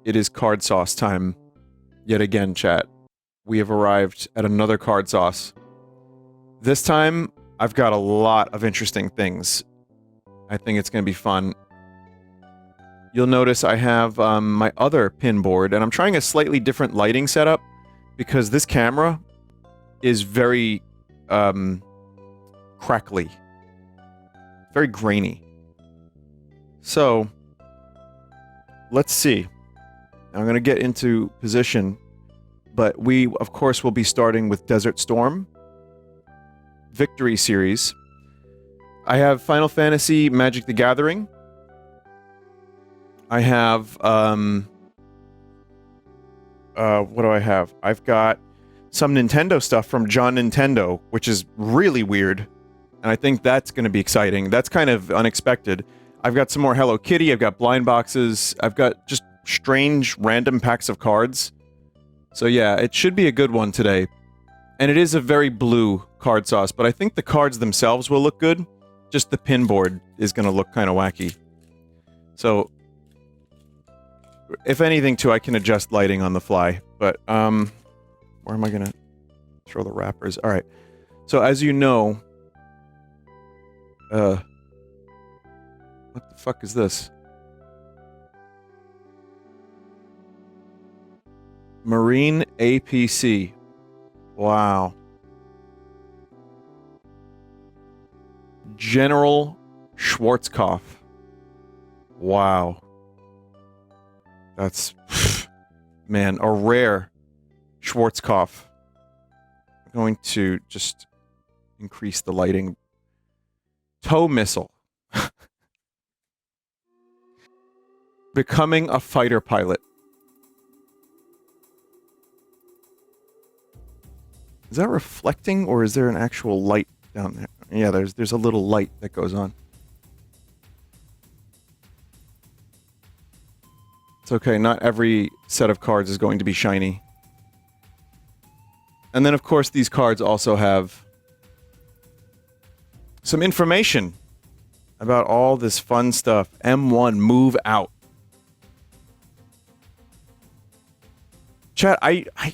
It is CardSauce time. Yet again, chat. We have arrived at another CardSauce. This time, I've got a lot of interesting things. I think it's going to be fun. You'll notice I have my other pin board, and I'm trying a slightly different lighting setup because this camera is very crackly. Very grainy. So, let's see. I'm going to get into position, but we, of course, will be starting with Desert Storm. Victory Series. I have Final Fantasy Magic the Gathering. I have, what do I have? I've got some Nintendo stuff from John Nintendo, which is really weird, and I think that's going to be exciting. That's kind of unexpected. I've got some more Hello Kitty, I've got blind boxes, I've got just strange random packs of cards. So yeah, it should be a good one today. And it is a very blue CardSauce, but I think the cards themselves will look good. Just the pin board is going to look kind of wacky. So, if anything too, I can adjust lighting on the fly. But, where am I going to throw the wrappers? Alright. So as you know... what the fuck is this? Marine APC. Wow. General Schwarzkopf. Wow. That's... man, a rare Schwarzkopf. I'm going to just increase the lighting. Tow missile. Becoming a fighter pilot. Is that reflecting, or is there an actual light down there? Yeah, there's a little light that goes on. It's okay, not every set of cards is going to be shiny. And then, of course, these cards also have some information about all this fun stuff. M1, move out. Chat,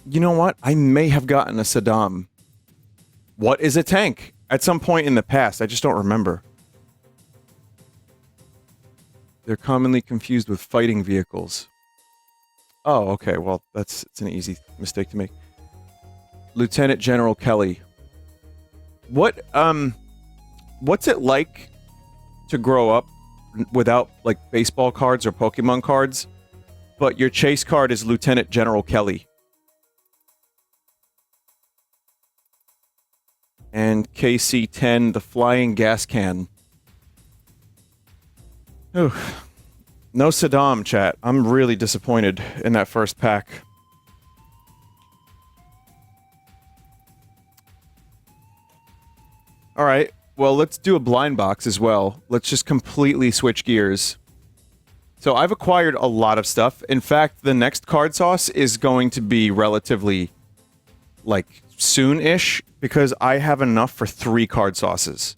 you know what? I may have gotten a Saddam. What is a tank? At some point in the past, I just don't remember. They're commonly confused with fighting vehicles. Oh, okay, well, it's an easy mistake to make. Lieutenant General Kelly. What's it like to grow up without, like, baseball cards or Pokemon cards? But your chase card is Lieutenant General Kelly. And KC-10, the flying gas can. Ooh. No Saddam, chat. I'm really disappointed in that first pack. Alright, well, let's do a blind box as well. Let's just completely switch gears. So I've acquired a lot of stuff. In fact, the next CardSauce is going to be relatively, like, soon-ish, because I have enough for 3 CardSauces.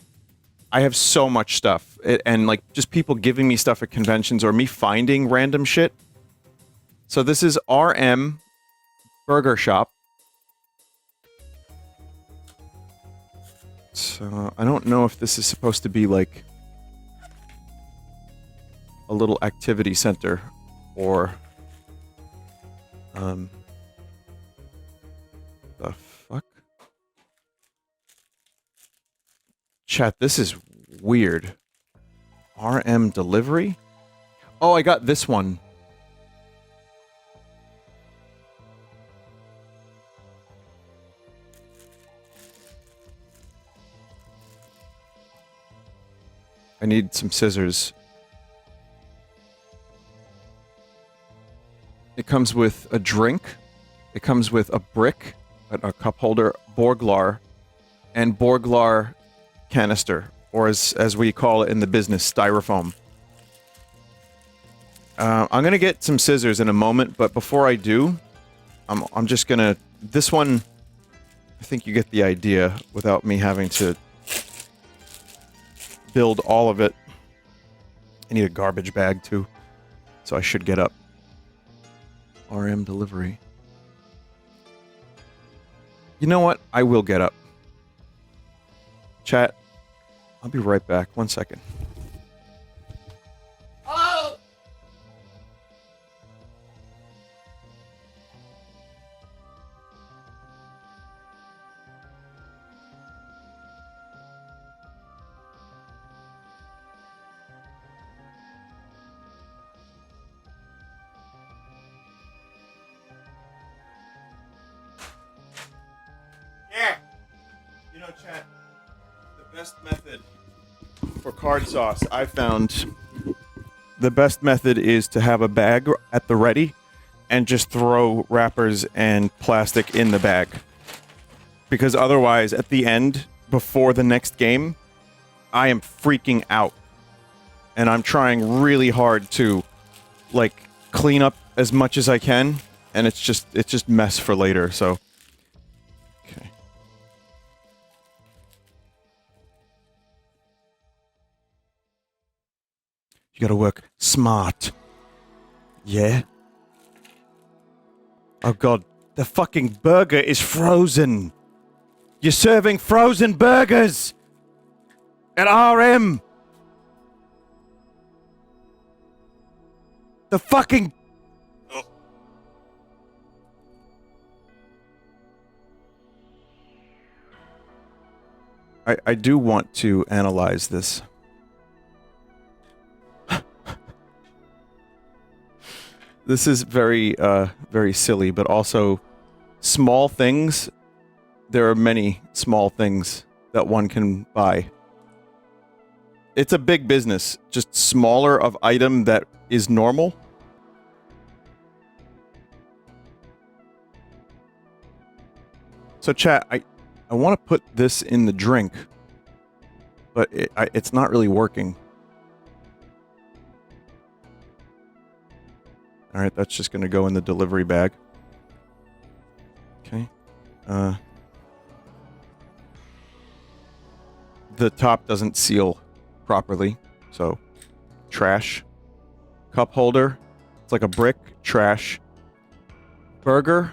I have so much stuff, and, like, just people giving me stuff at conventions or me finding random shit. So this is RM Burger Shop. So I don't know if this is supposed to be, like, a little activity center, or, the fuck? Chat, this is weird. RM delivery? Oh, I got this one. I need some scissors. It comes with a drink. It comes with a brick, a cup holder, Borglar, and Borglar canister, or as we call it in the business, styrofoam. I'm gonna get some scissors in a moment, but before I do, I'm just gonna... This one, I think you get the idea without me having to build all of it. I need a garbage bag, too, so I should get up. RM delivery. You know what? I will get up. Chat, I'll be right back. 1 second. Oh! Yeah! You know, chat, the best method for CardSauce, I found the best method is to have a bag at the ready and just throw wrappers and plastic in the bag. Because otherwise, at the end, before the next game, I am freaking out. And I'm trying really hard to, like, clean up as much as I can, and it's just mess for later, so... Okay. You gotta work smart. Yeah? Oh god, the fucking burger is frozen! You're serving frozen burgers! At RM! The fucking... I do want to analyze this. This is very, very silly, but also small things. There are many small things that one can buy. It's a big business, just smaller of item that is normal. So chat, I want to put this in the drink, but it's not really working. Alright, that's just going to go in the delivery bag. Okay. The top doesn't seal properly, so trash. Cup holder. It's like a brick. Trash. Burger.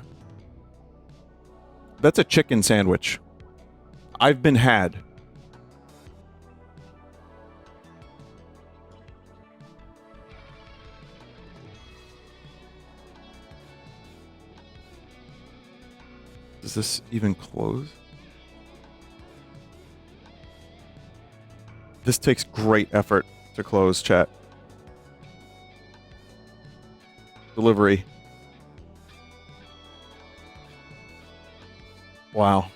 That's a chicken sandwich. I've been had. Does this even close? This takes great effort to close, chat. Delivery. Wow.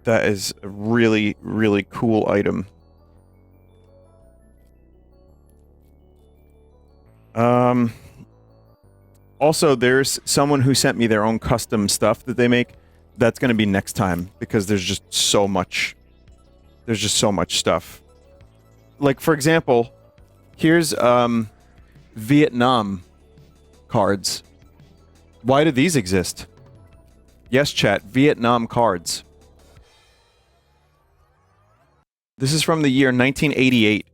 That is a really, really cool item. Also, there's someone who sent me their own custom stuff that they make. That's going to be next time, because there's just so much... There's just so much stuff. Like, for example, here's, Vietnam cards. Why do these exist? Yes, chat, Vietnam cards. This is from the year 1988.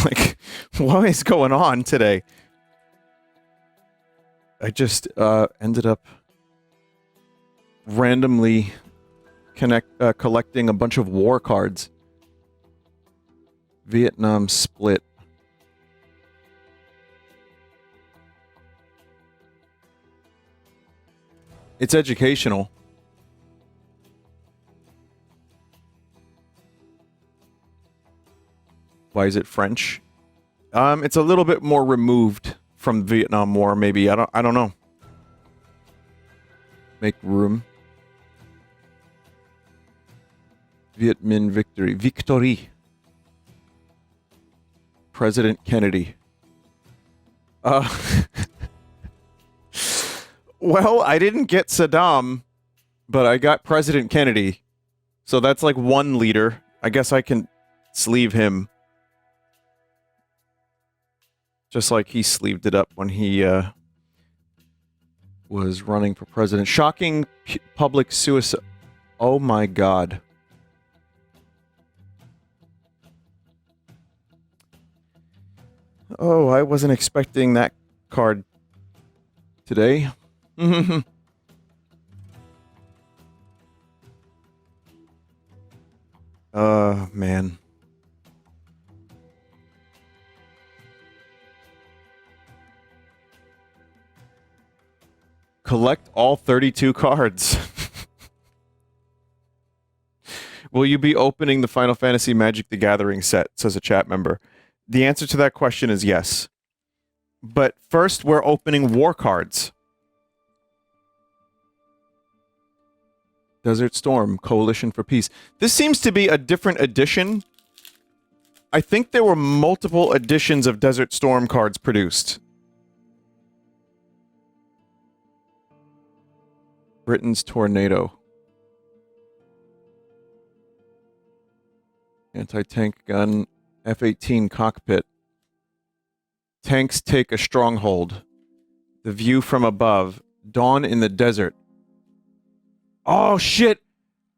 Like, what is going on today? I just, ended up randomly collecting a bunch of war cards. Vietnam split. It's educational. Why is it French? It's a little bit more removed from the Vietnam War, maybe. I don't know. Make room. Viet Minh victory. Victory. President Kennedy. Well, I didn't get Saddam, but I got President Kennedy. So that's like one leader. I guess I can sleeve him. Just like he sleeved it up when he was running for president. Shocking public suicide. Oh my god. Oh, I wasn't expecting that card today. Man. Collect all 32 cards. Will you be opening the Final Fantasy Magic the Gathering set, says a chat member. The answer to that question is yes. But first, we're opening war cards. Desert Storm, Coalition for Peace. This seems to be a different edition. I think there were multiple editions of Desert Storm cards produced. Britain's Tornado. Anti-tank gun. F-18 cockpit. Tanks take a stronghold. The view from above. Dawn in the desert. Oh, shit!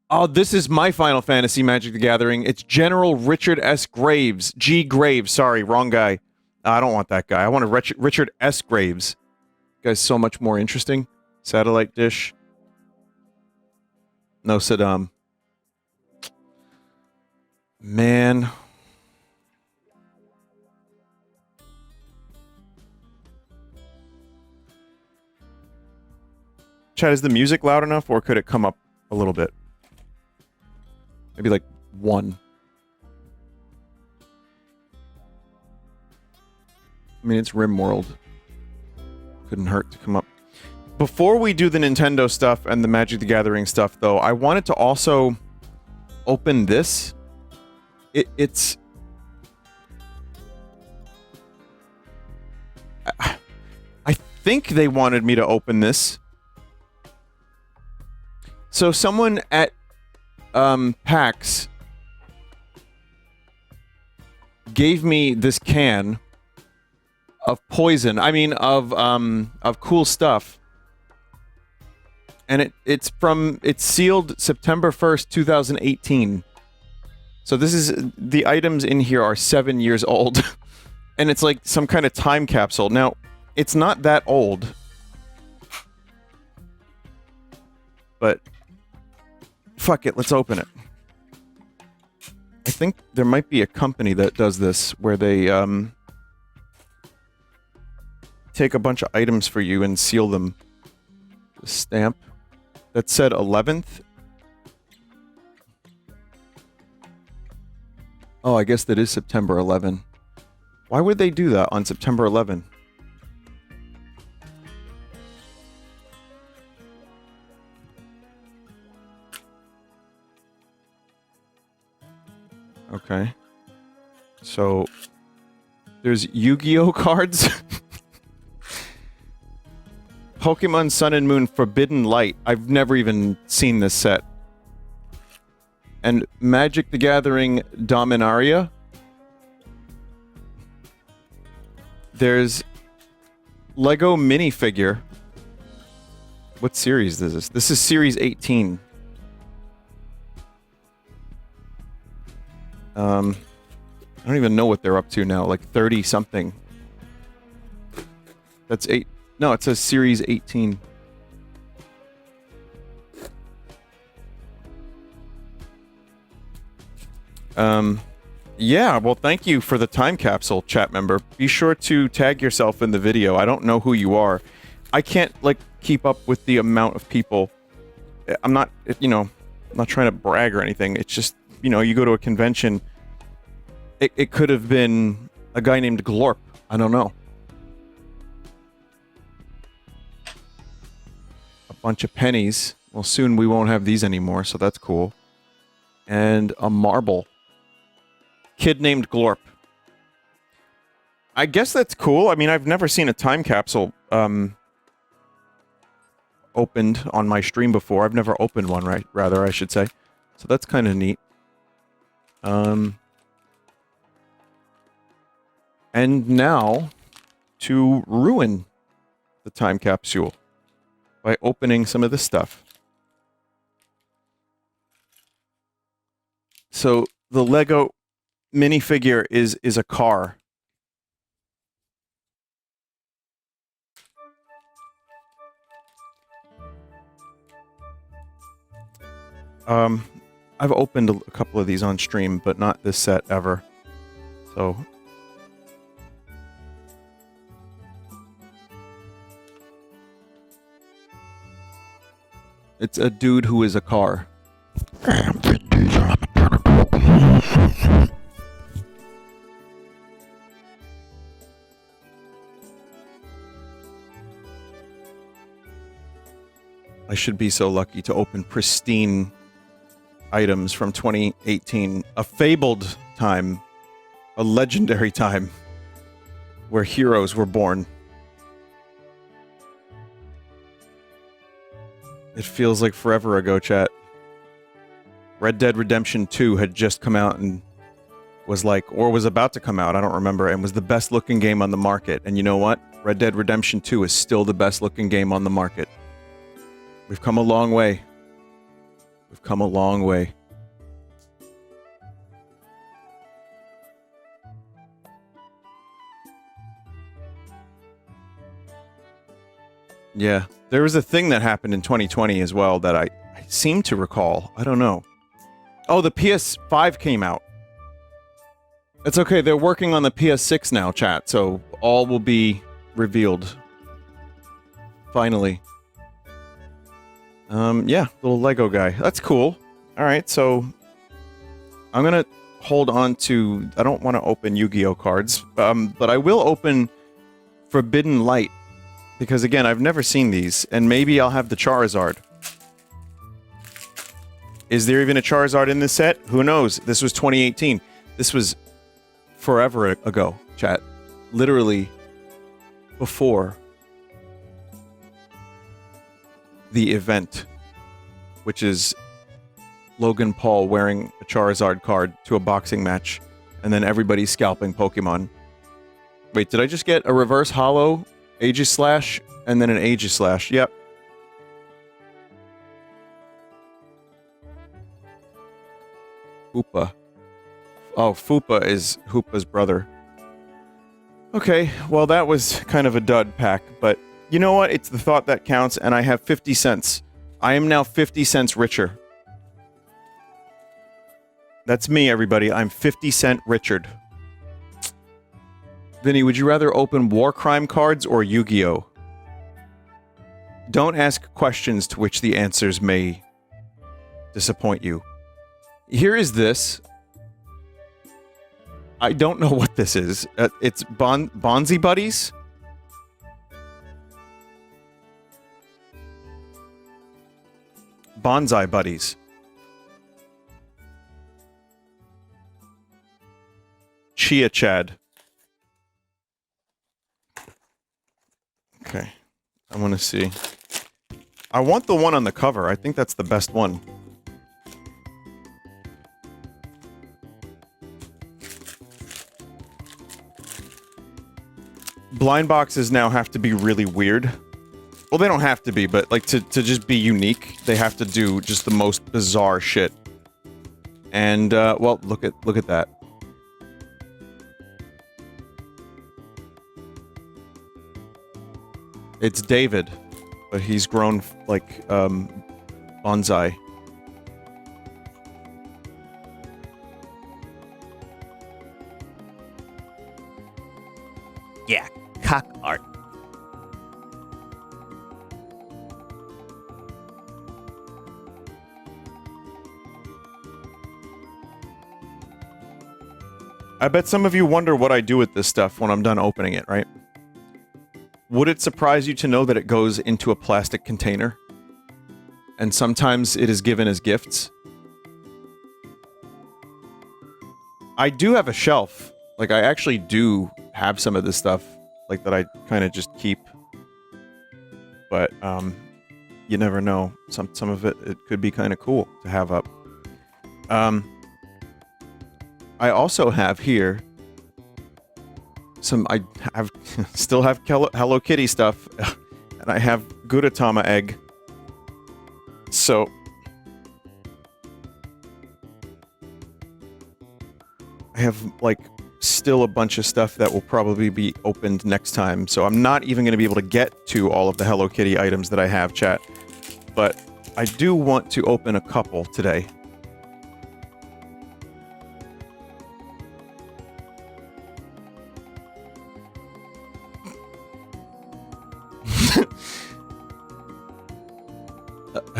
Oh, this is my Final Fantasy Magic the Gathering. It's General Richard S. Graves. G. Graves. Sorry, wrong guy. I don't want that guy. I want a Richard S. Graves. Guy's so much more interesting. Satellite dish. No Saddam. Man. Chad, is the music loud enough, or could it come up a little bit? Maybe like 1. I mean, it's RimWorld. Couldn't hurt to come up. Before we do the Nintendo stuff and the Magic the Gathering stuff, though, I wanted to also open this. It's... I think they wanted me to open this. So someone at PAX gave me this can of poison. I mean, of cool stuff. And it's sealed September 1st, 2018. So this is, the items in here are 7 years old. And it's like some kind of time capsule. Now, it's not that old. But fuck it, let's open it. I think there might be a company that does this where they take a bunch of items for you and seal them. The stamp that said 11th. Oh, I guess that is September 11. Why would they do that on September 11? Okay. So, there's Yu-Gi-Oh cards. Pokemon Sun and Moon Forbidden Light. I've never even seen this set. And Magic the Gathering Dominaria. There's Lego minifigure. What series is this? This is Series 18. I don't even know what they're up to now, like 30 something. That's 8. No, it says Series 18. Yeah, well, thank you for the time capsule, chat member. Be sure to tag yourself in the video. I don't know who you are. I can't, like, keep up with the amount of people. I'm not, you know, I'm not trying to brag or anything. It's just, you know, you go to a convention, it could have been a guy named Glorp. I don't know. A bunch of pennies. Well, soon we won't have these anymore, so that's cool. And a marble. Kid named Glorp. I guess that's cool. I mean, I've never seen a time capsule opened on my stream before. I've never opened one, rather, I should say. So that's kind of neat. And now, to ruin the time capsule by opening some of this stuff. So, the Lego minifigure is a car. I've opened a couple of these on stream, but not this set ever. So... It's a dude who is a car. I should be so lucky to open pristine items from 2018. A fabled time. A legendary time. Where heroes were born. It feels like forever ago, chat. Red Dead Redemption 2 had just come out and was like, or was about to come out, I don't remember, and was the best looking game on the market. And you know what? Red Dead Redemption 2 is still the best looking game on the market. We've come a long way. We've come a long way. Yeah. There was a thing that happened in 2020 as well that I seem to recall. I don't know. Oh, the PS5 came out. It's okay, they're working on the PS6 now, chat, so all will be revealed. Finally. Yeah, little Lego guy. That's cool. Alright, so... I'm gonna hold on to... I don't want to open Yu-Gi-Oh cards, but I will open Forbidden Light. Because again, I've never seen these, and maybe I'll have the Charizard. Is there even a Charizard in this set? Who knows? This was 2018. This was forever ago, chat. Literally before the event, which is Logan Paul wearing a Charizard card to a boxing match, and then everybody scalping Pokemon. Wait, did I just get a reverse holo? Aegislash, and then an Aegislash. Yep. Hoopa. Oh, Foopa is Hoopa's brother. Okay, well that was kind of a dud pack, but you know what? It's the thought that counts, and I have 50 cents. I am now 50 cents richer. That's me, everybody. I'm 50 cent Richard. Vinny, would you rather open war crime cards or Yu-Gi-Oh? Don't ask questions to which the answers may disappoint you. Here is this. I don't know what this is. It's Bonzi Buddies? Bonsai Buddies. Chia Chad. Okay, I want to see. I want the one on the cover. I think that's the best one. Blind boxes now have to be really weird. Well, they don't have to be, but like to just be unique, they have to do just the most bizarre shit. And well, look at that. It's David, but he's grown, like, bonsai. Yeah, cock art. I bet some of you wonder what I do with this stuff when I'm done opening it, right? Would it surprise you to know that it goes into a plastic container? And sometimes it is given as gifts? I do have a shelf. Like, I actually do have some of this stuff, like, that I kind of just keep. But, you never know. Some of it could be kind of cool to have up. I also have here I still have Hello Kitty stuff, and I have Gudetama egg. So I have, like, still a bunch of stuff that will probably be opened next time, so I'm not even going to be able to get to all of the Hello Kitty items that I have, chat. But I do want to open a couple today.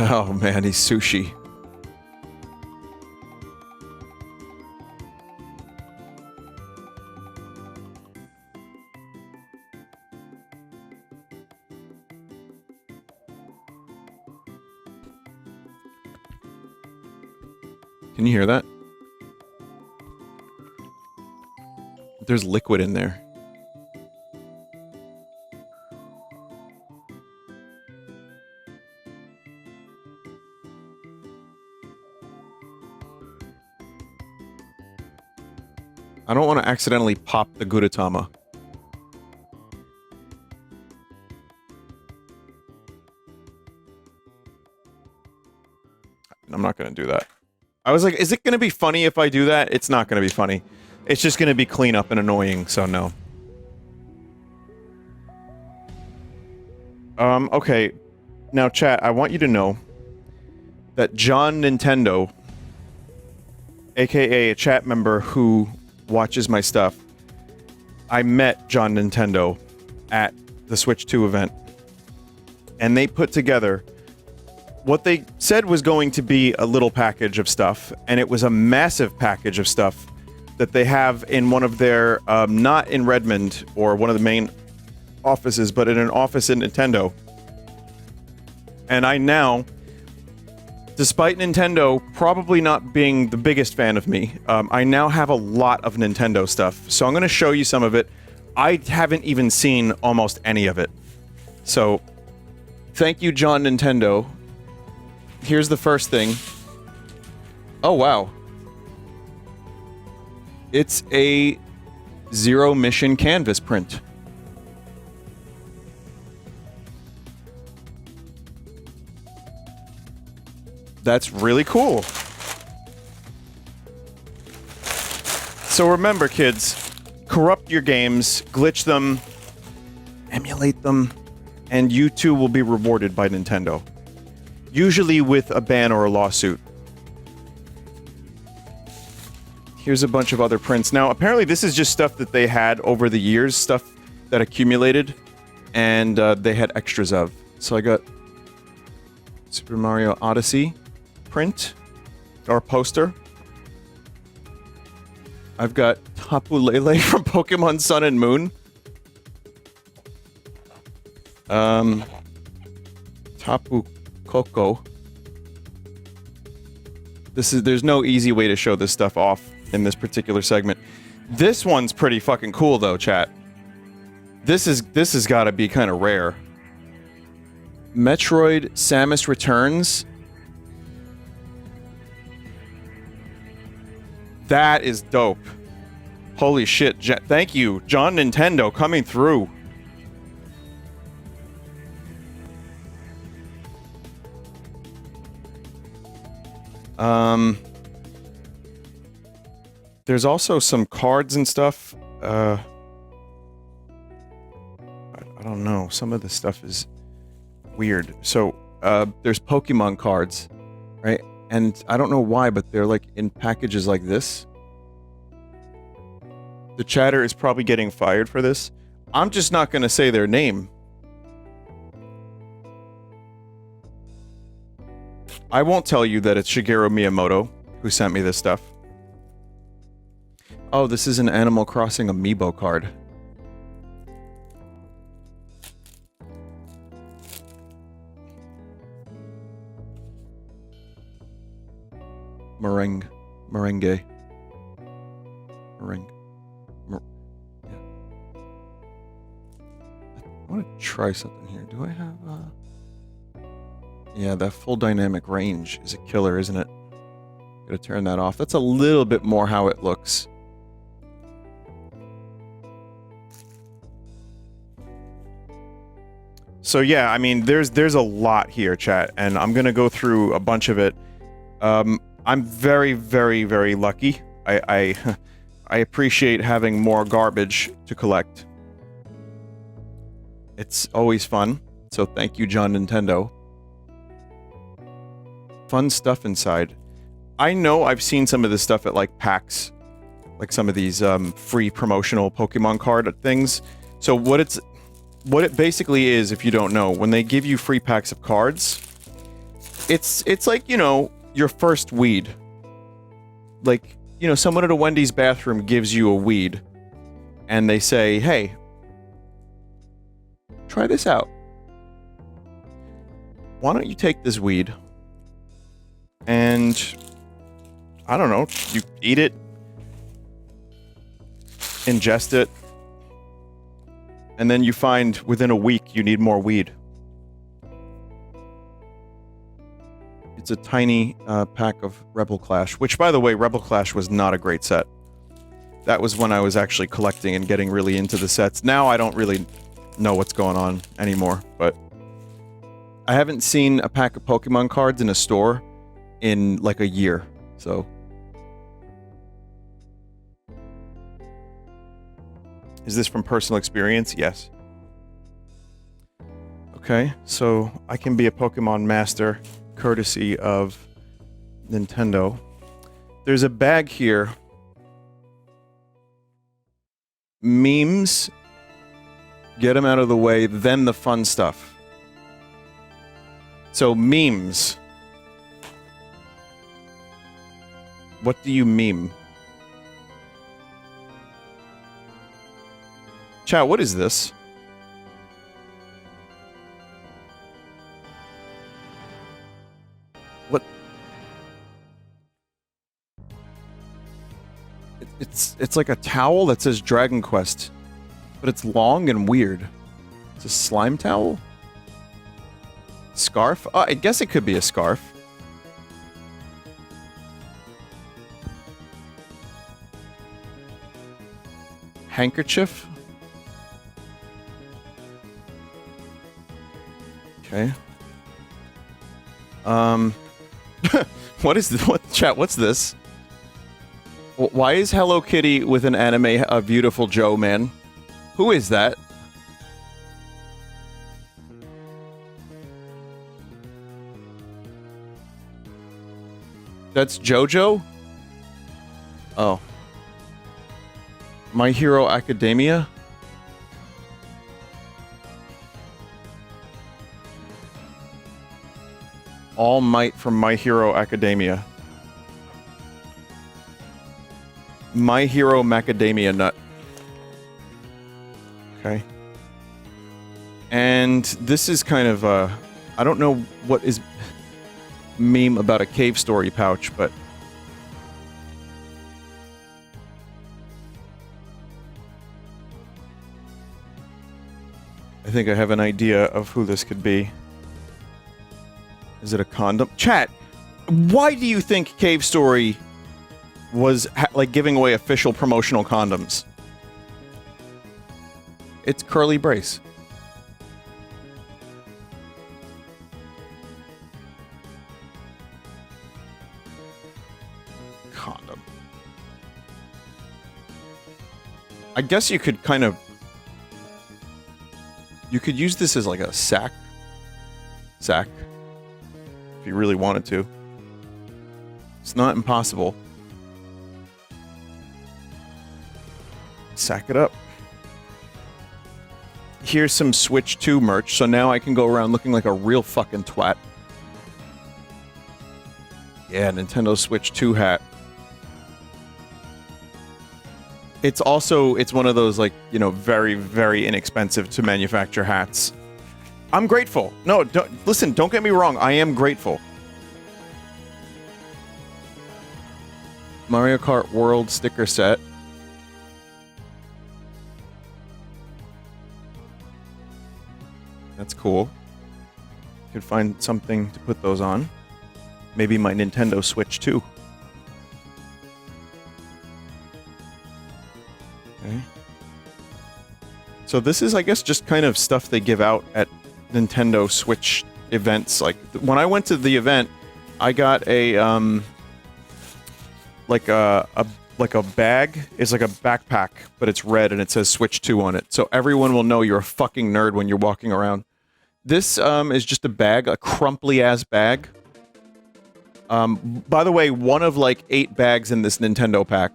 Oh man, he's sushi. Can you hear that? There's liquid in there. I don't want to accidentally pop the Gudetama. I'm not going to do that. I was like, is it going to be funny if I do that? It's not going to be funny. It's just going to be cleanup and annoying, so no. Okay. Now, chat, I want you to know that John Nintendo, aka a chat member who watches my stuff, I met John Nintendo at the Switch 2 event, and they put together what they said was going to be a little package of stuff, and it was a massive package of stuff that they have in one of their, not in Redmond or one of the main offices, but in an office in Nintendo. And I now, despite Nintendo probably not being the biggest fan of me, I now have a lot of Nintendo stuff. So I'm going to show you some of it. I haven't even seen almost any of it. So, thank you, John Nintendo. Here's the first thing. Oh, wow. It's a Zero Mission canvas print. That's really cool. So remember, kids, corrupt your games, glitch them, emulate them, and you too will be rewarded by Nintendo. Usually with a ban or a lawsuit. Here's a bunch of other prints. Now, apparently this is just stuff that they had over the years, stuff that accumulated, and they had extras of. So I got Super Mario Odyssey print, or poster. I've got Tapu Lele from Pokemon Sun and Moon. Tapu Koko. There's no easy way to show this stuff off in this particular segment. This one's pretty fucking cool though, chat. This has got to be kind of rare. Metroid Samus Returns. That is dope. Holy shit. Thank you, John Nintendo, coming through. There's also some cards and stuff. I don't know. Some of the stuff is weird. So, there's Pokemon cards, right? And I don't know why, but they're like in packages like this. The chatter is probably getting fired for this. I'm just not going to say their name. I won't tell you that it's Shigeru Miyamoto who sent me this stuff. Oh, this is an Animal Crossing amiibo card. Meringue. Yeah. I want to try something here. Do I have, Yeah, that full dynamic range is a killer, isn't it? Gotta turn that off. That's a little bit more how it looks. So yeah, I mean, there's a lot here, chat, and I'm gonna go through a bunch of it. I'm very, very, very lucky. I appreciate having more garbage to collect. It's always fun. So thank you, John Nintendo. fun stuff inside. I know I've seen some of this stuff at, like, PAX. Like some of these free promotional Pokemon card things. So what it basically is, if you don't know, when they give you free packs of cards, it's like, you know, your first weed. Like, you know, someone at a Wendy's bathroom gives you a weed, and they say, hey, try this out. Why don't you take this weed, and, I don't know, you eat it, ingest it, and then you find within a week you need more weed. It's a tiny pack of Rebel Clash, which, by the way, Rebel Clash was not a great set. That was when I was actually collecting and getting really into the sets. Now I don't really know what's going on anymore, but I haven't seen a pack of Pokemon cards in a store in like a year, so... Is this from personal experience? Yes. Okay, so I can be a Pokemon master, courtesy of Nintendo. There's a bag here. Memes. Get them out of the way, then the fun stuff. So, memes. What do you meme? Chat, what is this? What? It's like a towel that says Dragon Quest, but it's long and weird. It's a slime towel? Scarf? I guess it could be a scarf. Handkerchief? Okay. What is this? What, chat, what's this? Why is Hello Kitty with an anime a beautiful Joe, man? Who is that? That's JoJo? Oh. My Hero Academia? All Might from My Hero Academia. My Hero Macadamia Nut. Okay. And this is kind of I don't know what is meme about a cave story pouch, but I think I have an idea of who this could be. Is it a condom? Chat, why do you think Cave Story was, like, giving away official promotional condoms? It's Curly Brace. Condom. I guess you could kind of... You could use this as, like, a sack. Sack. If you really wanted to. It's not impossible. Sack it up. Here's some Switch 2 merch, so now I can go around looking like a real fucking twat. Yeah, Nintendo Switch 2 hat. It's also, it's one of those, like, you know, very, very inexpensive to manufacture hats. I'm grateful. No, listen, don't get me wrong. I am grateful. Mario Kart World sticker set. That's cool. Could find something to put those on. Maybe my Nintendo Switch 2. Okay. So this is, I guess, just kind of stuff they give out at Nintendo Switch events. Like, when I went to the event, I got a like a bag. It's like a backpack, but it's red and it says Switch 2 on it. So everyone will know you're a fucking nerd when you're walking around. This is just a bag, a crumply ass bag. By the way, one of like 8 bags in this Nintendo pack.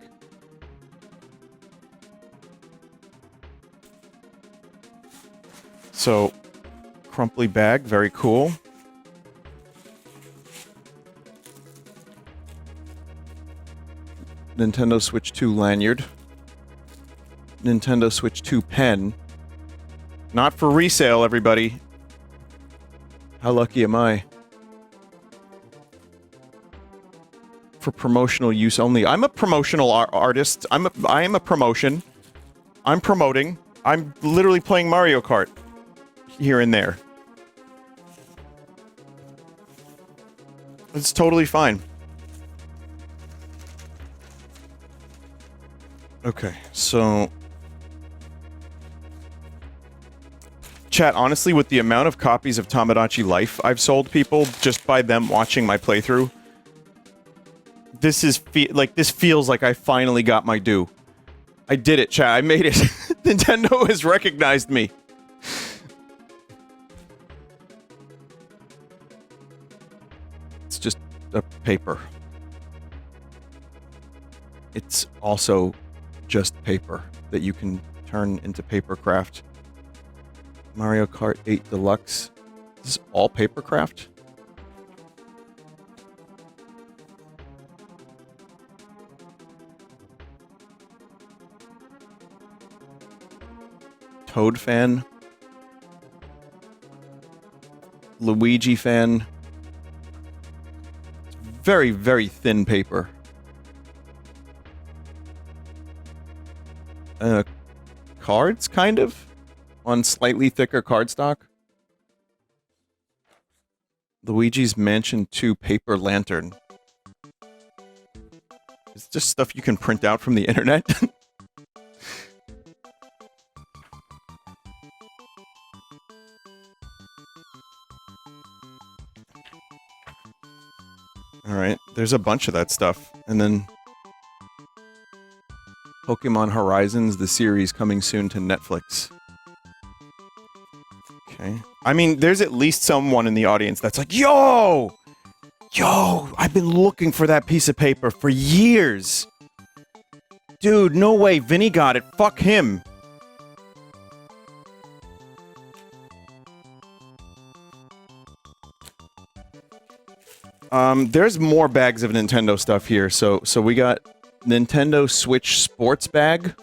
So, crumply bag, very cool. Nintendo Switch 2 lanyard. Nintendo Switch 2 pen. Not for resale, everybody. How lucky am I? For promotional use only. I'm a promotional artist. I am a promotion. I'm promoting. I'm literally playing Mario Kart here and there. It's totally fine. Okay, so... Chat, honestly, with the amount of copies of Tamagotchi Life I've sold people just by them watching my playthrough, this is this feels like I finally got my due. I did it, chat. I made it. Nintendo has recognized me. It's just a paper. It's also just paper that you can turn into papercraft. Mario Kart 8 Deluxe. This is all papercraft? Toad fan. Luigi fan. It's very, very thin paper. Cards, kind of? On slightly thicker cardstock. Luigi's Mansion 2 paper lantern. It's just stuff you can print out from the internet. Alright, there's a bunch of that stuff. And then... Pokemon Horizons, the series coming soon to Netflix. Okay. I mean, there's at least someone in the audience that's like, Yo! Yo! I've been looking for that piece of paper for years! Dude, no way, Vinny got it. Fuck him. There's more bags of Nintendo stuff here. So we got Nintendo Switch Sports Bag.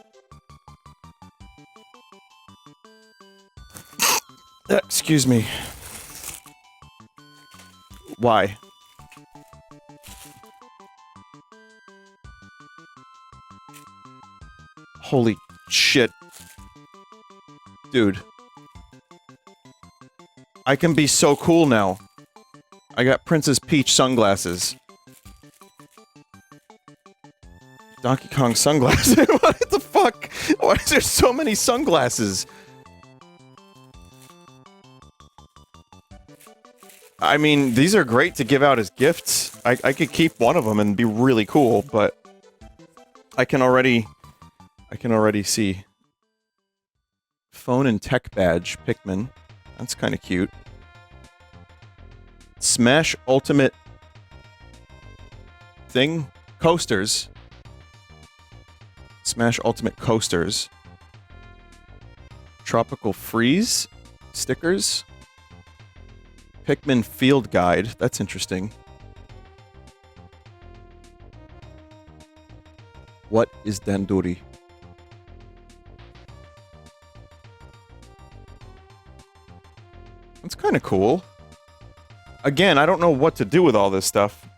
Excuse me. Why? Holy shit. Dude. I can be so cool now. I got Princess Peach sunglasses. Donkey Kong sunglasses? What the fuck? Why is there so many sunglasses? I mean, these are great to give out as gifts. I could keep one of them and be really cool, but... I can already see. Phone and tech badge, Pikmin. That's kind of cute. Smash Ultimate... thing? Coasters. Smash Ultimate Coasters. Tropical Freeze? Stickers? Pikmin Field Guide. That's interesting. What is Dandori? That's kind of cool. Again, I don't know what to do with all this stuff,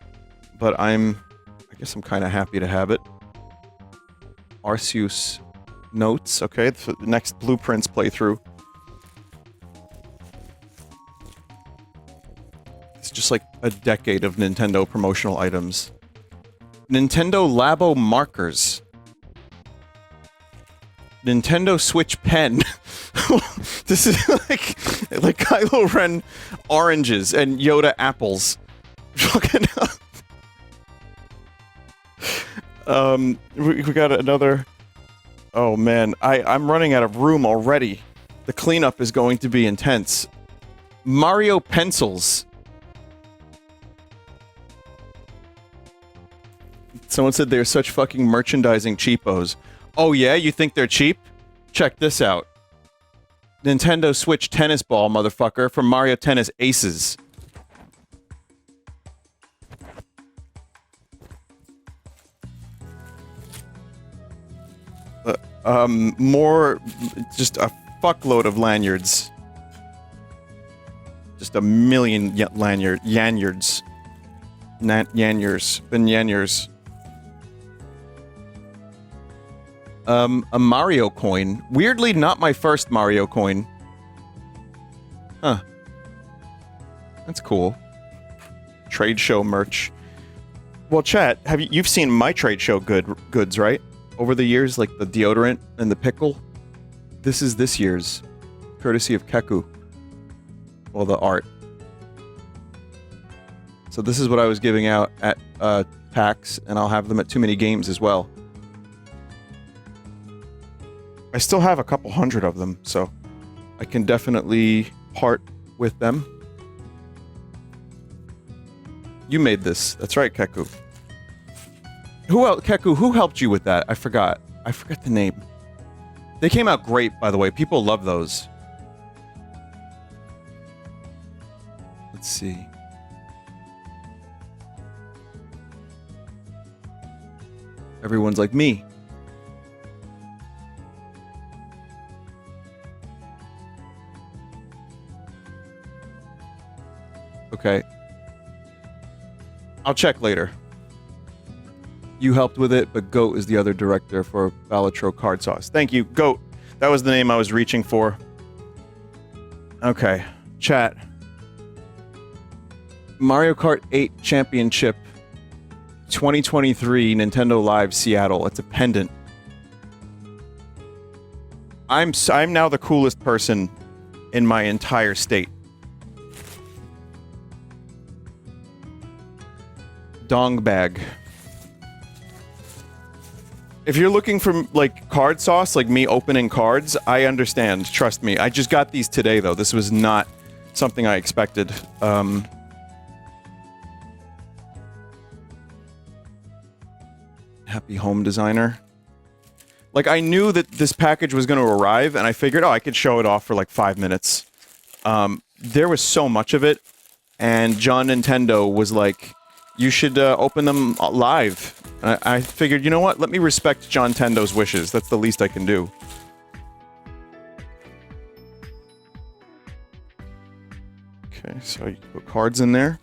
but I guess I'm kind of happy to have it. Arceus notes. Okay, the next Blueprints playthrough. It's just like a decade of Nintendo promotional items. Nintendo Labo markers. Nintendo Switch pen. This is like Kylo Ren oranges and Yoda apples. Fucking we got another. Oh man, I'm running out of room already. The cleanup is going to be intense. Mario pencils. Someone said they're such fucking merchandising cheapos. Oh yeah, you think they're cheap? Check this out. Nintendo Switch tennis ball, motherfucker, from Mario Tennis Aces. More, just a fuckload of lanyards. Just a million lanyards. Banyanyers. A Mario coin. Weirdly, not my first Mario coin. Huh. That's cool. Trade show merch. Well, chat, you've seen my trade show goods, right? Over the years, like the deodorant and the pickle. This is this year's, courtesy of Keku. Well, the art. So this is what I was giving out at PAX, and I'll have them at Too Many Games as well. I still have a couple hundred of them, so I can definitely part with them. You made this. That's right, Keku. Who else? Keku, who helped you with that? I forgot. I forgot the name. They came out great, by the way. People love those. Let's see. Everyone's like me. Okay. I'll check later. You helped with it, but Goat is the other director for Balatro CardSauce. Thank you, Goat. That was the name I was reaching for. Okay. Chat. Mario Kart 8 Championship 2023 Nintendo Live Seattle. It's a pendant. I'm now the coolest person in my entire state. Dong bag. If you're looking for, like, card sauce, like me opening cards, I understand. Trust me. I just got these today, though. This was not something I expected. Happy home designer. Like, I knew that this package was going to arrive, and I figured, oh, I could show it off for, like, 5 minutes. There was so much of it, and John Nintendo was like, you should open them live. And I figured, you know what? Let me respect John Nintendo's wishes. That's the least I can do. Okay, so you put cards in there.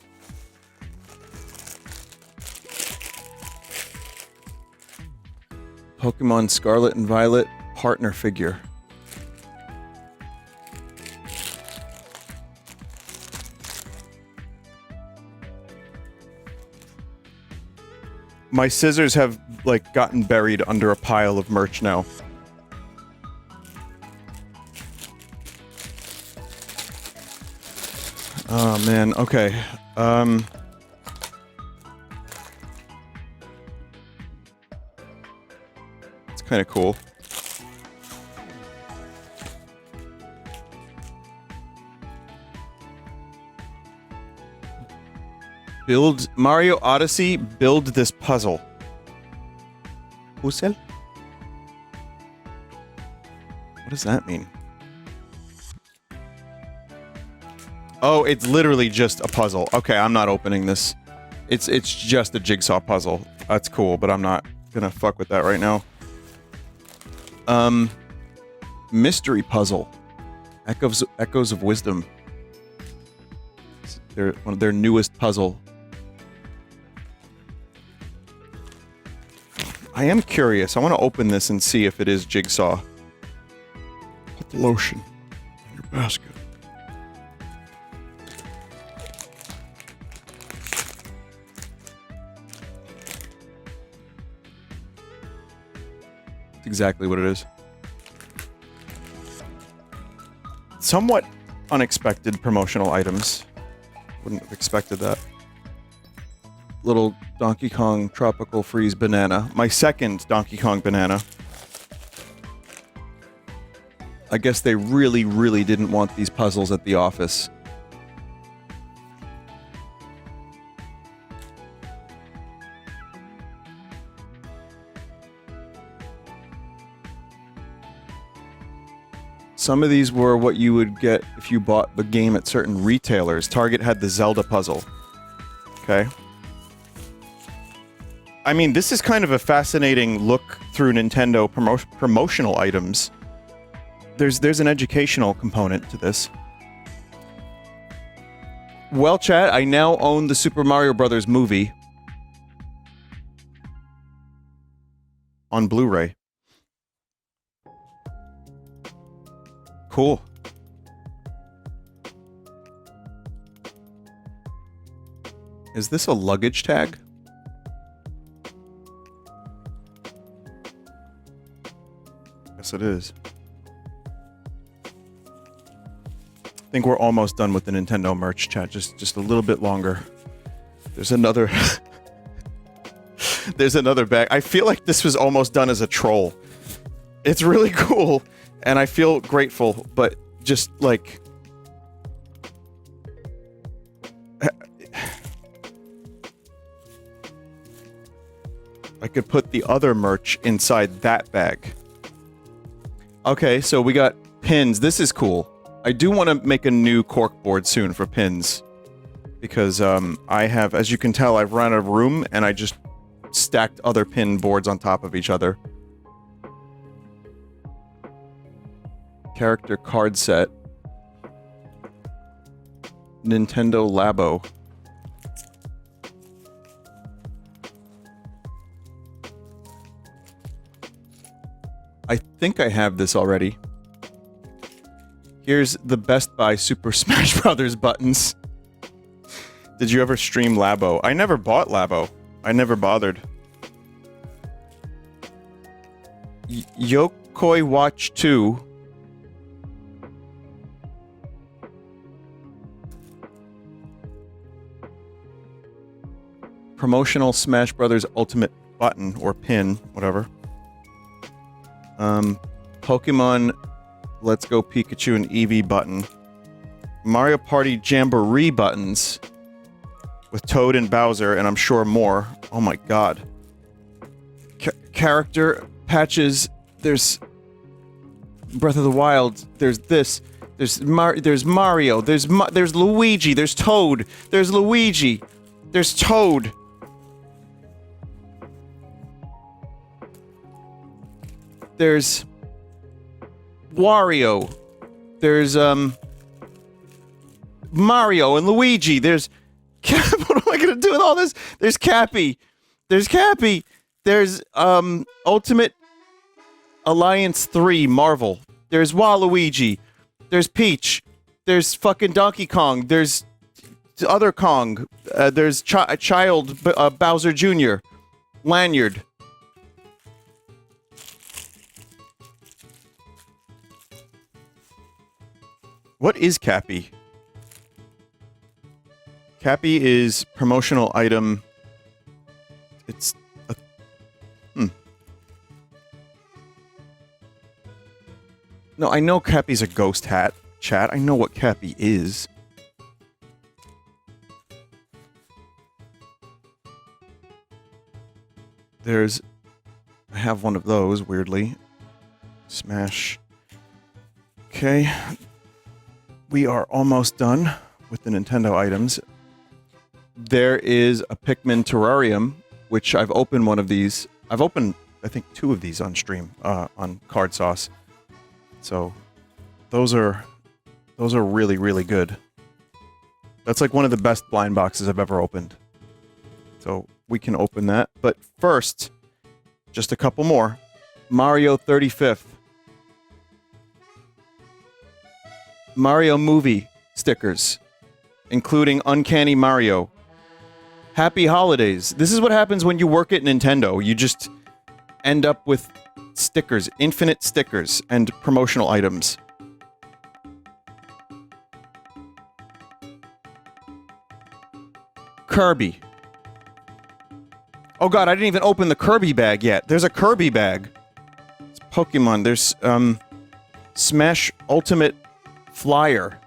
Pokemon Scarlet and Violet partner figure. My scissors have, like, gotten buried under a pile of merch now. Oh, man. Okay. It's kind of cool. Build Mario Odyssey, build this puzzle. Puzzle? What does that mean? Oh, it's literally just a puzzle. Okay, I'm not opening this. It's just a jigsaw puzzle. That's cool, but I'm not gonna fuck with that right now. Mystery puzzle. Echoes of Wisdom. They're one of their newest puzzle. I am curious. I want to open this and see if it is Jigsaw. Put the lotion in your basket. That's exactly what it is. Somewhat unexpected promotional items. Wouldn't have expected that. Little Donkey Kong Tropical Freeze banana. My second Donkey Kong banana. I guess they really, really didn't want these puzzles at the office. Some of these were what you would get if you bought the game at certain retailers. Target had the Zelda puzzle. Okay. I mean, this is kind of a fascinating look through Nintendo promotional items. There's an educational component to this. Well, chat, I now own the Super Mario Brothers movie on Blu-ray. Cool. Is this a luggage tag? Yes, it is. I think we're almost done with the Nintendo merch, chat. Just a little bit longer. There's another... There's another bag. I feel like this was almost done as a troll. It's really cool, and I feel grateful, but just, like... I could put the other merch inside that bag. Okay, so we got pins. This is cool. I do want to make a new corkboard soon for pins. Because, I have, as you can tell, I've run out of room, and I just stacked other pin boards on top of each other. Character card set. Nintendo Labo. I think I have this already. Here's the Best Buy Super Smash Brothers buttons. Did you ever stream Labo? I never bought Labo. I never bothered. Yokoi Watch 2. Promotional Smash Brothers Ultimate button or pin, whatever. Pokemon Let's Go Pikachu and Eevee button. Mario Party Jamboree buttons with Toad and Bowser, and I'm sure more. Oh my god. Character patches. There's Breath of the Wild. There's this. There's Mario. There's Luigi. There's Toad. There's Luigi. There's Toad. There's Wario. There's Mario and Luigi. There's what am I gonna do with all this? There's Cappy. There's Cappy. There's Ultimate Alliance 3 Marvel. There's Waluigi. There's Peach. There's fucking Donkey Kong. There's other Kong. There's Child Bowser Jr. Lanyard. What is Cappy? Cappy is promotional item. It's a... No, I know Cappy's a ghost hat, chat. I know what Cappy is. There's... I have one of those, weirdly. Smash. Okay. We are almost done with the Nintendo items. There is a Pikmin terrarium, which I've opened one of these. I've opened, I think, 2 of these on stream, on CardSauce. So, those are really, really good. That's like one of the best blind boxes I've ever opened. So, we can open that. But first, just a couple more. Mario 35th. Mario movie stickers, including Uncanny Mario. Happy holidays. This is what happens when you work at Nintendo. You just end up with stickers, infinite stickers, and promotional items. Kirby. Oh god, I didn't even open the Kirby bag yet. There's a Kirby bag. It's Pokemon. There's, Smash Ultimate Flyer.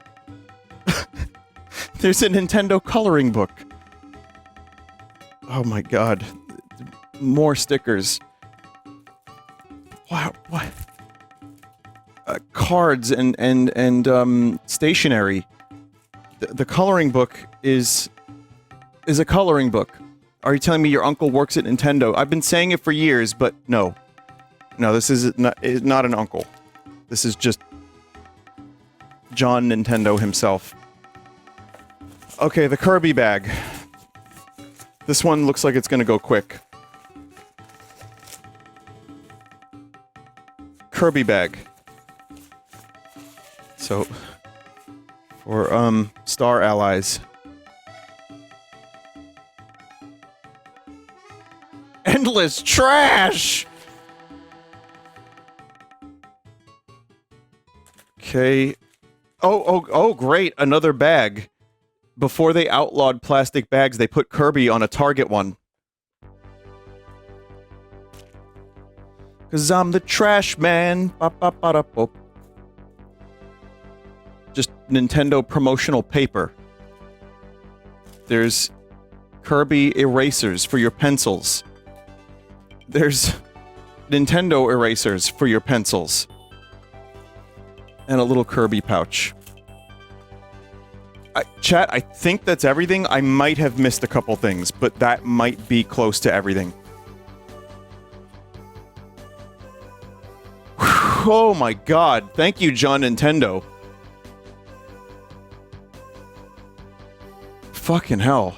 There's a Nintendo coloring book. Oh my god. More stickers. Wow, what? cards and stationery. The coloring book is a coloring book. Are you telling me your uncle works at Nintendo? I've been saying it for years, but no. No, this is not an uncle. This is just John Nintendo himself. Okay, the Kirby bag. This one looks like it's gonna go quick. Kirby bag. So, for, Star Allies. Endless trash! Okay. Oh, great, another bag. Before they outlawed plastic bags, they put Kirby on a Target one. 'Cause I'm the trash man. Just Nintendo promotional paper. There's Kirby erasers for your pencils. There's Nintendo erasers for your pencils. And a little Kirby pouch. Chat, I think that's everything. I might have missed a couple things, but that might be close to everything. Oh my god. Thank you, John Nintendo. Fucking hell.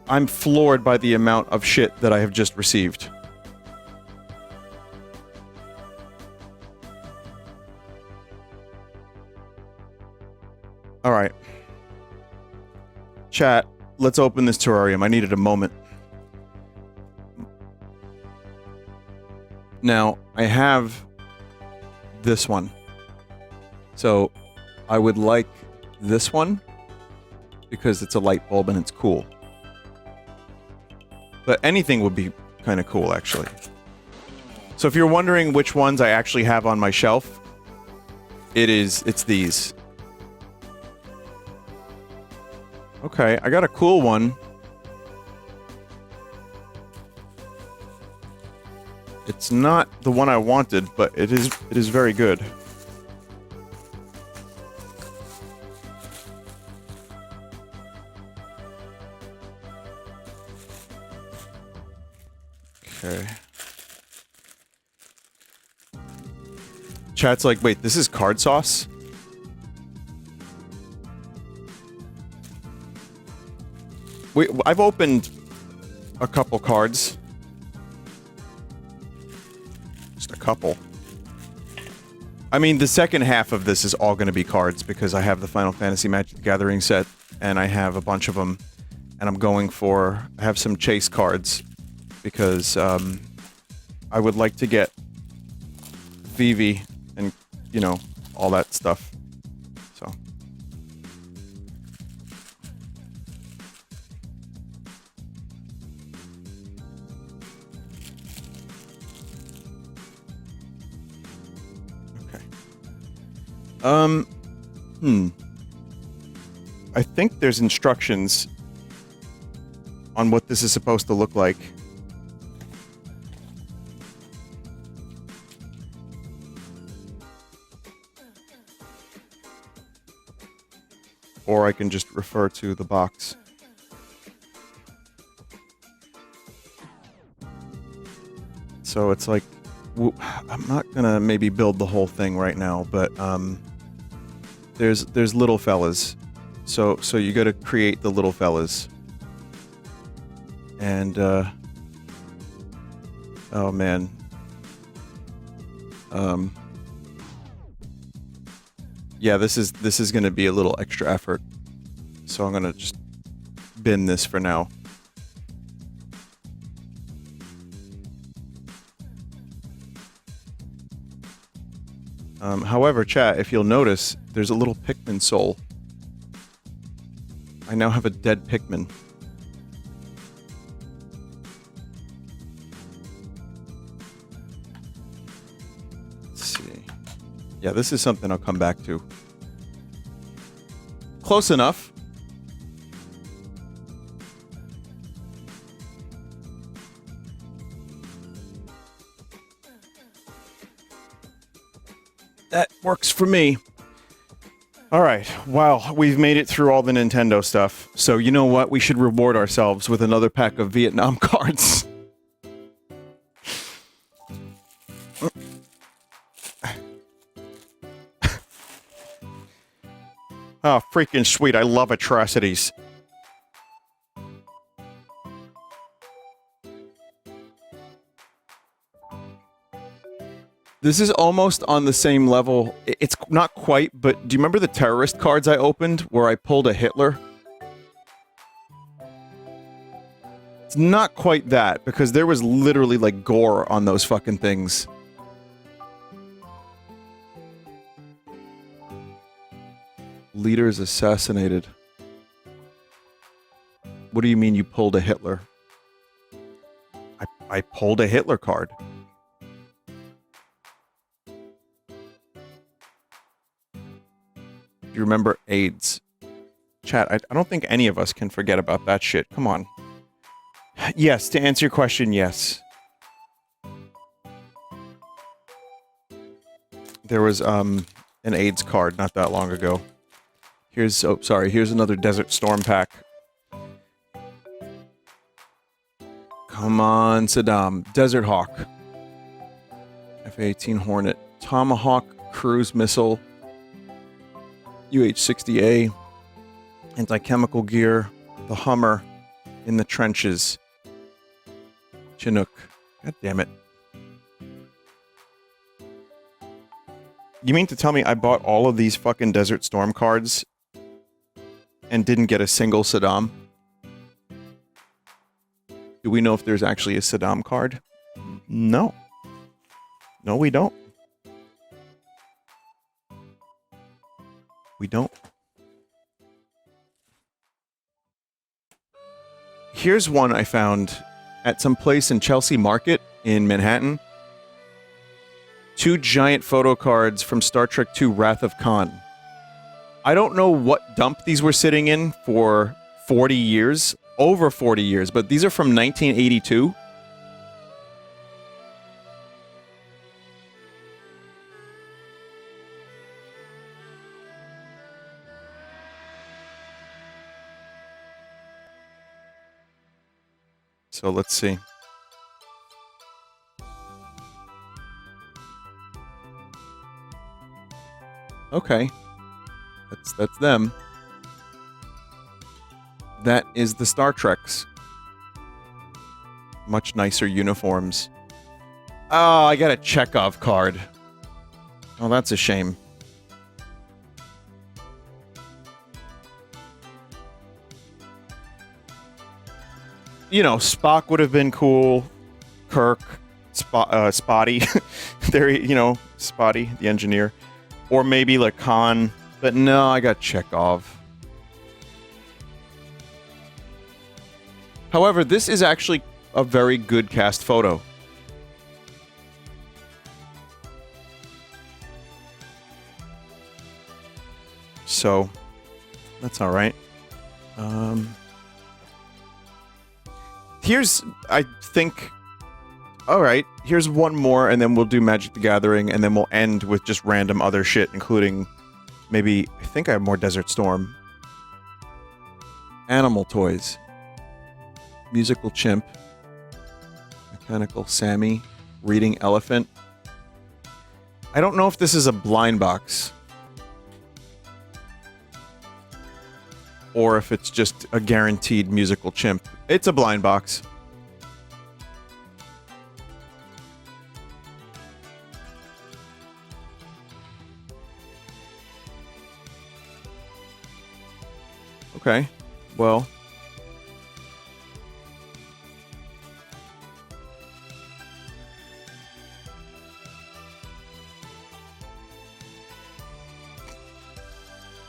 I'm floored by the amount of shit that I have just received. Alright. Chat, let's open this terrarium. I needed a moment. Now, I have this one. So, I would like this one because it's a light bulb and it's cool. But anything would be kind of cool, actually. So if you're wondering which ones I actually have on my shelf, it's these. Okay, I got a cool one. It's not the one I wanted, but it is very good. Okay. Chat's like, wait, this is CardSauce? I've opened a couple cards. Just a couple. I mean, the second half of this is all going to be cards because I have the Final Fantasy Magic the Gathering set, and I have a bunch of them, and I have some chase cards because I would like to get Vivi and, you know, all that stuff. So. I think there's instructions on what this is supposed to look like. Or I can just refer to the box. So it's like, I'm not gonna maybe build the whole thing right now, but there's little fellas. So you gotta create the little fellas. And oh man. Yeah, this is gonna be a little extra effort. So I'm gonna just bin this for now. However, chat, if you'll notice, there's a little Pikmin soul. I now have a dead Pikmin. Let's see. Yeah, this is something I'll come back to. Close enough. That works for me. All right. Well, we've made it through all the Nintendo stuff. So you know what? We should reward ourselves with another pack of Vietnam cards. Oh, freaking sweet. I love atrocities. This is almost on the same level. It's not quite, but do you remember the terrorist cards I opened where I pulled a Hitler? It's not quite that, because there was literally, like, gore on those fucking things. Leaders assassinated. What do you mean you pulled a Hitler? I pulled a Hitler card. Do you remember AIDS? Chat, I don't think any of us can forget about that shit. Come on. Yes, to answer your question, yes. There was, an AIDS card not that long ago. Here's, oh, sorry, here's another Desert Storm pack. Come on, Saddam. Desert Hawk. F-18 Hornet. Tomahawk Cruise Missile. UH-60A. Anti-chemical gear. The Hummer. In the trenches. Chinook. God damn it. You mean to tell me I bought all of these fucking Desert Storm cards and didn't get a single Saddam? Do we know if there's actually a Saddam card? No. No, we don't. We don't. Here's one I found at some place in Chelsea Market in Manhattan. 2 giant photo cards from Star Trek II Wrath of Khan. I don't know what dump these were sitting in for 40 years. Over 40 years, but these are from 1982. So let's see. Okay. That's them. That is the Star Treks. Much nicer uniforms. Oh, I got a Chekhov card. Oh, that's a shame. You know, Spock would have been cool. Kirk. Spotty. There, you know, Spotty, the engineer. Or maybe like Khan. But no, I got Chekhov. However, this is actually a very good cast photo. So, that's alright. Here's, I think... Alright, here's one more, and then we'll do Magic the Gathering, and then we'll end with just random other shit, including... Maybe, I think I have more Desert Storm. Animal toys. Musical chimp. Mechanical Sammy. Reading elephant. I don't know if this is a blind box. Or if it's just a guaranteed musical chimp. It's a blind box. Okay, well...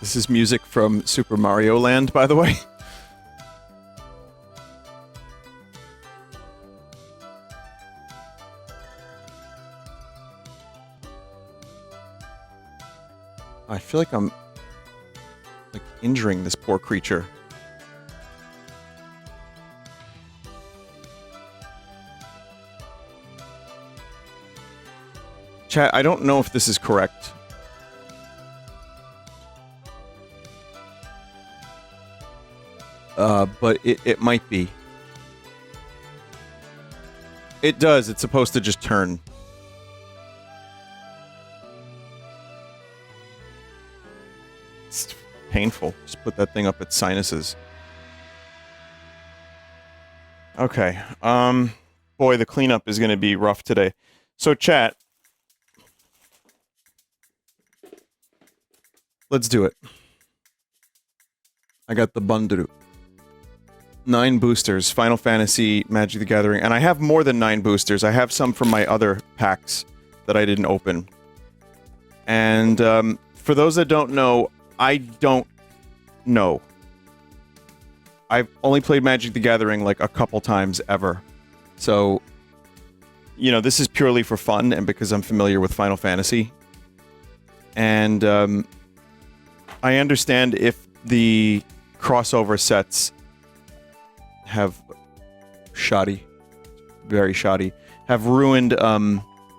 This is music from Super Mario Land, by the way. I feel like I'm... like, injuring this poor creature. Chat, I don't know if this is correct. but it might be. It does. It's supposed to just turn. It's painful. Just put that thing up its sinuses. Okay. Boy, the cleanup is going to be rough today. So, chat. Let's do it. I got the bundle. 9 boosters, Final Fantasy, Magic the Gathering, and I have more than 9 boosters. I have some from my other packs that I didn't open. And for those that don't know, I don't know. I've only played Magic the Gathering like a couple times ever. So, you know, this is purely for fun and because I'm familiar with Final Fantasy. And I understand if the crossover sets have very shoddy, have ruined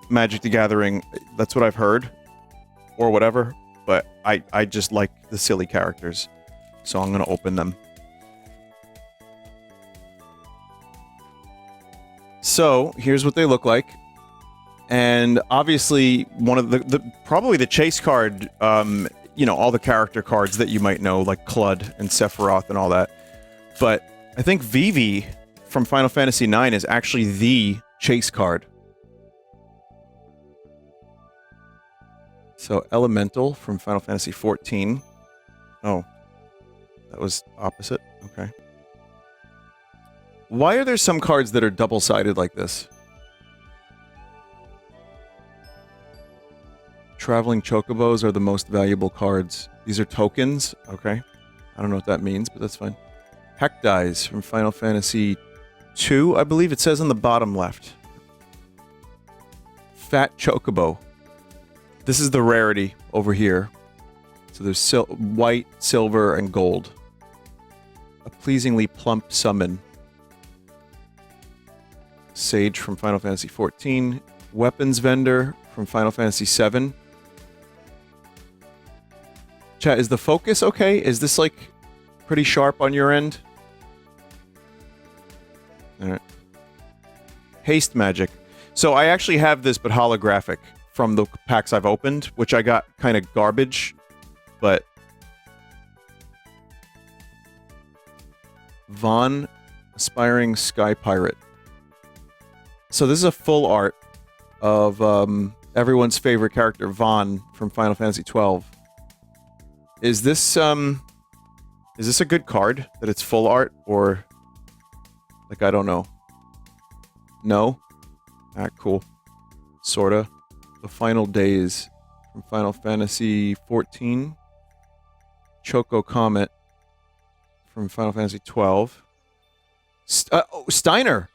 Magic the Gathering. That's what I've heard, or whatever, but I just like the silly characters, so I'm gonna open them. So, here's what they look like, and obviously, one of probably the chase card, you know, all the character cards that you might know, like Clud and Sephiroth and all that, but I think Vivi from Final Fantasy IX is actually the chase card. So, Elemental from Final Fantasy XIV. Oh. That was opposite? Okay. Why are there some cards that are double-sided like this? Traveling Chocobos are the most valuable cards. These are tokens? Okay. I don't know what that means, but that's fine. Heck Dies from Final Fantasy II, I believe it says on the bottom left. Fat Chocobo. This is the rarity over here. So there's white, silver, and gold. A pleasingly plump summon. Sage from Final Fantasy XIV. Weapons Vendor from Final Fantasy VII. Chat, is the focus okay? Is this, like, pretty sharp on your end? Alright. Haste Magic. So I actually have this, but holographic, from the packs I've opened, which I got kind of garbage, but... Vaughn, Aspiring Sky Pirate. So this is a full art of everyone's favorite character, Vaughn, from Final Fantasy XII. Is this a good card, that it's full art, or... Like, I don't know. No? Ah, cool. Sorta. The Final Days from Final Fantasy XIV. Choco Comet from Final Fantasy XII. Oh, Steiner!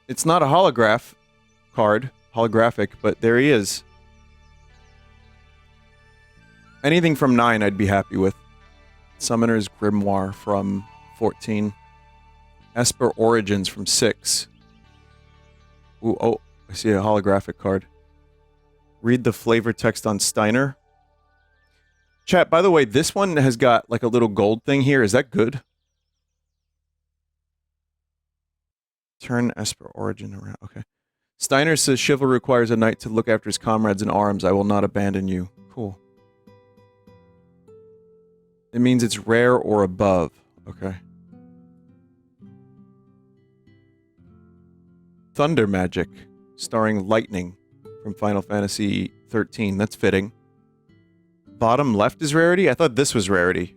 It's not a holographic, but there he is. Anything from 9 I'd be happy with. Summoner's Grimoire from 14. Esper Origins from 6. Ooh, oh, I see a holographic card. Read the flavor text on Steiner. Chat, by the way, this one has got like a little gold thing here. Is that good? Turn Esper Origin around. Okay. Steiner says chivalry requires a knight to look after his comrades in arms. I will not abandon you. Cool. It means it's rare or above. Okay. Thunder Magic, starring Lightning from Final Fantasy XIII. That's fitting. Bottom left is rarity? I thought this was rarity.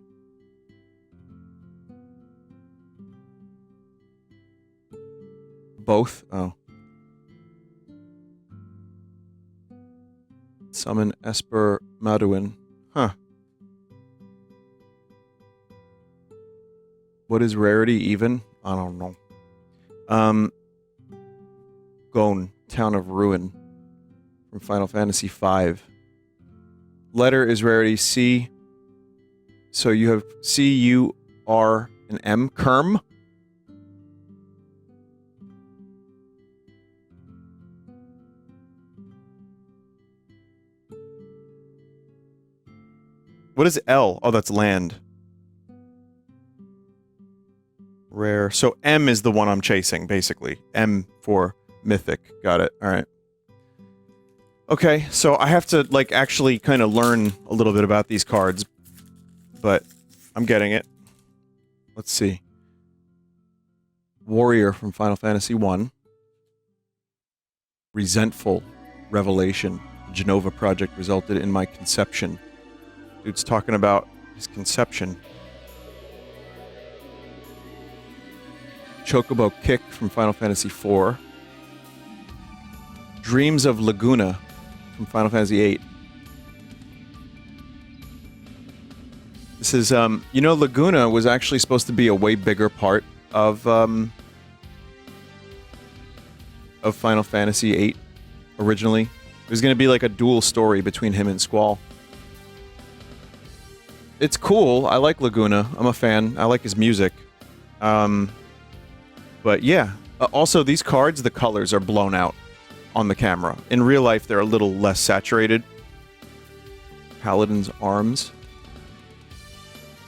Both? Oh. Summon Esper Maduin. Huh. What is rarity even? I don't know. Gone, Town of Ruin from Final Fantasy V. Letter is rarity C. So you have C, U, R, and M. Kerm? What is L? Oh, that's land. So M is the one I'm chasing, basically. M for Mythic. Got it. All right. Okay, so I have to, like, actually kind of learn a little bit about these cards, but I'm getting it. Let's see. Warrior from Final Fantasy 1. Resentful Revelation. The Genova project resulted in my conception. Dude's talking about his conception. Chocobo Kick from Final Fantasy 4. Dreams of Laguna from Final Fantasy 8. This is, you know, Laguna was actually supposed to be a way bigger part of Final Fantasy 8 originally. It was going to be like a dual story between him and Squall. It's cool. I like Laguna. I'm a fan. I like his music. But yeah. Also, these cards, the colors are blown out on the camera. In real life, they're a little less saturated. Paladin's Arms.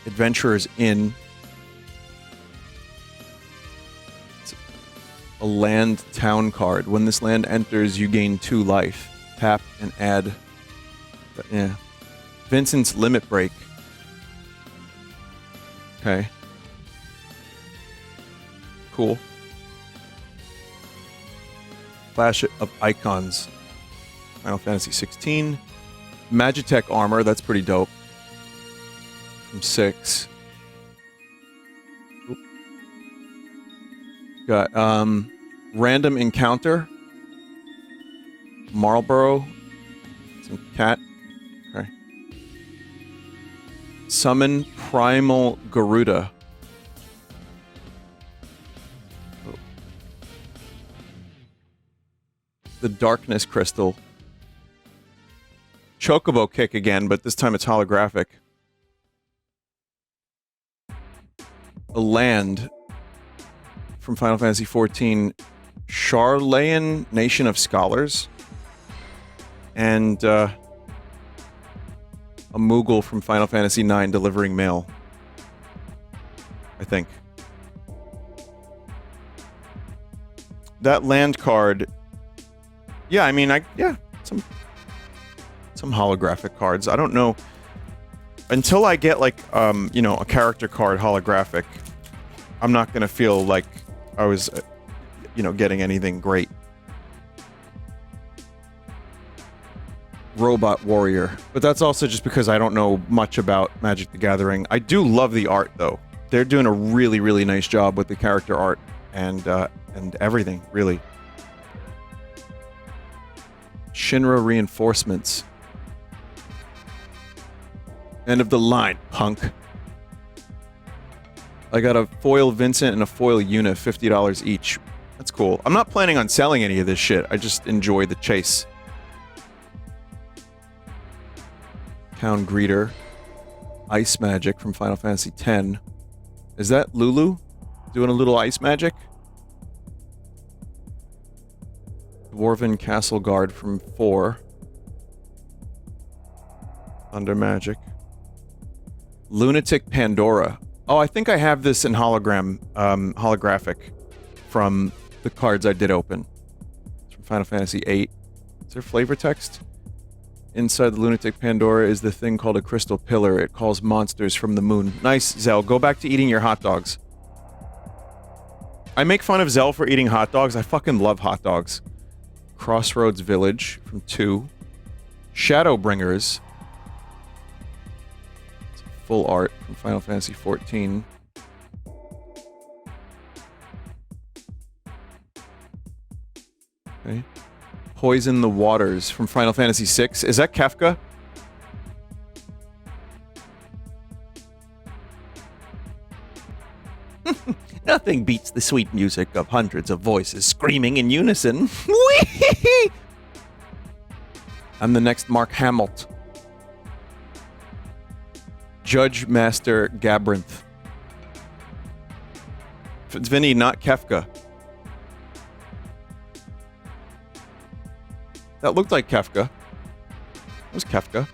Adventurer's Inn. It's a land town card. When this land enters, you gain 2 life. Tap and add. But, yeah. Vincent's Limit Break. Okay. Cool. Clash of Icons. Final Fantasy 16. Magitech Armor, that's pretty dope. From 6. Oop. Got, Random Encounter. Marlboro. Some cat. Okay. Summon Primal Garuda. The Darkness Crystal. Chocobo Kick again, but this time it's holographic. A land from Final Fantasy XIV. Charlayan Nation of Scholars. And, a Moogle from Final Fantasy IX delivering mail. I think. That land card... Yeah, I mean, some holographic cards. I don't know. Until I get, like, you know, a character card holographic, I'm not gonna feel like I was, you know, getting anything great. Robot Warrior. But that's also just because I don't know much about Magic the Gathering. I do love the art, though. They're doing a really, really nice job with the character art and everything, really. Shinra Reinforcements. End of the line, punk. I got a foil Vincent and a foil Una, $50 each. That's cool. I'm not planning on selling any of this shit. I just enjoy the chase. Town Greeter. Ice Magic from Final Fantasy X. Is that Lulu? Doing a little ice magic? Dwarven Castle Guard from 4. Thunder Magic. Lunatic Pandora. Oh, I think I have this in holographic from the cards I did open. It's from Final Fantasy VIII. Is there flavor text? Inside the Lunatic Pandora is the thing called a crystal pillar. It calls monsters from the moon. Nice, Zell. Go back to eating your hot dogs. I make fun of Zell for eating hot dogs. I fucking love hot dogs. Crossroads Village from 2. Shadowbringers. It's full art from Final Fantasy XIV. Okay. Poison the Waters from Final Fantasy VI. Is that Kefka? Nothing beats the sweet music of hundreds of voices screaming in unison. Whee! I'm the next Mark Hamill. Judge Master Gabrinth. It's Vinny, not Kefka. That looked like Kefka. It was Kefka.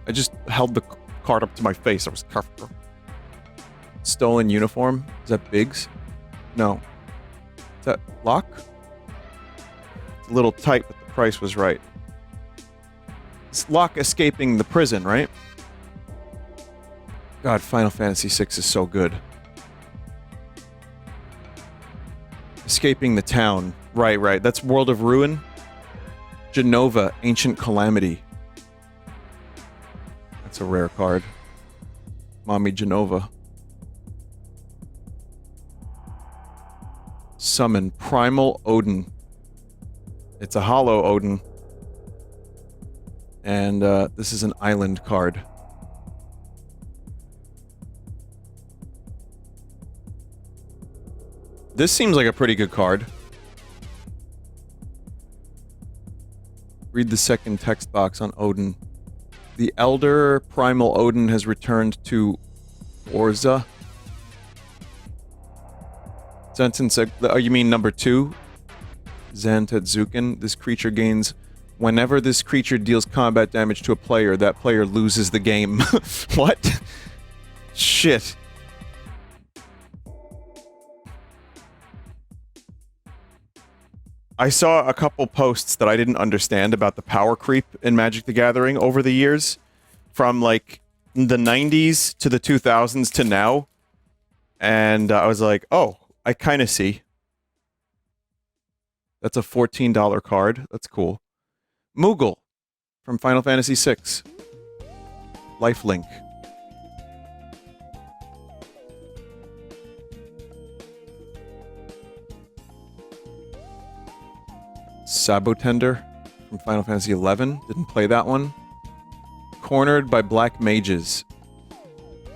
I just held the card up to my face. It was Kefka. Stolen Uniform. Is that Biggs? No. Is that lock? It's a little tight, but the price was right. It's lock escaping the prison, right? God, Final Fantasy VI is so good. Escaping the town. Right. That's World of Ruin. Genova, Ancient Calamity. That's a rare card. Mommy Genova. Summon Primal Odin. It's a hollow Odin. And this is an island card. This seems like a pretty good card. Read the second text box on Odin. The Elder Primal Odin has returned to Orza. Sentence, oh, you mean number 2? Zantetsuken. This creature gains... Whenever this creature deals combat damage to a player, that player loses the game. What? Shit. I saw a couple posts that I didn't understand about the power creep in Magic the Gathering over the years. From, like, the 90s to the 2000s to now. And I was like, oh, I kind of see. That's a $14 card. That's cool. Moogle from Final Fantasy VI. Lifelink. Sabotender from Final Fantasy XI. Didn't play that one. Cornered by Black Mages.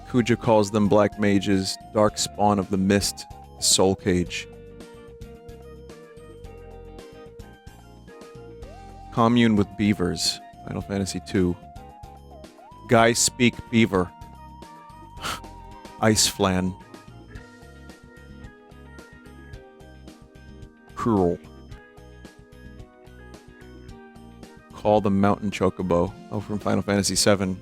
Kuja calls them Black Mages. Dark Spawn of the Mist. Soul Cage. Commune with Beavers. Final Fantasy II. Guy Speak Beaver. Ice Flan. Cruel. Call the Mountain Chocobo. Oh, from Final Fantasy VII.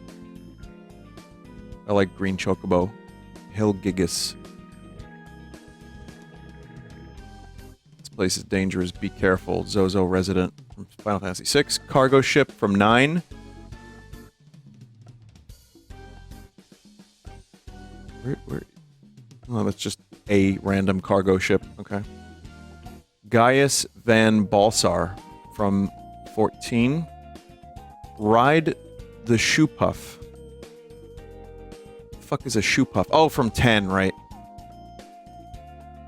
I like Green Chocobo. Hill Gigas. This place is dangerous. Be careful. Zozo Resident from Final Fantasy VI. Cargo Ship from 9. Where? Oh, that's just a random cargo ship. Okay. Gaius Van Balsar from 14. Ride the Shoe Puff. The fuck is a Shoe Puff? Oh, from 10, right.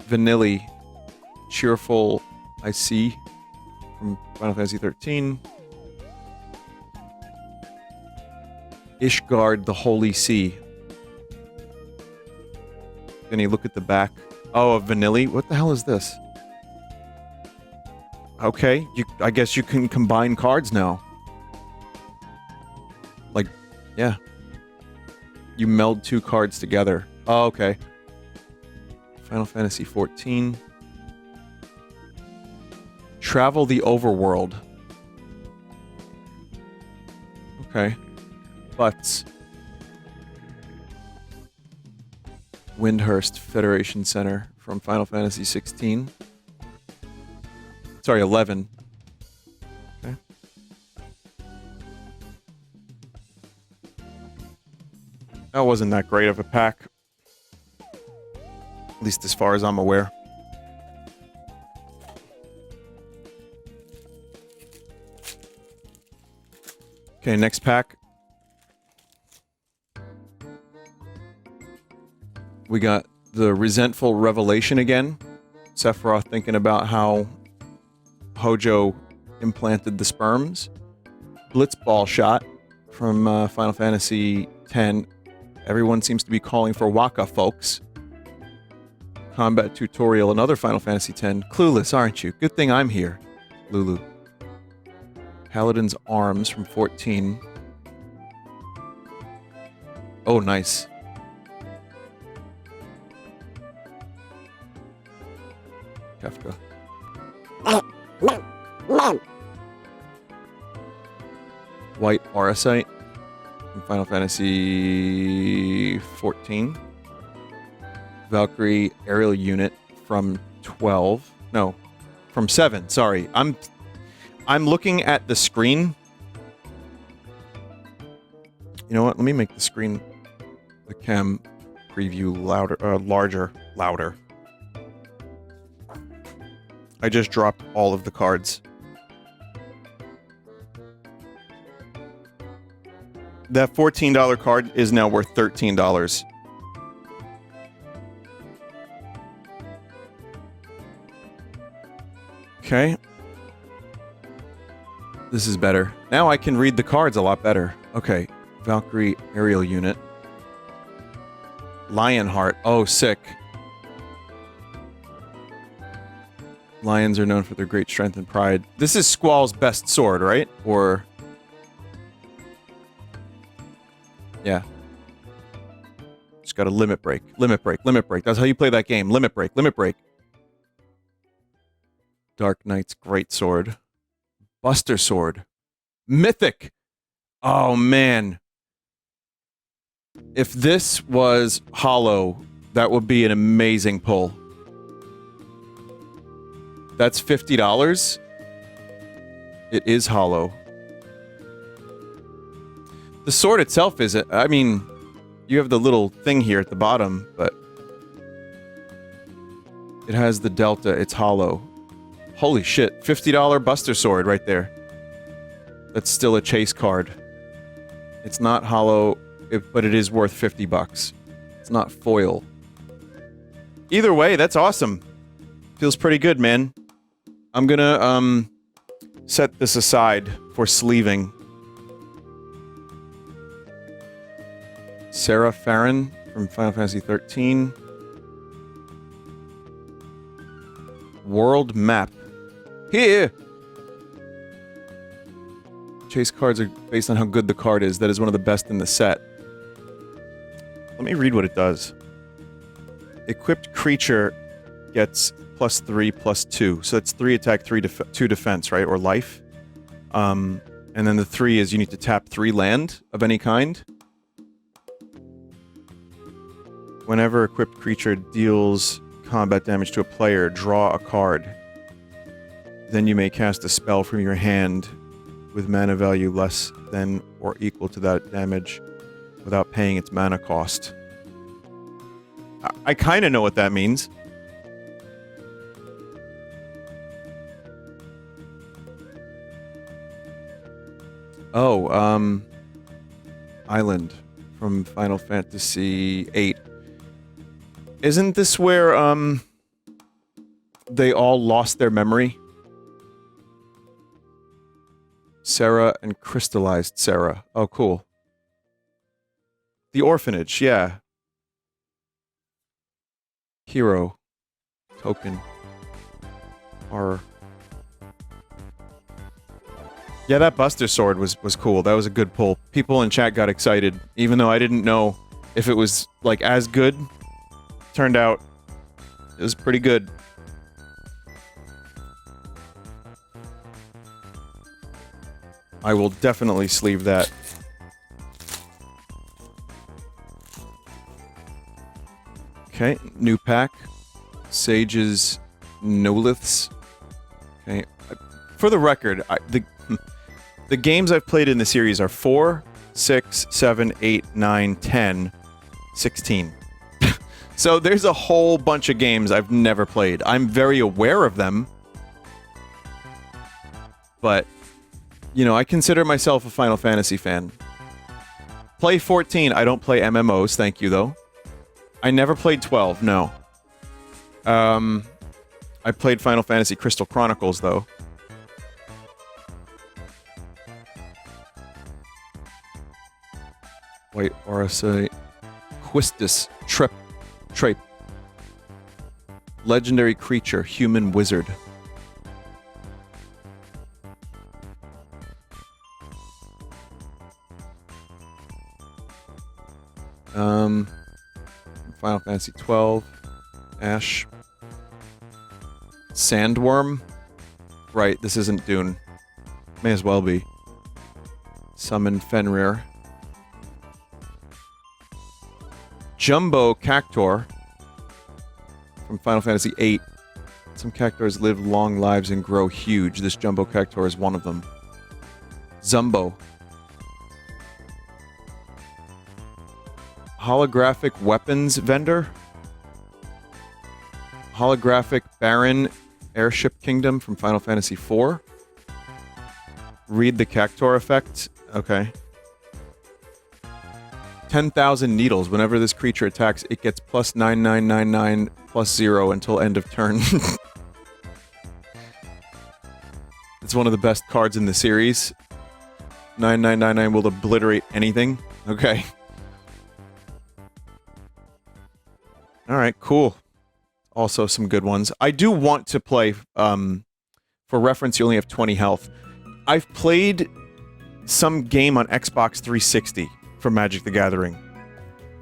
Vanilli. Cheerful I See from Final Fantasy 13. Ishgard the Holy Sea. Vinny, look at the back. Oh, of Vanilli? What the hell is this? Okay, I guess you can combine cards now. Like, yeah. You meld 2 cards together. Oh, okay. Final Fantasy 14. Travel the Overworld. Okay. Butts. Windhurst Federation Center from Final Fantasy 16. Sorry, 11. Okay. That wasn't that great of a pack. At least as far as I'm aware. Okay, next pack. We got the Resentful Revelation again. Sephiroth thinking about how Hojo implanted the sperms. Blitzball Shot from Final Fantasy X. Everyone seems to be calling for Waka, folks. Combat Tutorial, another Final Fantasy X. Clueless, aren't you? Good thing I'm here. Lulu. Paladin's Arms from 14. Oh, nice. Kefka. White Auracite from Final Fantasy 14. Valkyrie Aerial Unit from 12. No, from 7. Sorry. I'm looking at the screen. You know what? Let me make the screen, the cam preview louder. I just dropped all of the cards. That $14 card is now worth $13. Okay. This is better. Now I can read the cards a lot better. Okay. Valkyrie aerial unit. Lionheart. Oh, sick. Lions are known for their great strength and pride. This is Squall's best sword, right? Or... yeah. Just got a limit break. Limit break. Limit break. That's how you play that game. Limit break. Limit break. Dark Knight's great sword. Buster sword. Mythic! Oh, man. If this was hollow, that would be an amazing pull. That's $50. It is hollow. The sword itself isn't... I mean, you have the little thing here at the bottom, but... it has the delta. It's hollow. Holy shit. $50 Buster sword right there. That's still a chase card. It's not hollow... but it is worth $50. It's not foil. Either way, that's awesome. Feels pretty good, man. I'm gonna, set this aside for sleeving. Sarah Farron from Final Fantasy XIII. World map. Here! Chase cards are based on how good the card is. That is one of the best in the set. Let me read what it does. Equipped creature gets +3/+2. So that's 3 attack, 2 defense, right? Or life. And then the 3 is you need to tap 3 land of any kind. Whenever equipped creature deals combat damage to a player, draw a card. Then you may cast a spell from your hand with mana value less than or equal to that damage without paying its mana cost. I kind of know what that means. Oh, Island from Final Fantasy VIII. Isn't this where, they all lost their memory? Sarah and crystallized Sarah. Oh, cool. The orphanage, yeah. Hero. Token. Horror. Yeah, that Buster sword was cool. That was a good pull. People in chat got excited, even though I didn't know if it was, like, as good. Turned out it was pretty good. I will definitely sleeve that. Okay, new pack. Sage's Noliths. Okay. For the record, the games I've played in the series are 4, 6, 7, 8, 9, 10, 16. So there's a whole bunch of games I've never played. I'm very aware of them. But, you know, I consider myself a Final Fantasy fan. Play 14. I don't play MMOs, thank you, though. I never played 12, no. I played Final Fantasy Crystal Chronicles, though. White RSA. Quistis. Trape. Legendary creature. Human wizard. Final Fantasy 12. Ash. Sandworm? Right, this isn't Dune. May as well be. Summon Fenrir. Jumbo Cactor from Final Fantasy VIII. Some cactuars live long lives and grow huge. This jumbo cactuar is one of them. Zumbo. Holographic weapons vendor. Holographic Baron Airship Kingdom from Final Fantasy IV. Read the cactuar effect. Okay. 10,000 needles. Whenever this creature attacks, it gets plus 9999 plus 0 until end of turn. It's one of the best cards in the series. 9999 will obliterate anything. Okay. Alright, cool. Also some good ones. I do want to play, for reference, you only have 20 health. I've played some game on Xbox 360 for Magic the Gathering.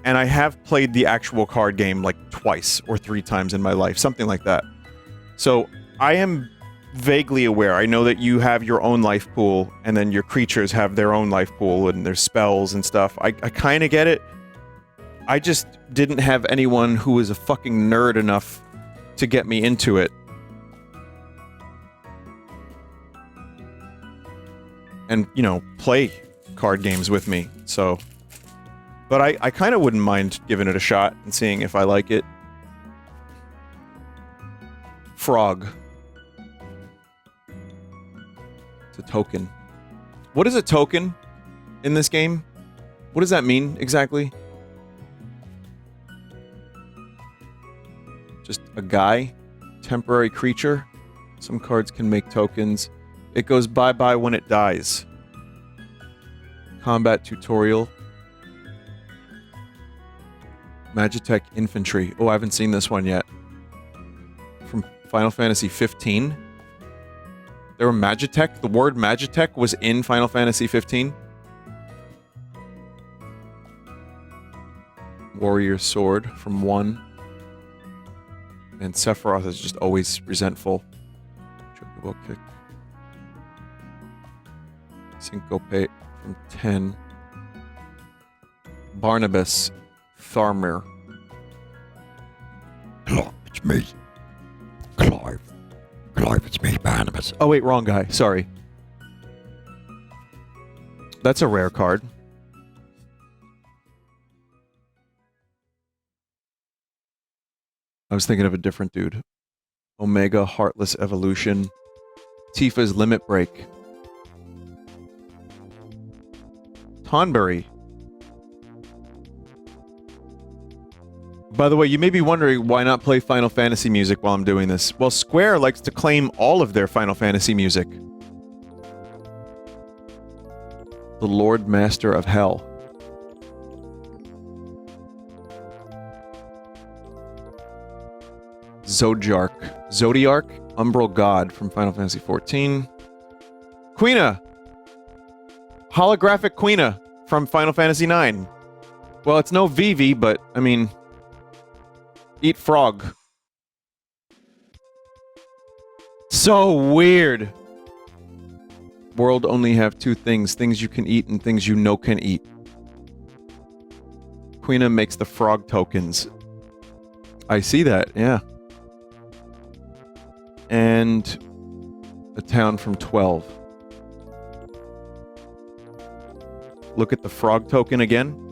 And I have played the actual card game like twice or 3 times in my life, something like that. So I am vaguely aware. I know that you have your own life pool, and then your creatures have their own life pool, and their spells and stuff. I kind of get it. I just didn't have anyone who was a fucking nerd enough to get me into it. And, you know, play card games with me, so... But I kind of wouldn't mind giving it a shot and seeing if I like it. Frog. It's a token. What is a token in this game? What does that mean, exactly? Just a guy? Temporary creature? Some cards can make tokens. It goes bye-bye when it dies. Combat tutorial. Magitech Infantry. Oh, I haven't seen this one yet. From Final Fantasy 15? There were Magitech? The word Magitech was in Final Fantasy 15? Warrior Sword from 1. And Sephiroth is just always resentful. Chocobo Kick. Syncope from 10. Barnabas Tharmir. Hello, it's me. Clive. Clive, it's me, Barnabas. Oh wait, wrong guy. Sorry. That's a rare card. I was thinking of a different dude. Omega Heartless Evolution. Tifa's Limit Break. Tonberry. By the way, you may be wondering why not play Final Fantasy music while I'm doing this. Well, Square likes to claim all of their Final Fantasy music. The Lord Master of Hell. Zodiark, Umbral God from Final Fantasy XIV. Queena! Holographic Queena from Final Fantasy IX. Well, it's no Vivi, but, I mean... Eat frog. So weird. World only have 2 things. Things you can eat and things you know can eat. Queena makes the frog tokens. I see that, yeah. And... a town from 12. Look at the frog token again.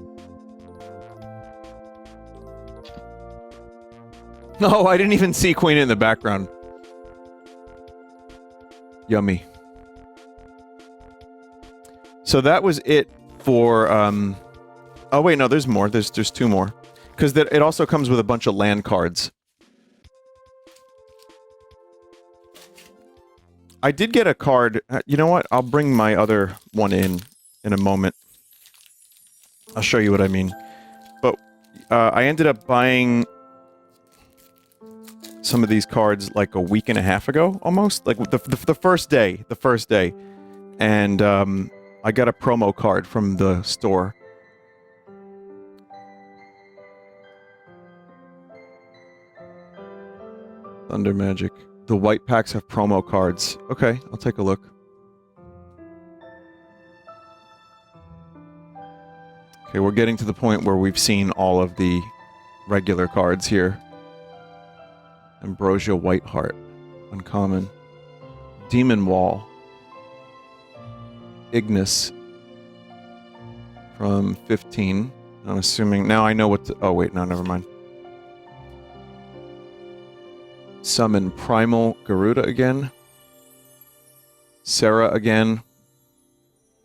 No, I didn't even see Queen in the background. Yummy. So that was it for, oh wait, no, there's more. There's 2 more. Because it also comes with a bunch of land cards. I did get a card. You know what? I'll bring my other one in a moment. I'll show you what I mean. But I ended up buying... some of these cards like a week and a half ago, almost. Like the first day. The first day. And I got a promo card from the store. Thunder Magic. The white packs have promo cards. Okay, I'll take a look. Okay, we're getting to the point where we've seen all of the regular cards here. Ambrosia Whiteheart. Uncommon. Demon Wall. Ignis. From 15. I'm assuming... Now I know what to... Oh, wait. No, never mind. Summon Primal Garuda again. Sarah again.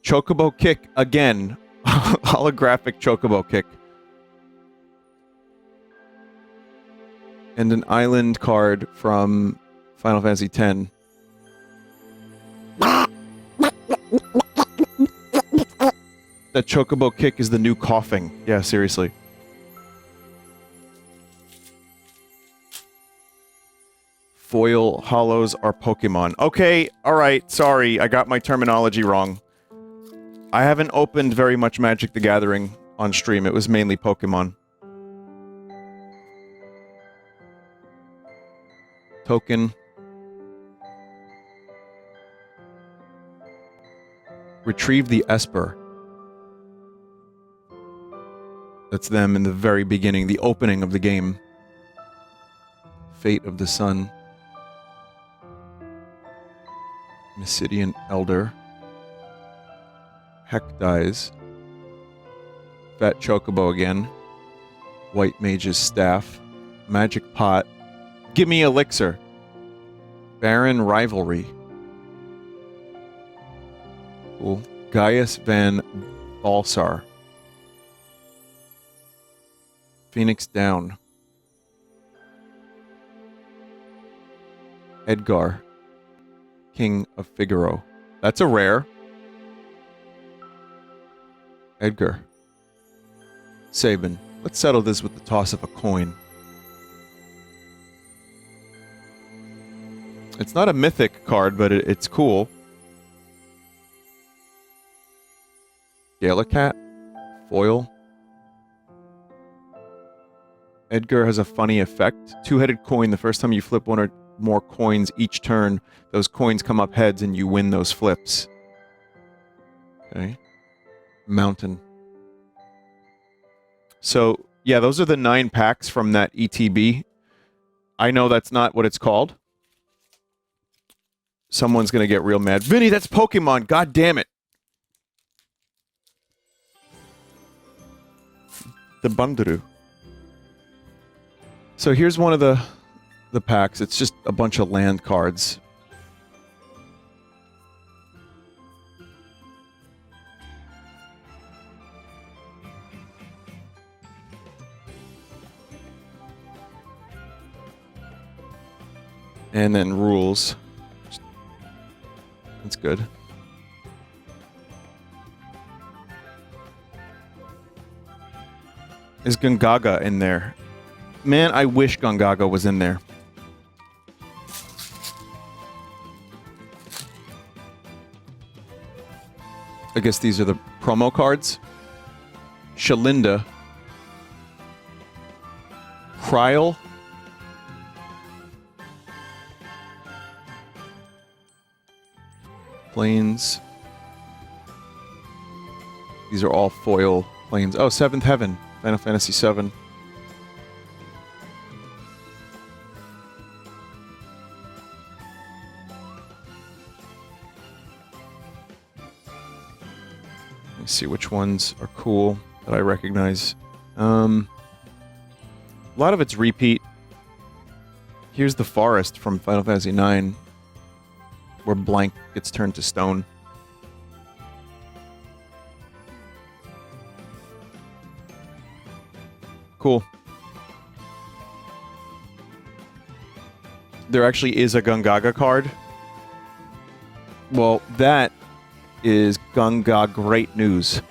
Chocobo Kick again. Holographic Chocobo Kick. And an island card from Final Fantasy X. That Chocobo Kick is the new coughing. Yeah, seriously. Foil hollows are Pokemon. Okay, alright, sorry, I got my terminology wrong. I haven't opened very much Magic the Gathering on stream, it was mainly Pokemon. Token. Retrieve the Esper. That's them in the very beginning, the opening of the game. Fate of the Sun. Mysidian Elder. Heck dies. Fat Chocobo again. White Mage's Staff. Magic Pot. Gimme Elixir. Baron Rivalry. Cool. Gaius Van Balsar. Phoenix Down. Edgar. King of Figaro. That's a rare. Edgar. Sabin. Let's settle this with the toss of a coin. It's not a mythic card, but it's cool. Galacat. Foil. Edgar has a funny effect. Two-headed coin. The first time you flip one or more coins each turn, those coins come up heads and you win those flips. Okay. Mountain. So, yeah, those are the 9 packs from that ETB. I know that's not what it's called. Someone's gonna get real mad. Vinny, that's Pokemon! God damn it! The Banduru. So here's one of the packs. It's just a bunch of land cards. And then rules. That's good. Is Gungaga in there? Man, I wish Gungaga was in there. I guess these are the promo cards. Shalinda. Kryl. Planes. These are all foil planes. Oh, Seventh Heaven. Final Fantasy VII. Let me see which ones are cool that I recognize. A lot of it's repeat. Here's the forest from Final Fantasy IX, where blank gets turned to stone. Cool. There actually is a Gungaga card. Well, that is Gunga great news.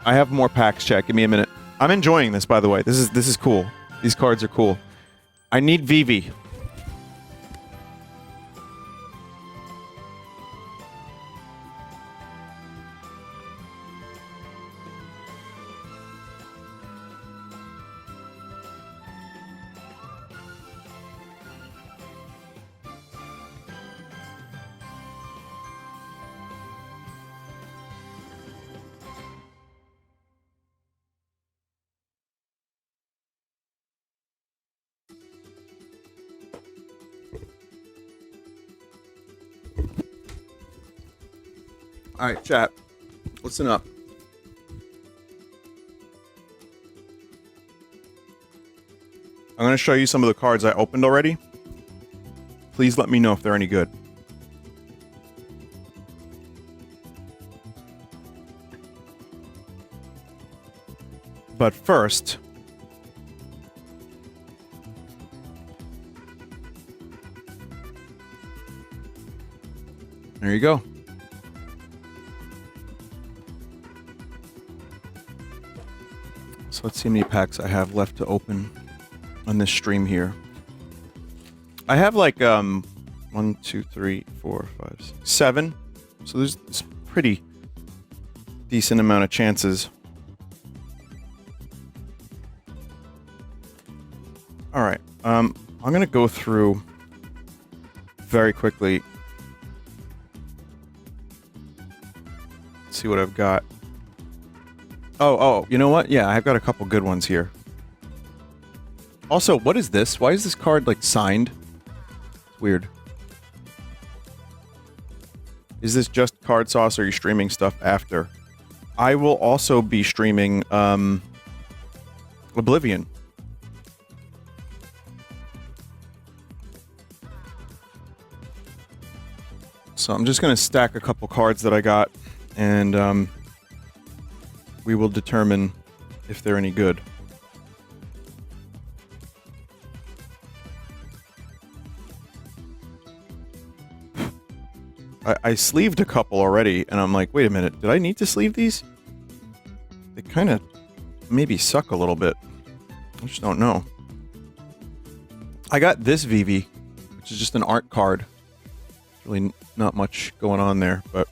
I have more packs, chat. Give me a minute. I'm enjoying this, by the way. This is cool. These cards are cool. I need Vivi. Alright, chat. Listen up. I'm going to show you some of the cards I opened already. Please let me know if they're any good. But first... there you go. So let's see how many packs I have left to open on this stream here. I have like 1, 2, 3, 4, 5, 6, 7. So there's a pretty decent amount of chances. All right. I'm gonna go through very quickly. See what I've got. Oh, you know what? Yeah, I've got a couple good ones here. Also, what is this? Why is this card, like, signed? It's weird. Is this just CardSauce, or are you streaming stuff after? I will also be streaming, Oblivion. So I'm just gonna stack a couple cards that I got, and, we will determine if they're any good. I sleeved a couple already, and I'm like, wait a minute, did I need to sleeve these? They kind of maybe suck a little bit. I just don't know. I got this Vivi, which is just an art card. Really not much going on there, but...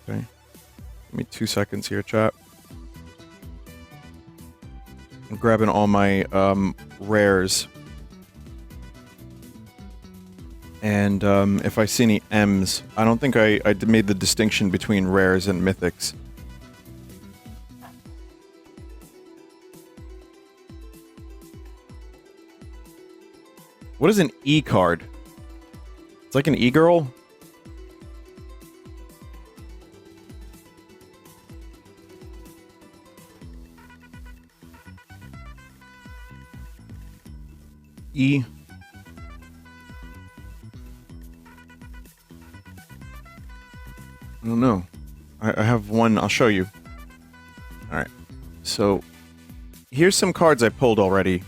okay. Give me 2 seconds here, chat. I'm grabbing all my rares. And if I see any M's, I don't think I made the distinction between rares and mythics. What is an E card? It's like an E-girl? E. I don't know. I have one. I'll show you. Alright. So, here's some cards I pulled already.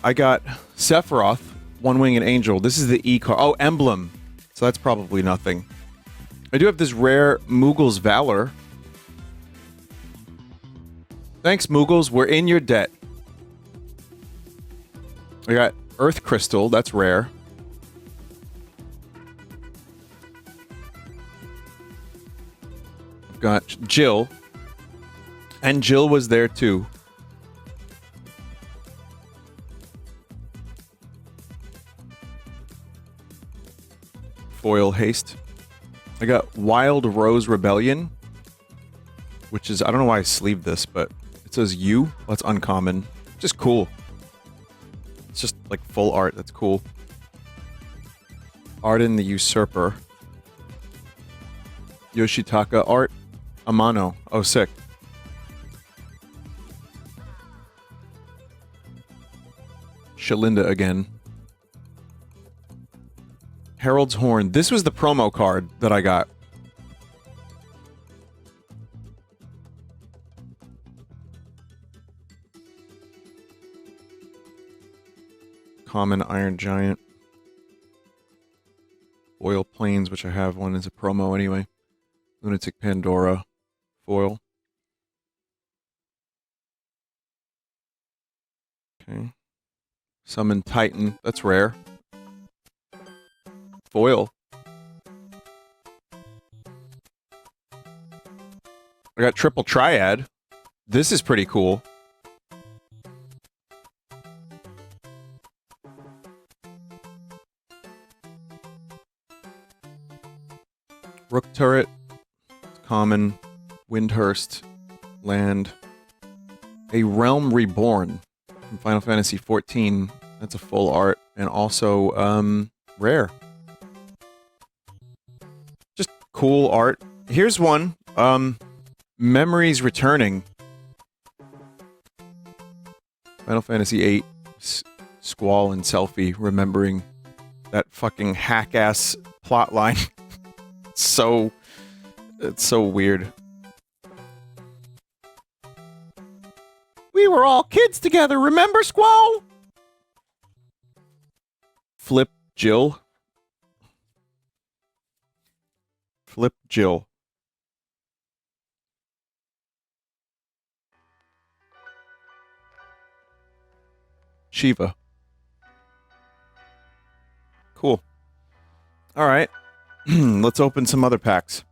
I got Sephiroth, One-Winged Angel. This is the E card. Oh, Emblem. So that's probably nothing. I do have this rare Moogle's Valor. Thanks, Moogles. We're in your debt. I got Earth Crystal. That's rare. I've got Jill. And Jill was there too. Foil Haste. I got Wild Rose Rebellion, which is, I don't know why I sleeved this, but it says U. Well, that's uncommon. Just cool. It's just like full art. That's cool. Arden the Usurper. Yoshitaka art. Amano. Oh, sick. Shalinda again. Herald's Horn. This was the promo card that I got. Common Iron Giant. Foil Plains, which I have one as a promo anyway. Lunatic Pandora. Foil. Okay. Summon Titan. That's rare. Foil. I got Triple Triad. This is pretty cool. Rook Turret. Common. Windhurst. Land. A Realm Reborn. from Final Fantasy 14. That's a full art. And also, rare. Just cool art. Here's one. Memories Returning. Final Fantasy 8. Squall and Selfie remembering that fucking hack-ass plotline. It's so weird. We were all kids together, remember, Squall? Flip Jill. Flip Jill. Shiva. Cool. Alright. Let's open some other packs.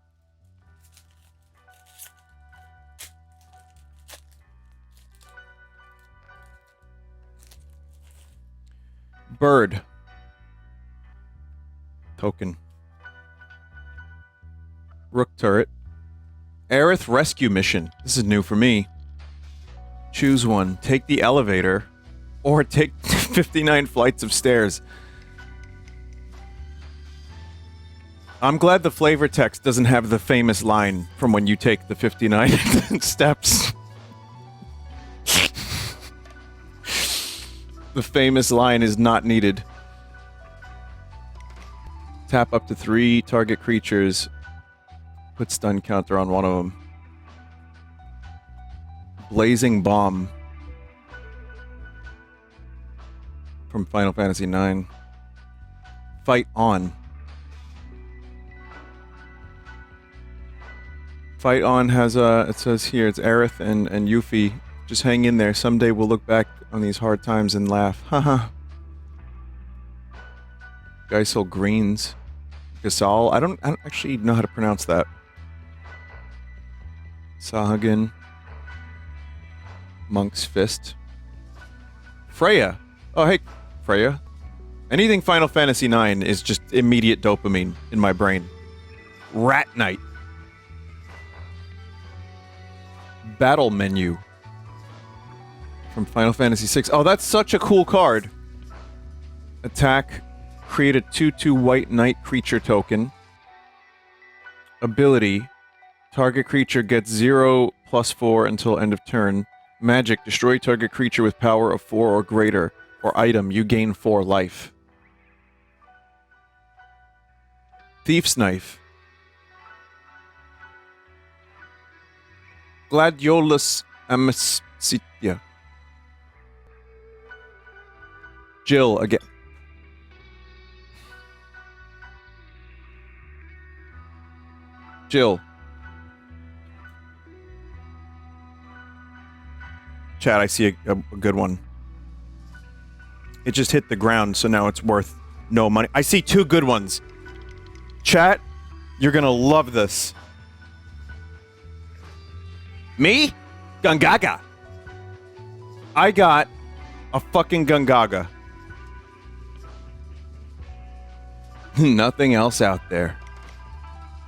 Bird. Token. Rook turret. Aerith rescue mission. This is new for me. Choose one. Take the elevator. Or take 59 flights of stairs. I'm glad the flavor text doesn't have the famous line from when you take the 59 steps. The famous line is not needed. Tap up to 3 target creatures. Put stun counter on one of them. Blazing Bomb. From Final Fantasy IX. Fight On. Fight On has it says here, it's Aerith and Yuffie. Just hang in there. Someday we'll look back on these hard times and laugh. Haha. Geisel Greens. Gasol. I don't actually know how to pronounce that. Sahagin. Monk's Fist. Freya. Oh, hey, Freya. Anything Final Fantasy IX is just immediate dopamine in my brain. Rat Knight. Battle Menu. From Final Fantasy VI. Oh, that's such a cool card. Attack. Create a 2/2 white knight creature token. Ability. Target creature gets 0+4 until end of turn. Magic. Destroy target creature with power of 4 or greater. Or item. You gain 4 life. Thief's Knife. Gladiolus Amicitia. Jill again. Jill. Chat, I see a good one. It just hit the ground, so now it's worth no money. I see 2 good ones. Chat, you're gonna love this. Me? Gungaga. I got a fucking Gungaga. Nothing else out there.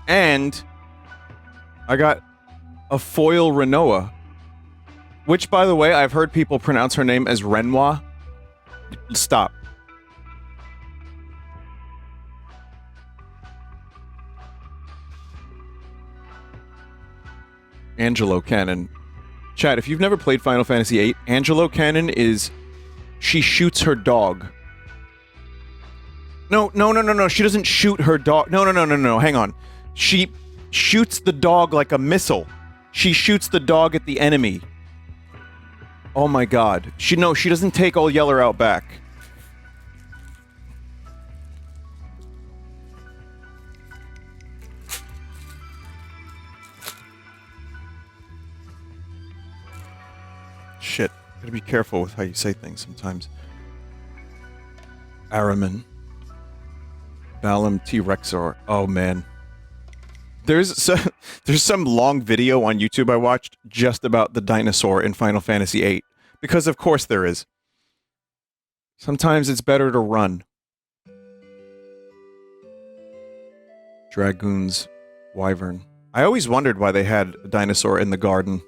And I got a foil Renoa. Which, by the way, I've heard people pronounce her name as Renoir. Stop. Angelo Cannon. Chat, if you've never played Final Fantasy VIII, Angelo Cannon is... She shoots her dog. No. She doesn't shoot her dog. No. Hang on. She shoots the dog like a missile. She shoots the dog at the enemy. Oh my god. She doesn't take all Yeller out back. Shit. Gotta be careful with how you say things sometimes. Araman. Balam T-Rexor. Oh man. There's some long video on YouTube I watched just about the dinosaur in Final Fantasy VIII. Because of course there is. Sometimes it's better to run. Dragoon's Wyvern. I always wondered why they had a dinosaur in the garden.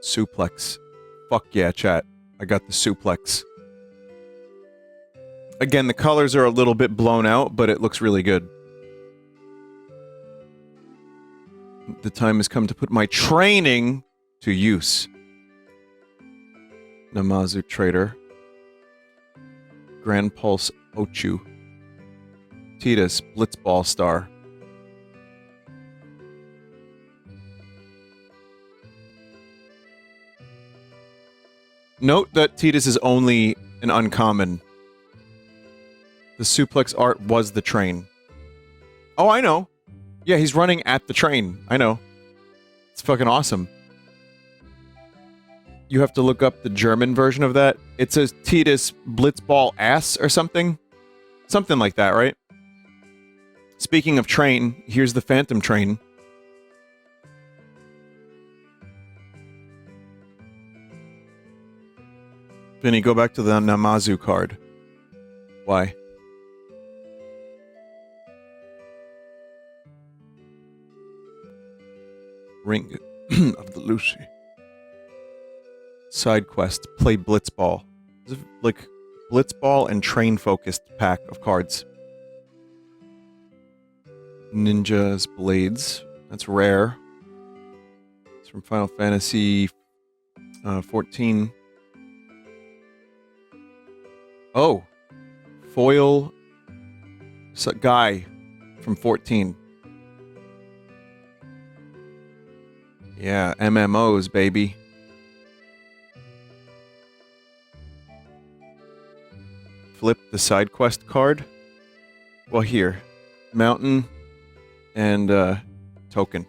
Suplex. Fuck yeah, chat. I got the suplex. Again, the colors are a little bit blown out, but it looks really good. The time has come to put my training to use. Namazu Trader. Grand Pulse Ochu. Titus Blitzball Star. Note that Titus is only an uncommon. The suplex art was the train. Oh, I know. Yeah, he's running at the train. I know. It's fucking awesome. You have to look up the German version of that. It says Titus Blitzball Ass or something. Something like that, right? Speaking of train, here's the Phantom Train. Vinny, go back to the Namazu card. Why? Ring of the Lucy. Side quest. Play Blitzball. Like, Blitzball and train-focused pack of cards. Ninja's Blades. That's rare. It's from Final Fantasy 14. Oh. Foil guy from 14. Yeah, MMOs, baby. Flip the side quest card. Well, here. Mountain and token.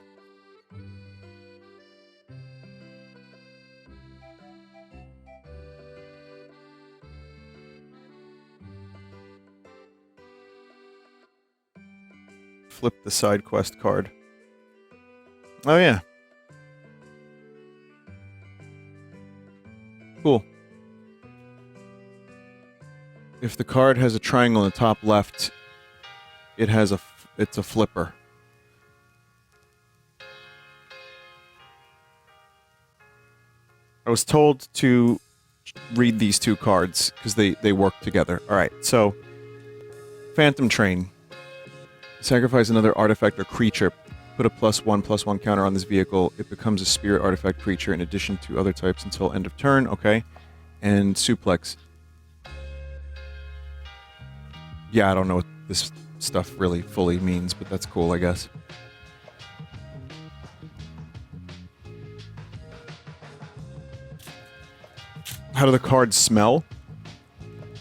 Flip the side quest card. Oh, yeah. Cool. If the card has a triangle in the top left, it's a flipper. I was told to read these two cards because they work together. Alright, so Phantom Train. Sacrifice another artifact or creature. Put a +1/+1 counter on this vehicle. It becomes a spirit artifact creature in addition to other types until end of turn. Okay. And suplex. Yeah, I don't know what this stuff really fully means, but that's cool, I guess. How do the cards smell?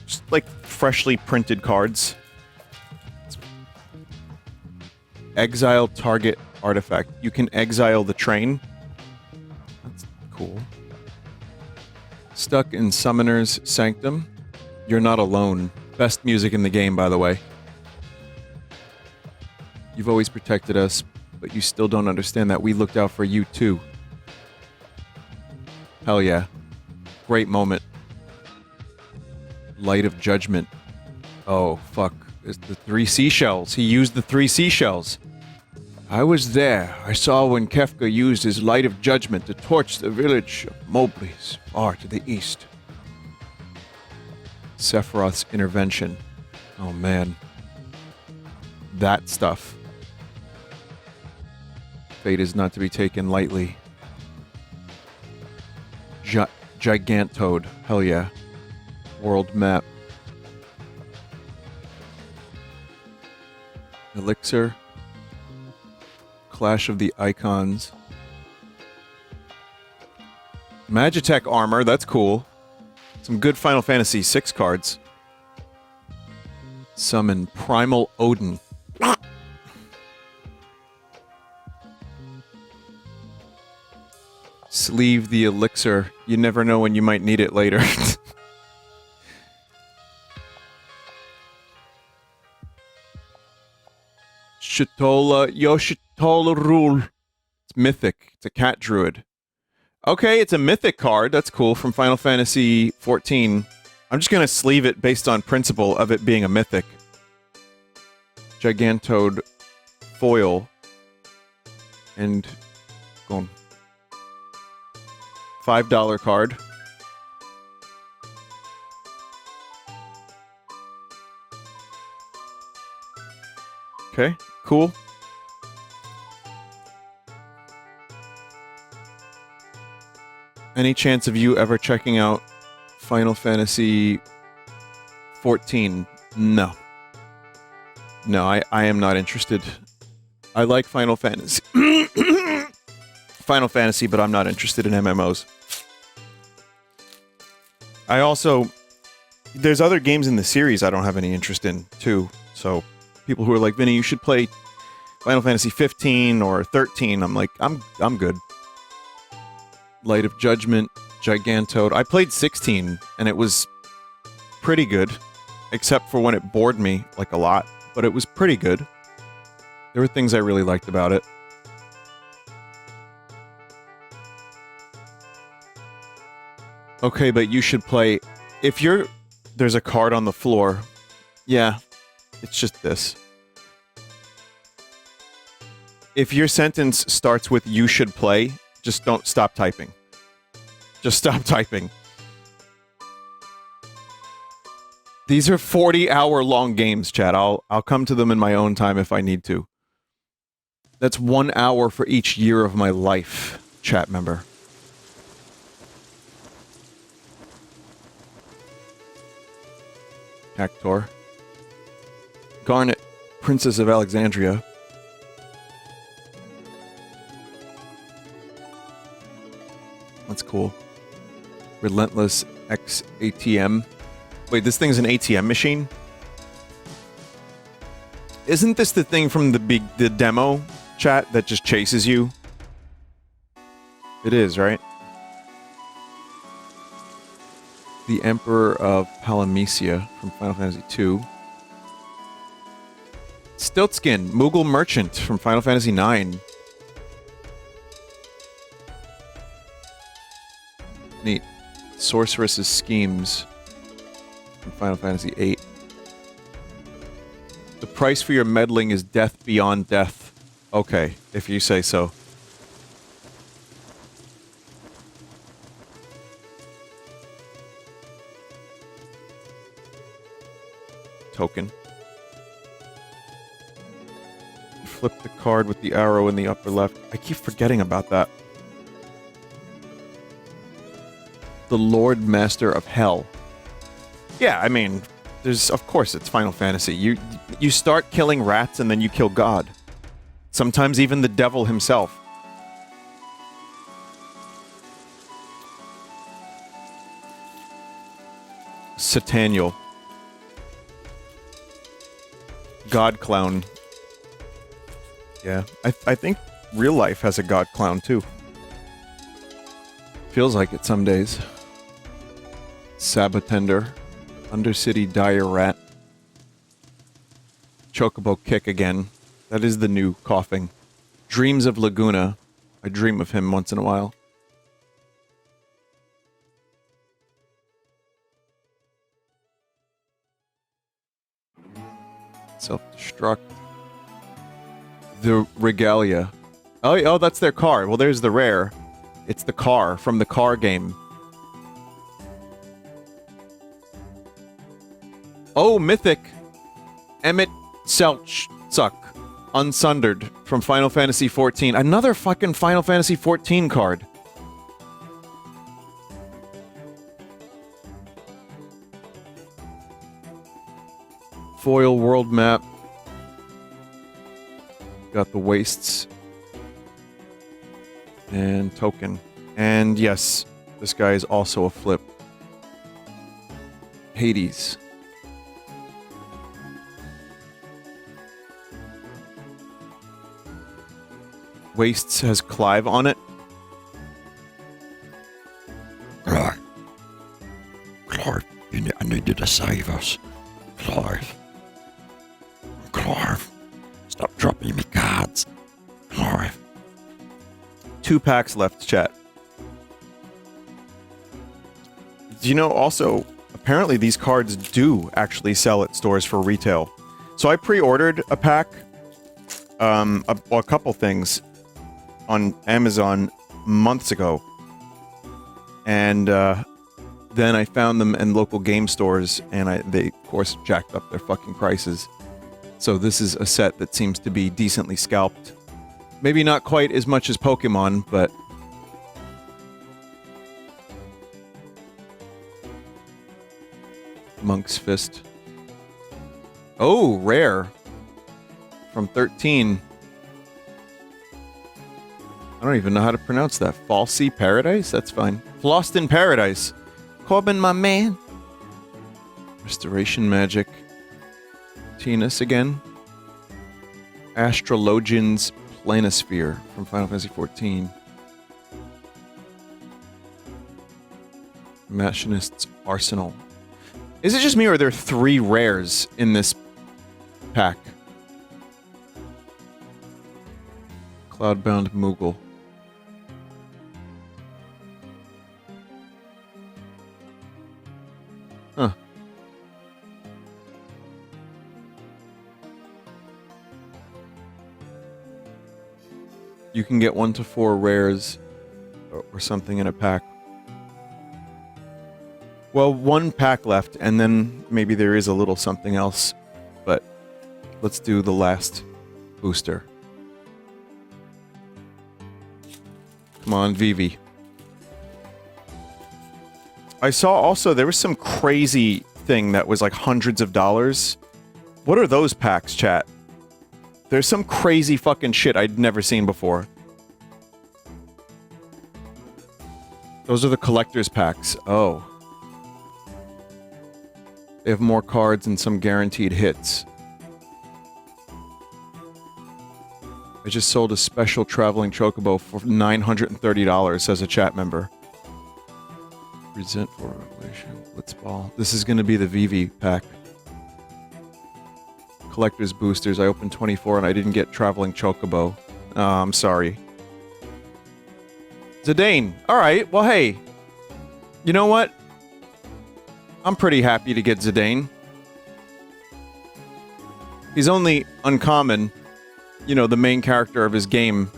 Just like freshly printed cards. Exile target artifact. You can exile the train. That's cool. Stuck in Summoner's Sanctum. You're not alone. Best music in the game, by the way. You've always protected us, but you still don't understand that we looked out for you too. Hell yeah. Great moment. Light of Judgment. Oh, fuck. It's the 3 seashells. He used the 3 seashells. I was there. I saw when Kefka used his Light of Judgment to torch the village of Moblis, far to the east. Sephiroth's intervention. Oh, man. That stuff. Fate is not to be taken lightly. Gigantode. Hell yeah. World map. Elixir. Clash of the Icons. Magitech armor, that's cool. Some good Final Fantasy VI cards. Summon Primal Odin. Sleeve the elixir. You never know when you might need it later. Shitola Yoshitola Rule. It's mythic. It's a cat druid. Okay, it's a mythic card. That's cool from Final Fantasy 14. I'm just gonna sleeve it based on principle of it being a mythic. Gigantode foil. And gone. $5 card. Okay, cool. Any chance of you ever checking out Final Fantasy 14? No. No, I am not interested. I like Final Fantasy. Final Fantasy, but I'm not interested in MMOs. I also... There's other games in the series I don't have any interest in, too. So, people who are like, Vinny, you should play Final Fantasy 15 or 13. I'm like, I'm good. Light of Judgment, Gigantode. I played 16, and it was pretty good. Except for when it bored me, like, a lot. But it was pretty good. There were things I really liked about it. Okay, but you should play... If you're... There's a card on the floor. Yeah. It's just this. If your sentence starts with "you should play," just don't stop typing. Just stop typing. These are 40-hour-long games, chat. I'll come to them in my own time if I need to. That's 1 hour for each year of my life, chat member. Cactor. Garnet, Princess of Alexandria. That's cool. Relentless X ATM. Wait, this thing's an ATM machine? Isn't this the thing from the demo, chat, that just chases you? It is, right? The Emperor of Palamecia from Final Fantasy II. Stiltskin, Moogle Merchant from Final Fantasy IX. Neat. Sorceress's Schemes from Final Fantasy VIII. The price for your meddling is death beyond death. Okay, if you say so. Token. Flip the card with the arrow in the upper left. I keep forgetting about that. The Lord Master of Hell. Yeah, I mean, there's... Of course it's Final Fantasy. You start killing rats and then you kill God. Sometimes even the devil himself. Sataniel. God Clown. Yeah, I think real life has a God Clown too. Feels like it some days. Sabotender. Undercity Dire Rat. Chocobo Kick again. That is the new coughing. Dreams of Laguna. I dream of him once in a while. Self-destruct. The Regalia. Oh, that's their car. Well, there's the rare. It's the car from the car game. Oh, Mythic. Emmett Selchsuck. Unsundered from Final Fantasy XIV. Another fucking Final Fantasy XIV card. Foil world map. Got the wastes. And token. And yes, this guy is also a flip. Hades. Wastes has Clive on it. Clive. Clive, I need you to save us. Clive. Clive. Stop dropping me cards. Clive. 2 packs left, chat. Do you know also, apparently these cards do actually sell at stores for retail. So I pre-ordered a pack, a couple things on Amazon months ago. And then I found them in local game stores, and they, of course, jacked up their fucking prices. So this is a set that seems to be decently scalped. Maybe not quite as much as Pokemon, but... Monk's Fist. Oh, rare. From 13. I don't even know how to pronounce that. Falsey Paradise? That's fine. Floston Paradise. Corbin, my man. Restoration Magic. Tinus again. Astrologian's Planisphere from Final Fantasy XIV. Machinist's Arsenal. Is it just me, or are there 3 rares in this pack? Cloudbound Moogle. Huh. You can get 1 to 4 rares or something in a pack. Well, 1 pack left, and then maybe there is a little something else. But let's do the last booster. Come on, Vivi. I saw also there was some crazy thing that was like hundreds of dollars. What are those packs, chat? There's some crazy fucking shit I'd never seen before. Those are the collector's packs. Oh. They have more cards and some guaranteed hits. I just sold a special traveling chocobo for $930, says a chat member. Resentful Revelation. Blitzball. This is going to be the Vivi pack. Collector's boosters. I opened 24 and I didn't get traveling chocobo. I'm sorry. Zidane. Alright, well hey. You know what? I'm pretty happy to get Zidane. He's only uncommon. You know, the main character of his game.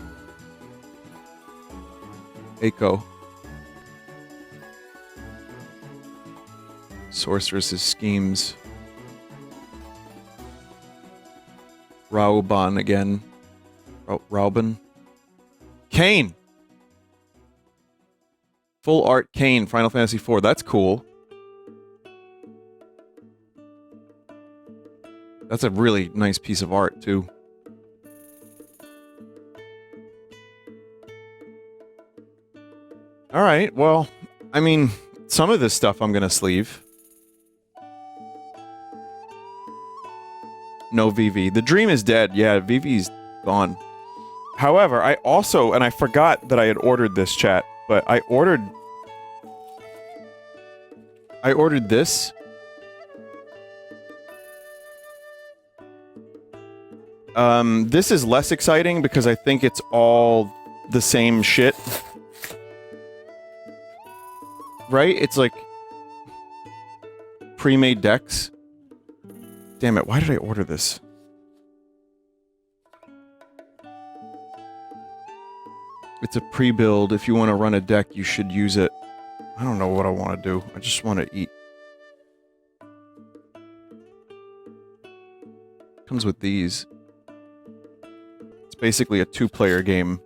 Eiko. Sorceress's Schemes. Rauban again. Rauban. Kane! Full art Kane, Final Fantasy IV. That's cool. That's a really nice piece of art, too. Alright, well, I mean, some of this stuff I'm gonna sleeve. No Vivi. The dream is dead. Yeah, Vivi's gone. However, I also, and I forgot that I had ordered this, chat, but I ordered this. This is less exciting because I think it's all the same shit. Right? It's like pre-made decks. Damn it, why did I order this? It's a pre-build. If you want to run a deck, you should use it. I don't know what I want to do. I just want to eat. Comes with these. It's basically a 2-player game.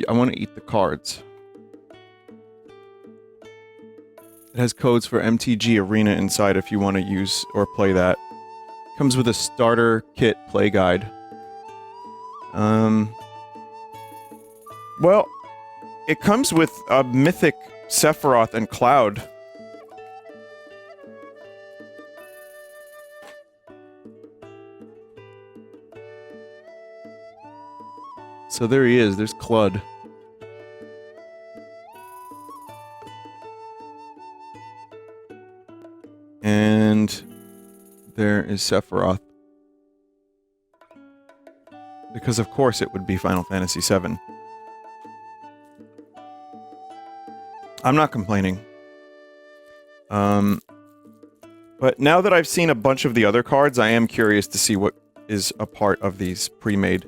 I want to eat the cards. It has codes for MTG Arena inside if you want to use or play that. Comes with a starter kit play guide. Well, it comes with a mythic Sephiroth and Cloud. So there he is. There's Clud. And there is Sephiroth. Because of course it would be Final Fantasy VII. I'm not complaining. But now that I've seen a bunch of the other cards, I am curious to see what is a part of these pre-made.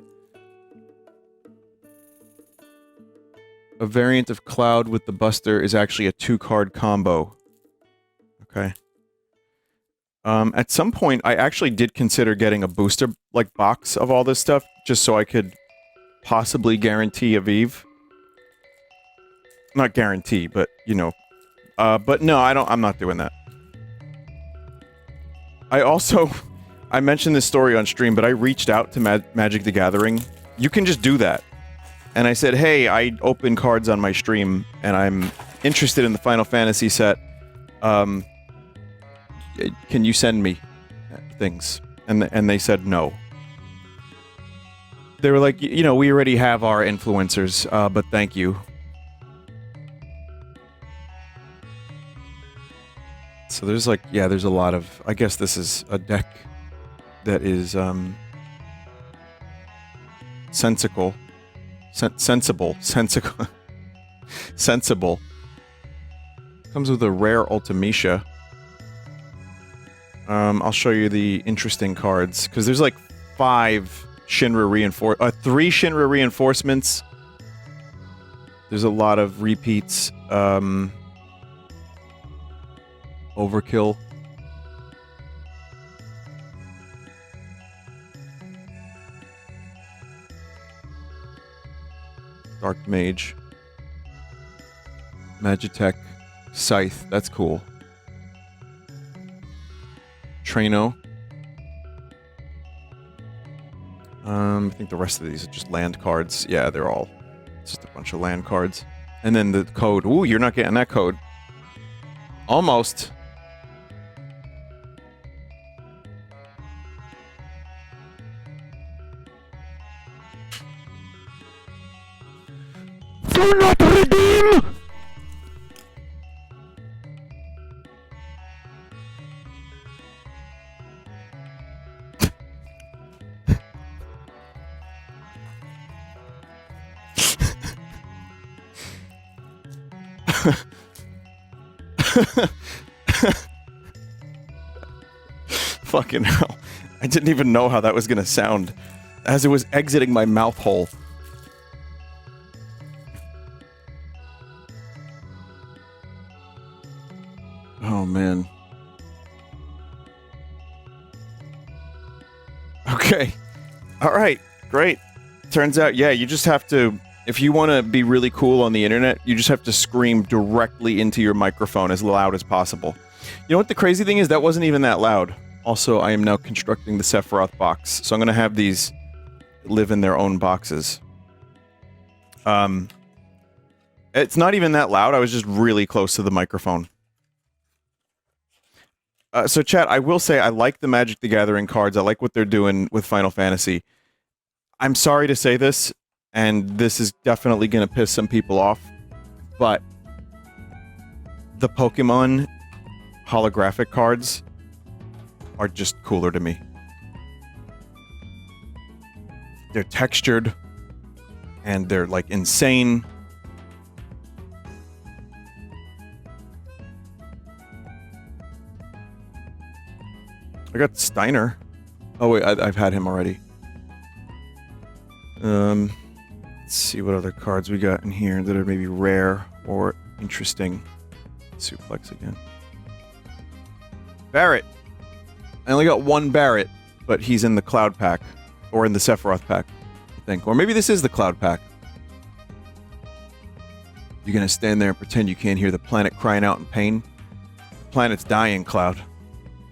A variant of Cloud with the Buster is actually a 2-card combo. Okay. At some point, I actually did consider getting a booster, like, box of all this stuff, just so I could possibly guarantee a Vive. Not guarantee, but, you know. But no, I'm not doing that. I also... I mentioned this story on stream, but I reached out to Magic the Gathering. You can just do that. And I said, hey, I open cards on my stream, and I'm interested in the Final Fantasy set. Can you send me things? And they said no. They were like, you know, we already have our influencers, but thank you. So there's like, yeah, there's a lot of... I guess this is a deck that is, sensible. Sensible. Comes with a rare Ultimecia. I'll show you the interesting cards, because there's like 3 Shinra reinforcements. There's a lot of repeats. Overkill. Dark Mage. Magitech. Scythe. That's cool. Traino. I think the rest of these are just land cards. Yeah, they're all just a bunch of land cards. And then the code. Ooh, you're not getting that code. Almost. Do not redeem! Fucking hell. I didn't even know how that was gonna sound as it was exiting my mouth hole. Oh, man. Okay. Alright. Great. Turns out, yeah, you just have to... If you want to be really cool on the internet, you just have to scream directly into your microphone as loud as possible. You know what the crazy thing is? That wasn't even that loud. Also, I am now constructing the Sephiroth box, so I'm going to have these live in their own boxes. It's not even that loud, I was just really close to the microphone. So chat, I will say I like the Magic the Gathering cards, I like what they're doing with Final Fantasy. I'm sorry to say this, and this is definitely going to piss some people off, but the Pokemon holographic cards are just cooler to me. They're textured, and they're, like, insane. I got Steiner. Oh wait, I've had him already. Let's see what other cards we got in here that are maybe rare or interesting. Suplex again. Barrett! I only got one Barrett, but he's in the Cloud Pack. Or in the Sephiroth Pack, I think. Or maybe this is the Cloud Pack. You're gonna stand there and pretend you can't hear the planet crying out in pain? The planet's dying, Cloud.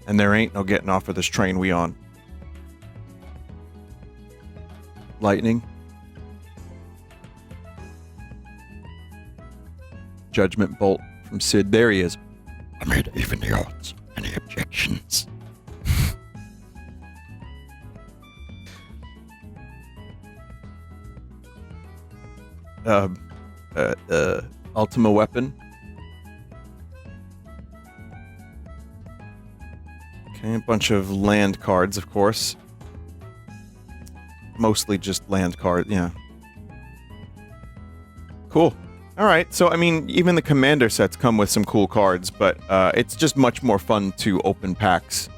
And there ain't no getting off of this train we on. Lightning. Judgment Bolt from Sid. There he is. I made even the odds. Any objections? Ultima Weapon. Okay, a bunch of land cards, of course. Mostly just land cards, yeah. Cool. Alright, so I mean, even the commander sets come with some cool cards, but it's just much more fun to open packs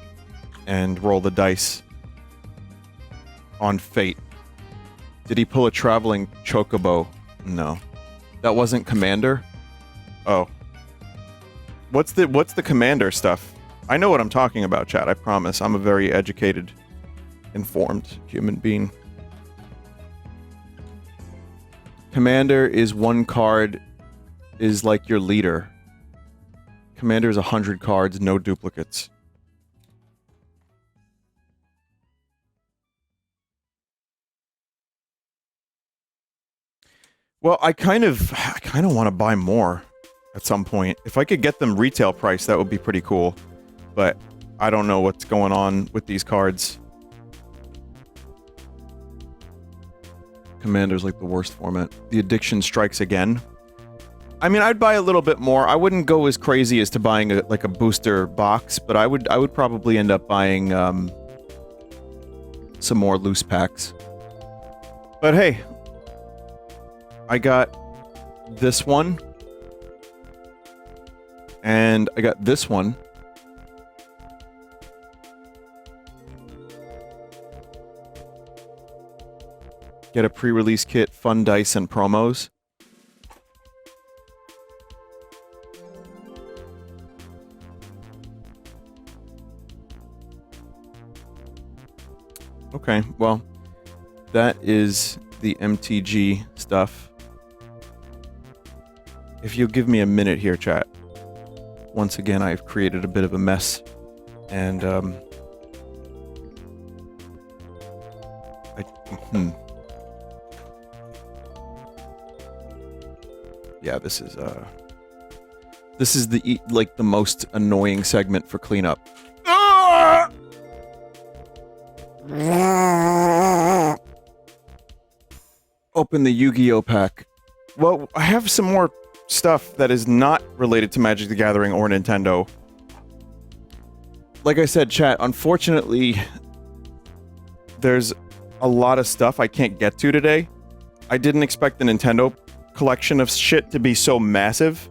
and roll the dice on fate. Did he pull a traveling chocobo? No. That wasn't commander? Oh. What's the commander stuff? I know what I'm talking about, chat. I promise. I'm a very educated, informed human being. Commander is one card is like your leader. Commander is 100 cards, no duplicates. Well, I kind of want to buy more at some point. If I could get them retail price, that would be pretty cool. But I don't know what's going on with these cards. Commander's like the worst format. The addiction strikes again. I mean, I'd buy a little bit more. I wouldn't go as crazy as to buying like a booster box, but I would probably end up buying some more loose packs. But hey, I got this one, and I got this one. Get a pre-release kit, fun dice, and promos. Okay, well, that is the MTG stuff. If you'll give me a minute here, chat. Once again, I've created a bit of a mess, and yeah, this is the like the most annoying segment for cleanup. Ah! Open the Yu-Gi-Oh pack. Well, I have some more stuff that is not related to Magic the Gathering or Nintendo. Like I said, chat, unfortunately, there's a lot of stuff I can't get to today. I didn't expect the Nintendo collection of shit to be so massive.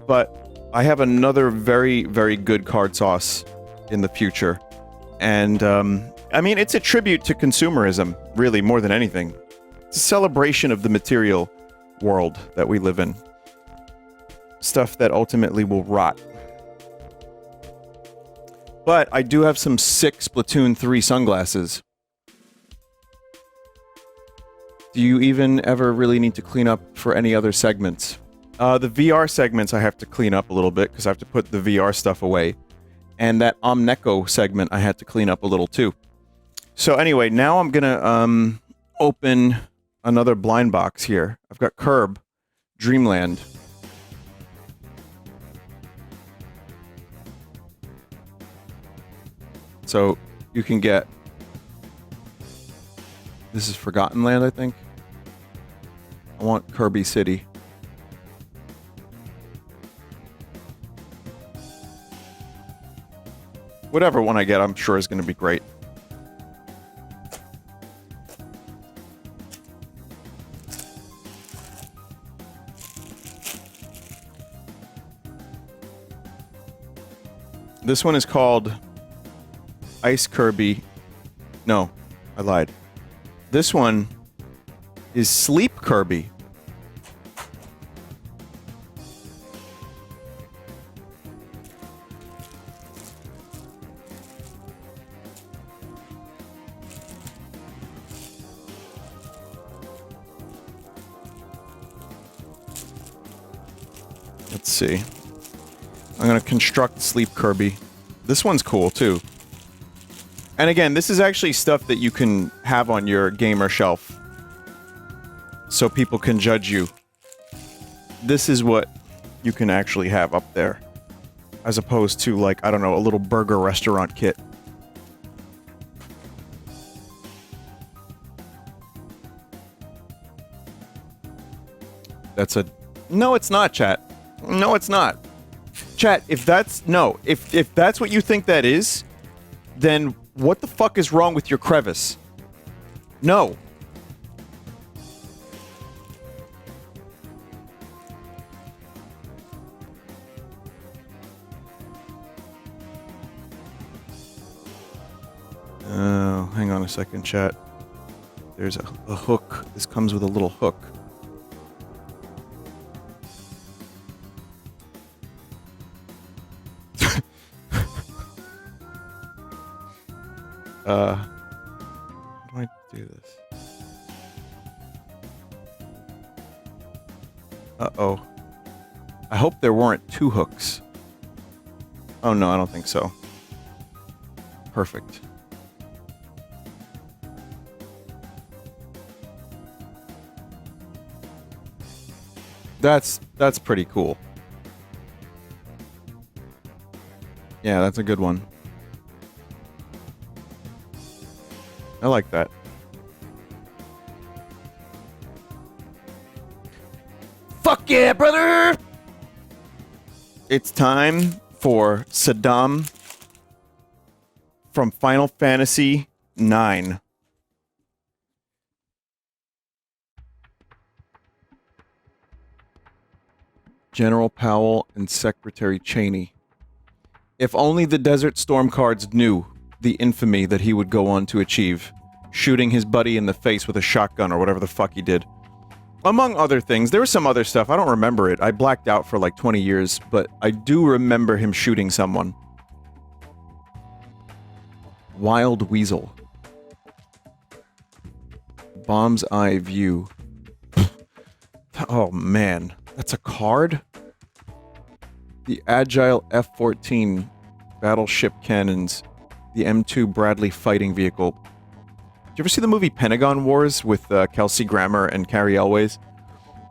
But I have another very, very good CardSauce in the future. And, I mean, it's a tribute to consumerism, really, more than anything. It's a celebration of the material world that we live in. Stuff that ultimately will rot. But I do have some sick Splatoon 3 sunglasses. Do you even ever really need to clean up for any other segments? The VR segments I have to clean up a little bit, because I have to put the VR stuff away. And that Omneco segment I had to clean up a little too. So anyway, now I'm gonna open another blind box here. I've got Kirby, Dreamland. So you can get... This is Forgotten Land, I think. I want Kirby City. Whatever one I get, I'm sure is going to be great. This one is called Ice Kirby. No, I lied. This one is Sleep Kirby. Let's see. I'm going to construct Sleep Kirby. This one's cool, too. And again, this is actually stuff that you can have on your gamer shelf. So people can judge you. This is what you can actually have up there. As opposed to, like, I don't know, a little burger restaurant kit. That's a... No, it's not, chat. No, it's not. Chat, if that's... No, if that's what you think that is, then what the fuck is wrong with your crevice? No. Oh, hang on a second, chat. There's a hook. This comes with a little hook. How do I do this? Uh-oh. I hope there weren't 2 hooks. Oh, no, I don't think so. Perfect. That's pretty cool. Yeah, that's a good one. I like that. Fuck yeah, brother! It's time for Saddam from Final Fantasy IX. General Powell and Secretary Cheney. If only the Desert Storm cards knew the infamy that he would go on to achieve, shooting his buddy in the face with a shotgun or whatever the fuck he did. Among other things, there was some other stuff, I don't remember it. I blacked out for like 20 years, but I do remember him shooting someone. Wild Weasel. Bomb's Eye View. Oh man, that's a card? The Agile F-14 Battleship Cannons. The M2 Bradley Fighting Vehicle. Did you ever see the movie Pentagon Wars with Kelsey Grammer and Carrie Elways?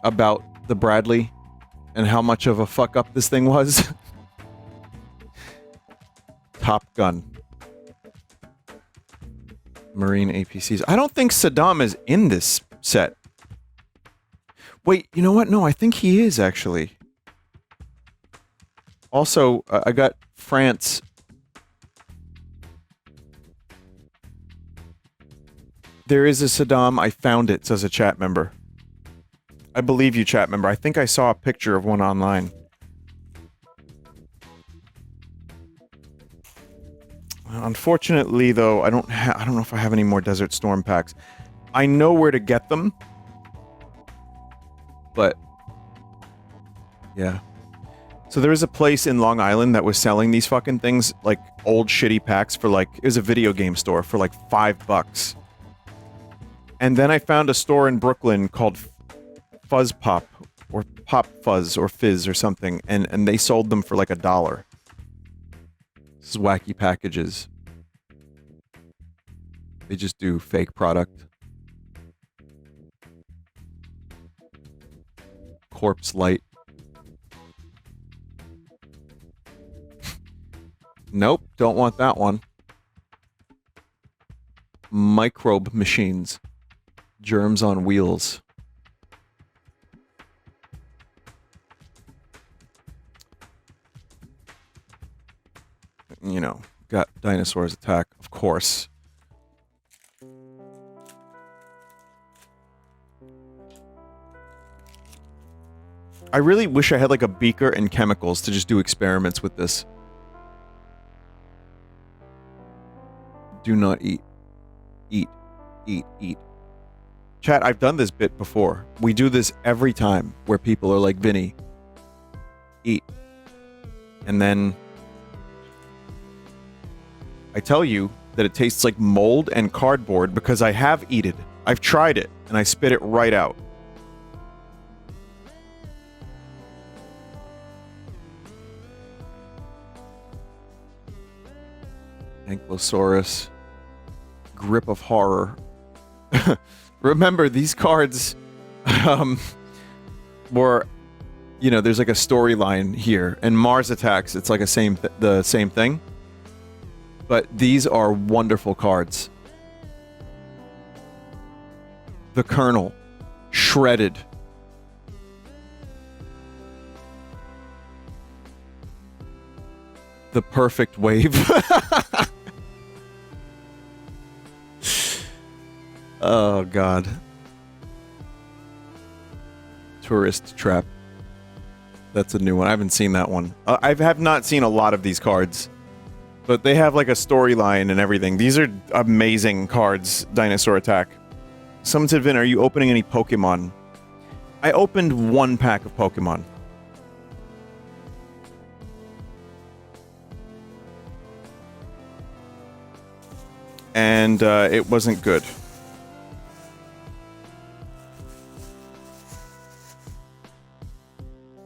About the Bradley and how much of a fuck up this thing was? Top Gun. Marine APCs. I don't think Saddam is in this set. Wait, you know what? No, I think he is, actually. Also, I got France. There is a Saddam. I found it, says a chat member. I believe you, chat member. I think I saw a picture of one online. Unfortunately, though, I don't know if I have any more Desert Storm packs. I know where to get them. But yeah. So there was a place in Long Island that was selling these fucking things, like old shitty packs for like, it was a video game store for like $5. And then I found a store in Brooklyn called Fuzz Pop, or Pop Fuzz, or Fizz, or something, and they sold them for like $1. This is wacky packages. They just do fake product. Corpse Light. Nope, don't want that one. Microbe Machines. Germs on Wheels. You know, got Dinosaurs Attack, of course. I really wish I had like a beaker and chemicals to just do experiments with this. Do not eat. Eat. Eat. Eat. Chat, I've done this bit before. We do this every time where people are like, Vinny, eat. And then I tell you that it tastes like mold and cardboard because I have eaten. I've tried it and I spit it right out. Ankylosaurus. Grip of Horror. Remember, these cards were, you know, there's like a storyline here. And Mars Attacks, it's like the same thing. But these are wonderful cards. The Colonel. Shredded. The Perfect Wave. Oh, God. Tourist Trap. That's a new one. I haven't seen that one. I have not seen a lot of these cards. But they have like a storyline and everything. These are amazing cards, Dinosaur Attack. Someone said, Vin, are you opening any Pokemon? I opened one pack of Pokemon. and it wasn't good.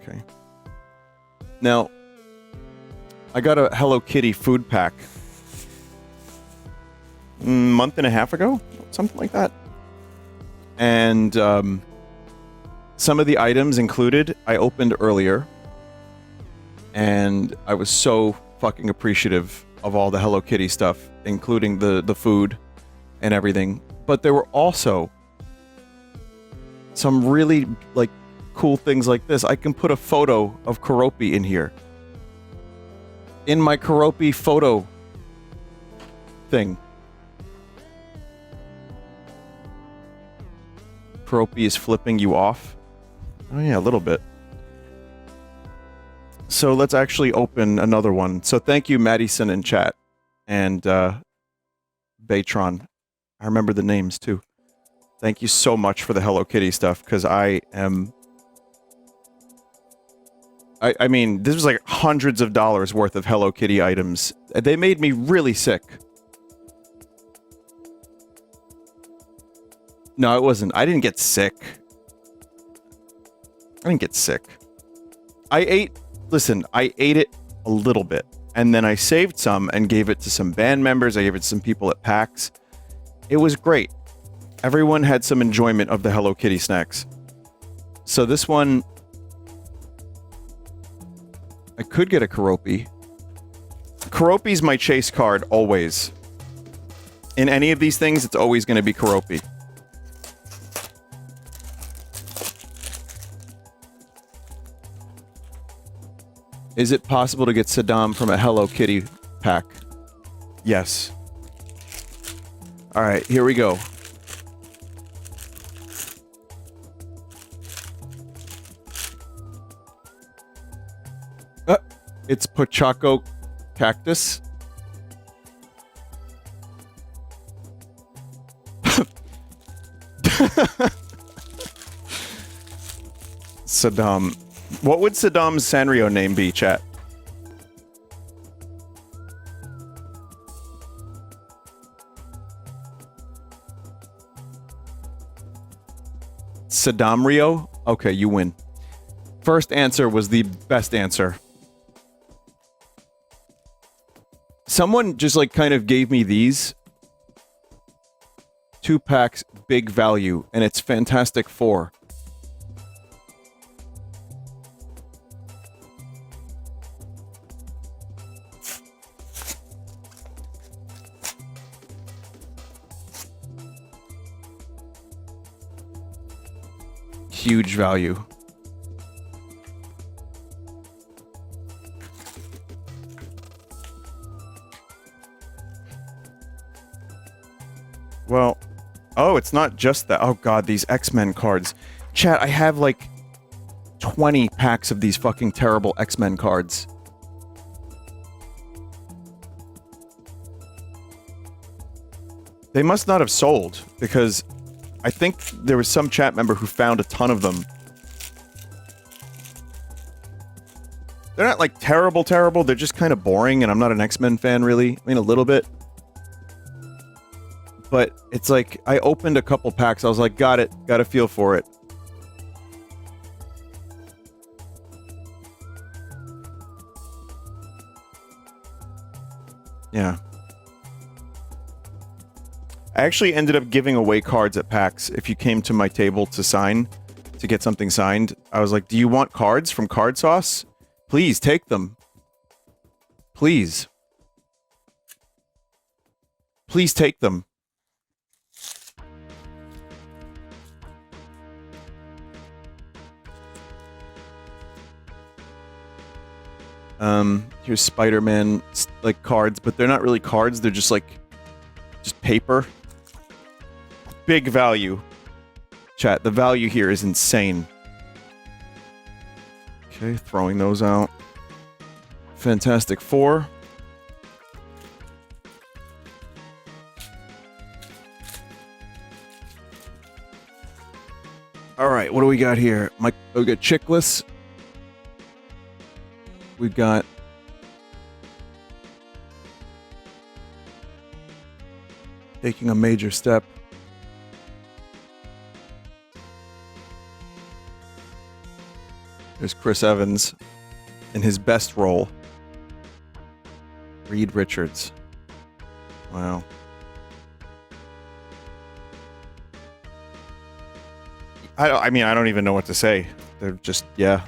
Okay. Now, I got a Hello Kitty food pack a month and a half ago, something like that. And some of the items included, I opened earlier, and I was so fucking appreciative of all the Hello Kitty stuff, including the food and everything. But there were also some really, like, cool things like this. I can put a photo of Keroppi in here. In my Keroppi photo thing. Keroppi is flipping you off. Oh yeah, a little bit. So let's actually open another one. So thank you, Madison in chat. And Baytron. I remember the names too. Thank you so much for the Hello Kitty stuff, because I mean, this was like hundreds of dollars worth of Hello Kitty items. They made me really sick. No, it wasn't. I didn't get sick. I didn't get sick. I ate it a little bit. And then I saved some and gave it to some band members. I gave it to some people at PAX. It was great. Everyone had some enjoyment of the Hello Kitty snacks. So this one, I could get a Keroppi. Keroppi's my chase card, always. In any of these things, it's always going to be Keroppi. Is it possible to get Saddam from a Hello Kitty pack? Yes. Alright, here we go. It's Pochaco Cactus. Saddam. What would Saddam's Sanrio name be, chat? Saddam Rio? Okay, you win. First answer was the best answer. Someone just like kind of gave me these 2 packs, big value, and it's Fantastic Four. Huge value. Well, oh, it's not just that. Oh god, these X-Men cards. Chat, I have like 20 packs of these fucking terrible X-Men cards. They must not have sold, because I think there was some chat member who found a ton of them. They're not like terrible, they're just kind of boring, and I'm not an X-Men fan really. I mean, a little bit. But it's like, I opened a couple packs, I was like, got it, got a feel for it. Yeah. I actually ended up giving away cards at PAX. If you came to my table to sign, to get something signed, I was like, do you want cards from CardSauce? Please, take them. Please. Please take them. Here's Spider-Man, like, cards, but they're not really cards, they're just, like, just paper. Big value. Chat, the value here is insane. Okay, throwing those out. Fantastic Four. Alright, what do we got here? We got Chickless. We've got... taking a major step. There's Chris Evans in his best role. Reed Richards. Wow. I mean, I don't even know what to say. They're just, yeah.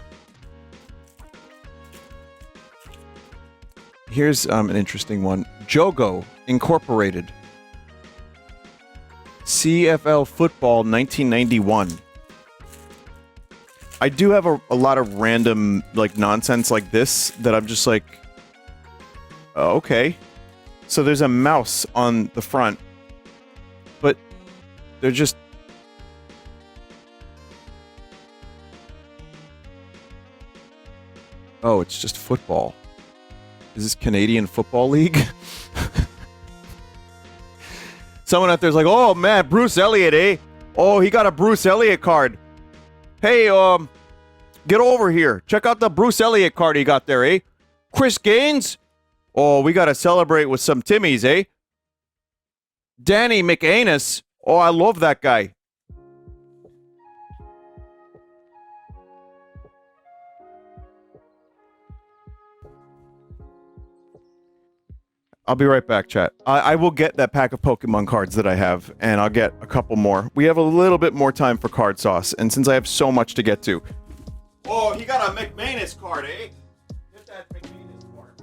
Here's an interesting one. Jogo Incorporated. CFL Football 1991. I do have a lot of random, like, nonsense like this that I'm just like, oh, okay. So there's a mouse on the front, but they're just... Oh, it's just football. Is this Canadian Football League? Someone out there's like, oh man, Bruce Elliott, eh? Oh, he got a Bruce Elliott card. Hey, get over here. Check out the Bruce Elliott card he got there, eh? Chris Gaines? Oh, we gotta celebrate with some Timmies, eh? Danny McAnus? Oh, I love that guy. I'll be right back, chat. I will get that pack of Pokemon cards that I have, and I'll get a couple more. We have a little bit more time for CardSauce, and since I have so much to get to... Oh, he got a McManus card, eh? Get that McManus card.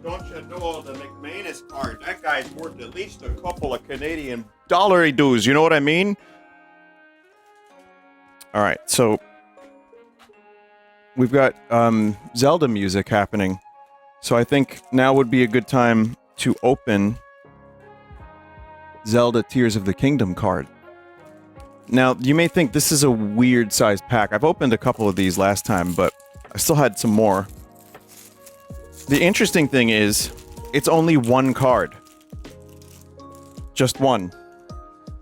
Don't you know the McManus card? That guy's worth at least a couple of Canadian dollary dues. You know what I mean? All right, so we've got Zelda music happening. So I think now would be a good time to open Zelda Tears of the Kingdom card. Now, you may think this is a weird sized pack. I've opened a couple of these last time, but I still had some more. The interesting thing is, it's only one card. Just one.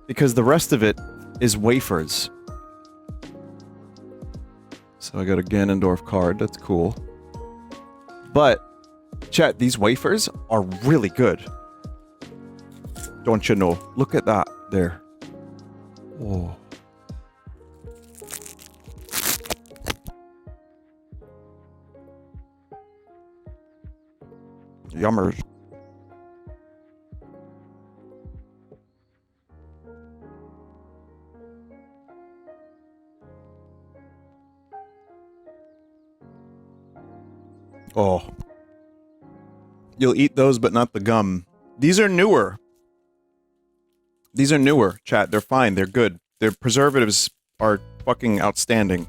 Because the rest of it is wafers. So I got a Ganondorf card, that's cool. But, chat, these wafers are really good. Don't you know? Look at that there. Whoa. Yummers. Oh. You'll eat those, but not the gum. These are newer. These are newer, chat. They're fine. They're good. Their preservatives are fucking outstanding.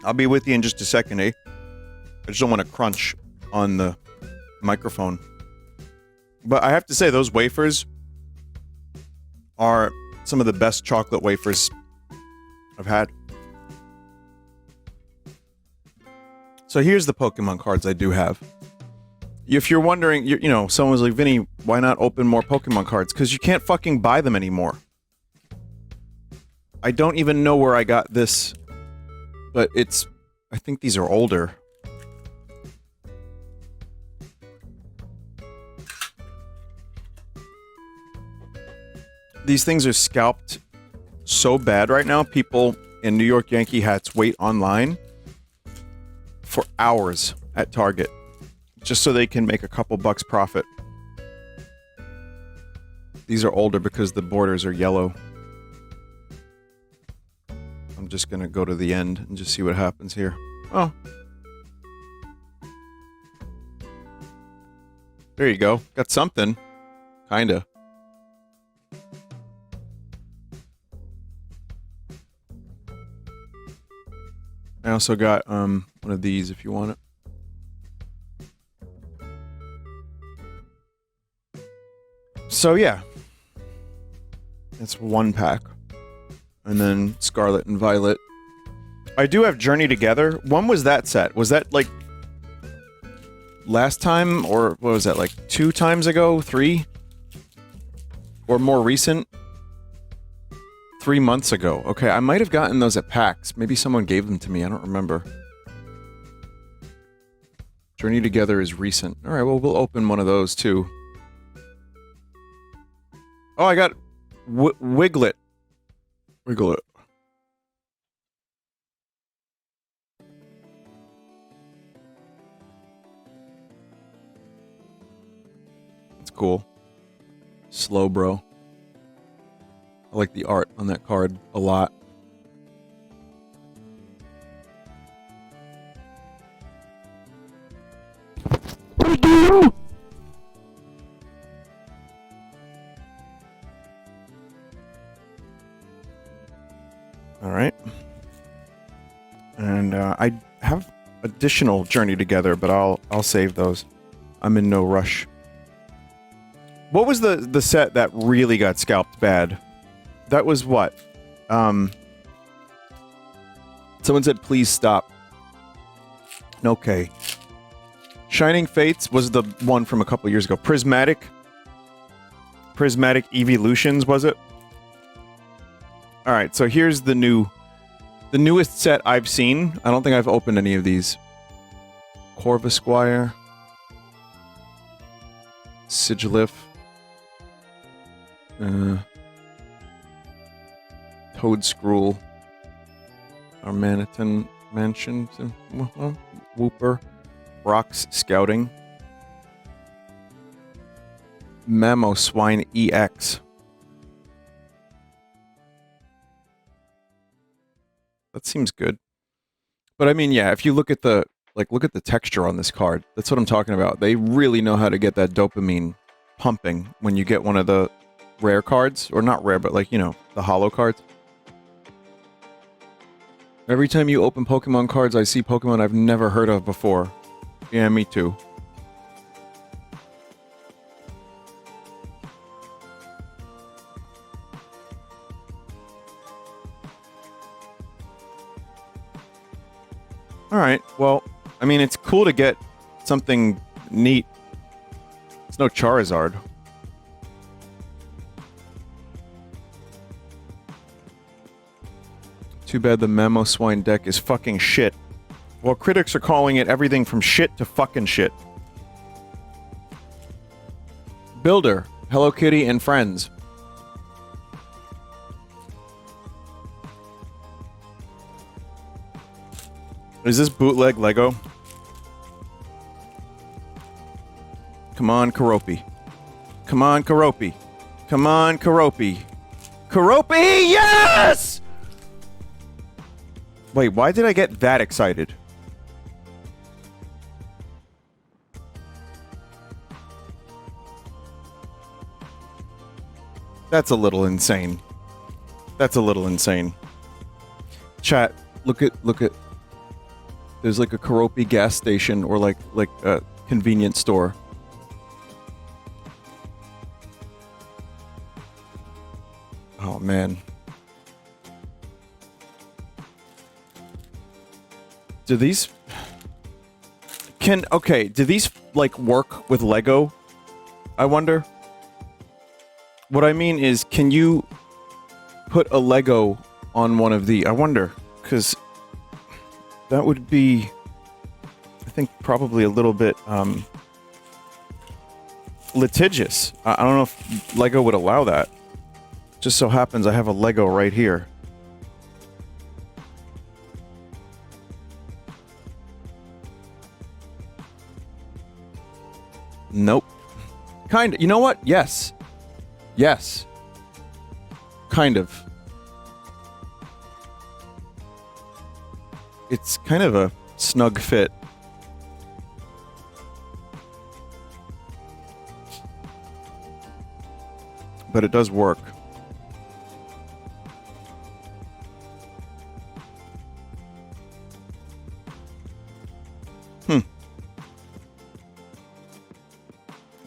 I'll be with you in just a second, eh? I just don't want to crunch on the microphone. But I have to say, those wafers are some of the best chocolate wafers I've had. So here's the Pokemon cards I do have. If you're wondering, you know, someone was like, Vinny, why not open more Pokemon cards? Because you can't fucking buy them anymore. I don't even know where I got this. But it's... I think these are older. These things are scalped so bad right now. People in New York Yankee hats wait online for hours at Target just so they can make a couple bucks profit. These are older because the borders are yellow. I'm just gonna go to the end and just see what happens here. Oh. There you go. Got something. Kinda. I also got one of these if you want it. So yeah. It's one pack. And then Scarlet and Violet. I do have Journey Together. When was that set? Was that like last time, or what was that, like 2 times ago? 3? Or more recent? 3 months ago. Okay, I might have gotten those at PAX. Maybe someone gave them to me. I don't remember. Journey Together is recent. Alright, well, we'll open one of those too. Oh, I got Wiglet. Wiglet. It's cool. Slow, bro. I like the art on that card a lot. Alright. And I have additional Journey Together, but I'll save those. I'm in no rush. What was the set that really got scalped bad? That was what? Someone said please stop. Okay. Shining Fates was the one from a couple years ago. Prismatic Evolutions, was it? Alright, so here's the newest set I've seen. I don't think I've opened any of these. Corvusquire. Sigilif. Toadscruel. Armanitan Mansion. Whooper. Brock's Scouting. Mamoswine EX. That seems good. But I mean, yeah, if you look at the texture on this card, that's what I'm talking about. They really know how to get that dopamine pumping when you get one of the rare cards, or not rare, but like, you know, the holo cards. Every time you open Pokemon cards, I see Pokemon I've never heard of before. Yeah, me too. Alright, well, I mean, it's cool to get something neat. It's no Charizard. Too bad the Mamoswine deck is fucking shit. Well, critics are calling it everything from shit to fucking shit. Builder, Hello Kitty and Friends. Is this bootleg Lego? Come on, Karopi. Come on, Karopi. Come on, Karopi. Karopi, yes! Wait, why did I get that excited? That's a little insane. That's a little insane. Chat, look at there's like a Karopi gas station or like a convenience store. Oh man. Do these do these like work with Lego? I wonder. What I mean is, can you put a Lego on one of the, I wonder, because that would be, I think, probably a little bit litigious. I don't know if Lego would allow that. Just so happens I have a Lego right here. Nope. Kinda. You know what? Yes. Yes. Kind of. It's kind of a snug fit. But it does work.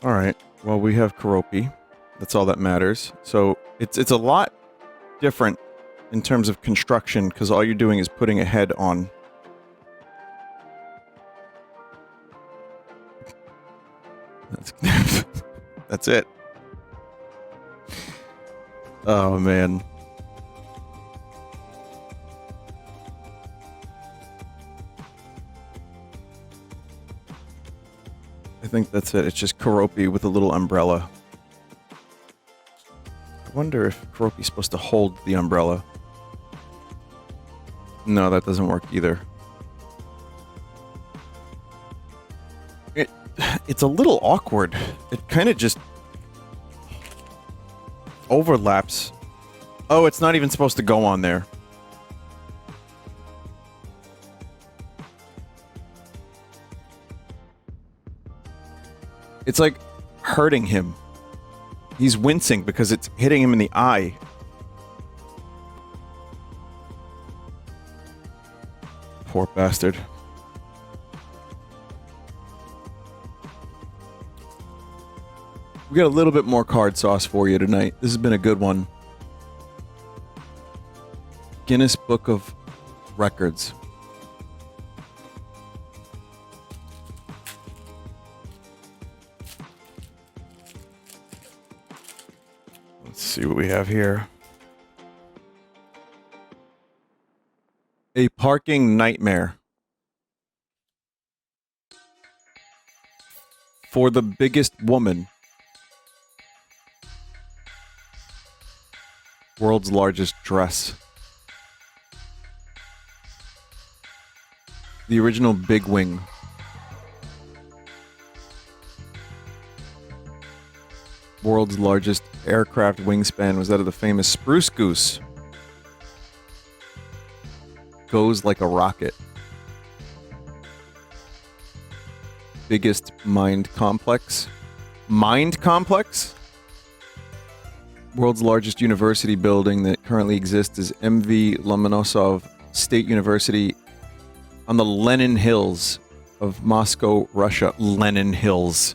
All right. Well, we have Keroppi. That's all that matters. So it's a lot different in terms of construction because all you're doing is putting a head on. That's it. Oh, man. I think that's it. It's just Keroppi with a little umbrella. I wonder if Keroppi's supposed to hold the umbrella. No, that doesn't work either. It's a little awkward. It kind of just overlaps. Oh, it's not even supposed to go on there. It's like hurting him. He's wincing because it's hitting him in the eye. Poor bastard. We got a little bit more card sauce for you tonight. This has been a good one. Guinness Book of Records. Let's see what we have here. A parking nightmare. For the biggest woman. World's largest dress. The original Big Wing. World's largest aircraft wingspan was that of the famous Spruce Goose. Goes like a rocket. Biggest mind complex. Mind complex? World's largest university building that currently exists is MV Lomonosov State University on the Lenin Hills of Moscow, Russia. Lenin Hills.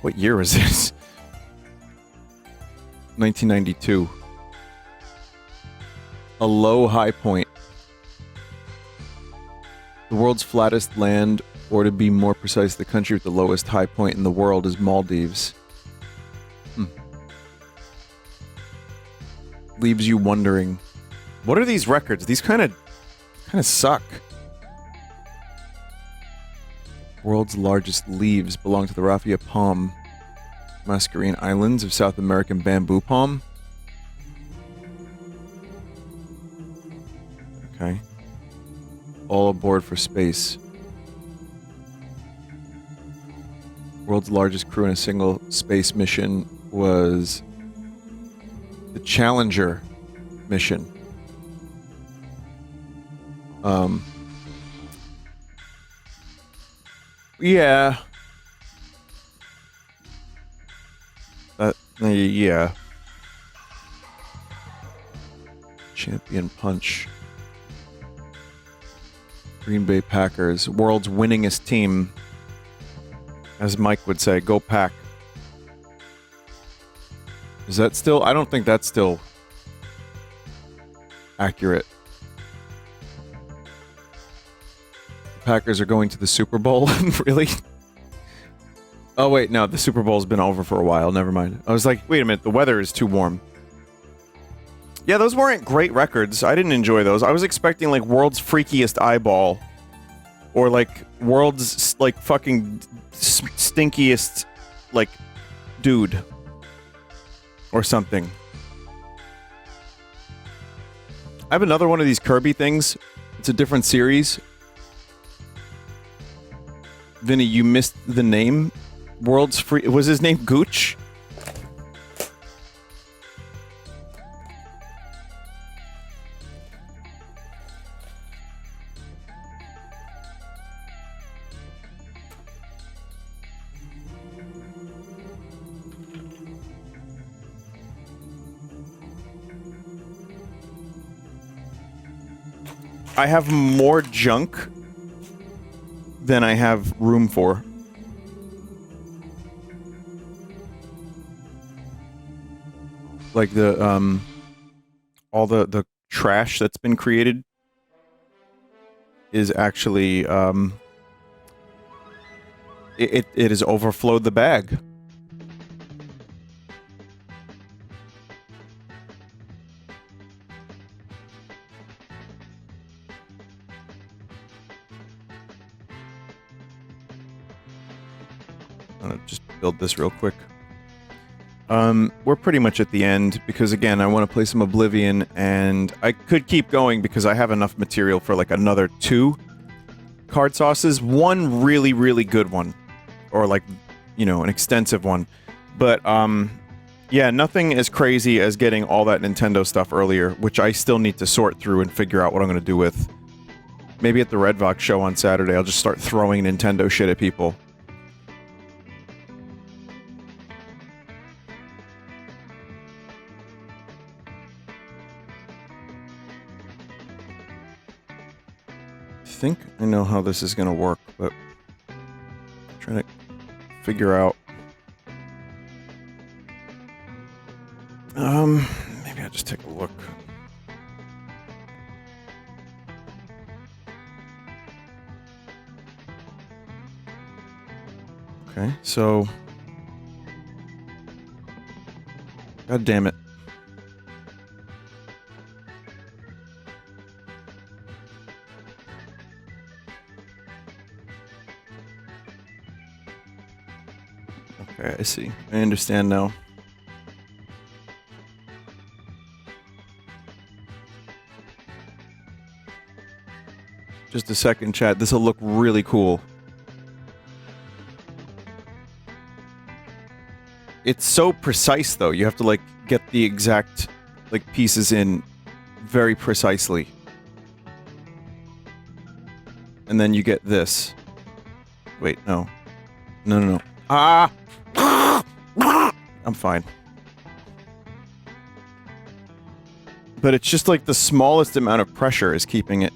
What year was this? 1992. A low high point. The world's flattest land, or to be more precise, the country with the lowest high point in the world is Maldives. Leaves you wondering, what are these records? These kind of suck. World's largest leaves belong to the raffia palm, Mascarene Islands of South American bamboo palm. Okay. All aboard for space. World's largest crew in a single space mission was the Challenger mission. Yeah. Yeah. Champion Punch. Green Bay Packers, world's winningest team. As Mike would say, go Pack. Is that still? I don't think that's still accurate. The Packers are going to the Super Bowl? Really? Oh, wait, no, the Super Bowl's been over for a while. Never mind. I was like, wait a minute, the weather is too warm. Yeah, those weren't great records. I didn't enjoy those. I was expecting, like, world's freakiest eyeball. Or, like, world's, like, fucking stinkiest, like, dude. Or something. I have another one of these Kirby things. It's a different series. Vinny, you missed the name. World's free... Was his name Gooch? I have more junk than I have room for. Like the, all the trash that's been created is actually, it has overflowed the bag. I'm gonna just build this real quick. We're pretty much at the end, because again, I want to play some Oblivion, and I could keep going because I have enough material for like another 2 card sauces. One really, really good one. Or like, you know, an extensive one. But, yeah, nothing as crazy as getting all that Nintendo stuff earlier, which I still need to sort through and figure out what I'm gonna do with. Maybe at the Red Vox show on Saturday, I'll just start throwing Nintendo shit at people. I think I know how this is gonna work, but I'm trying to figure out. Maybe I'll just take a look. Okay, so... God damn it. Okay, I see. I understand now. Just a second, chat. This'll look really cool. It's so precise, though. You have to, like, get the exact, like, pieces in very precisely. And then you get this. Wait, no. No, no, no. Ah! I'm fine. But it's just like the smallest amount of pressure is keeping it,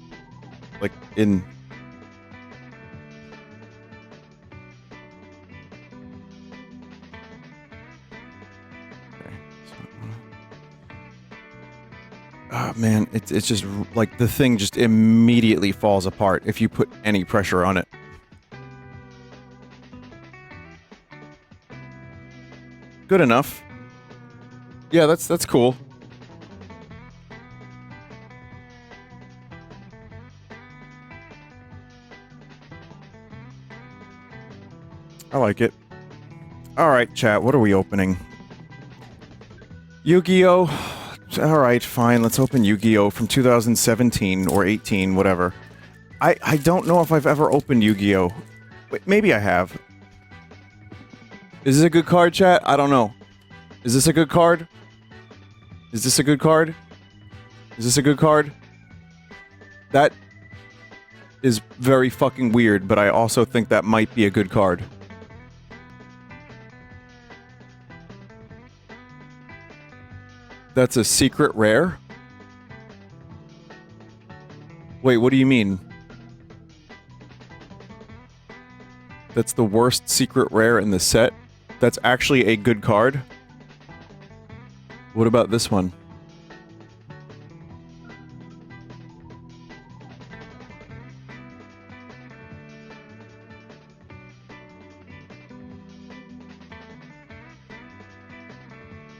like, in... Okay. Oh, man, it's just, like, the thing just immediately falls apart if you put any pressure on it. Good enough. Yeah, that's cool. I like it. Alright, chat, what are we opening? Yu-Gi-Oh! Alright, fine, let's open Yu-Gi-Oh! From 2017 or 18, whatever. I don't know if I've ever opened Yu-Gi-Oh! Wait, maybe I have. Is this a good card, chat? I don't know. Is this a good card? Is this a good card? Is this a good card? That is very fucking weird, but I also think that might be a good card. That's a secret rare? Wait, what do you mean? That's the worst secret rare in the set? That's actually a good card? What about this one?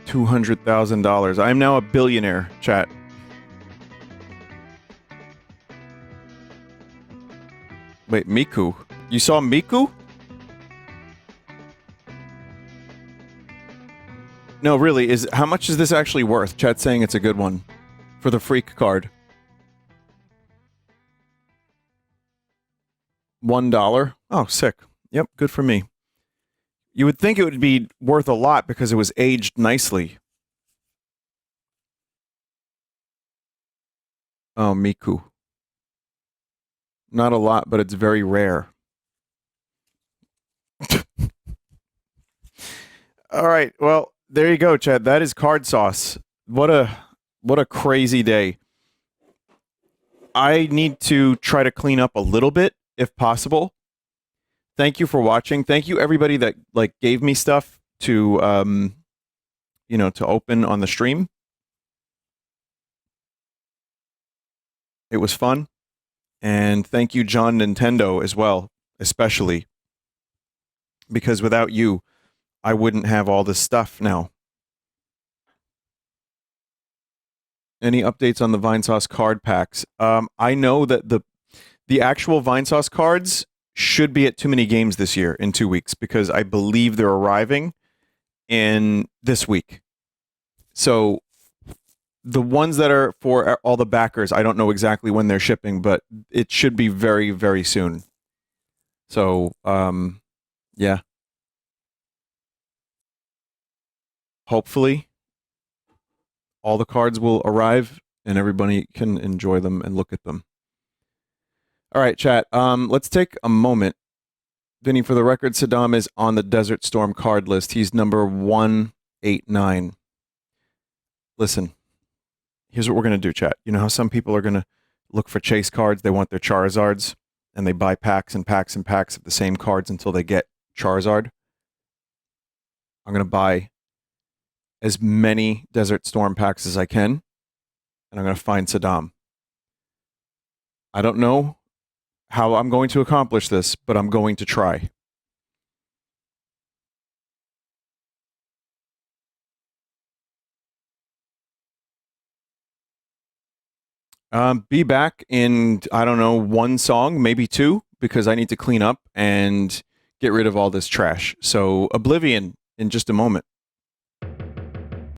$200,000. I am now a billionaire, chat. Wait, Miku? You saw Miku? No, really, how much is this actually worth? Chat's saying it's a good one. For the freak card. $1? Oh, sick. Yep, good for me. You would think it would be worth a lot because it was aged nicely. Oh, Miku. Not a lot, but it's very rare. All right. Well, there you go, Chad. That is CardSauce. What a crazy day. I need to try to clean up a little bit if possible. Thank you for watching. Thank you everybody that like gave me stuff to to open on the stream. It was fun. And thank you, John Nintendo, as well, especially. Because without you, I wouldn't have all this stuff now. Any updates on the Vinesauce card packs? I know that the actual Vinesauce cards should be at Too Many Games this year in 2 weeks because I believe they're arriving in this week. So the ones that are for all the backers, I don't know exactly when they're shipping, but it should be very, very soon. So, yeah. Hopefully, all the cards will arrive and everybody can enjoy them and look at them. All right, chat. Let's take a moment. Vinny, for the record, Saddam is on the Desert Storm card list. He's number 189. Listen, here's what we're going to do, chat. You know how some people are going to look for chase cards? They want their Charizards, and they buy packs and packs and packs of the same cards until they get Charizard. I'm going to buy as many Desert Storm packs as I can, and I'm going to find Saddam. I don't know how I'm going to accomplish this, but I'm going to try. Be back in, I don't know, one song, maybe two, because I need to clean up and get rid of all this trash. So Oblivion in just a moment.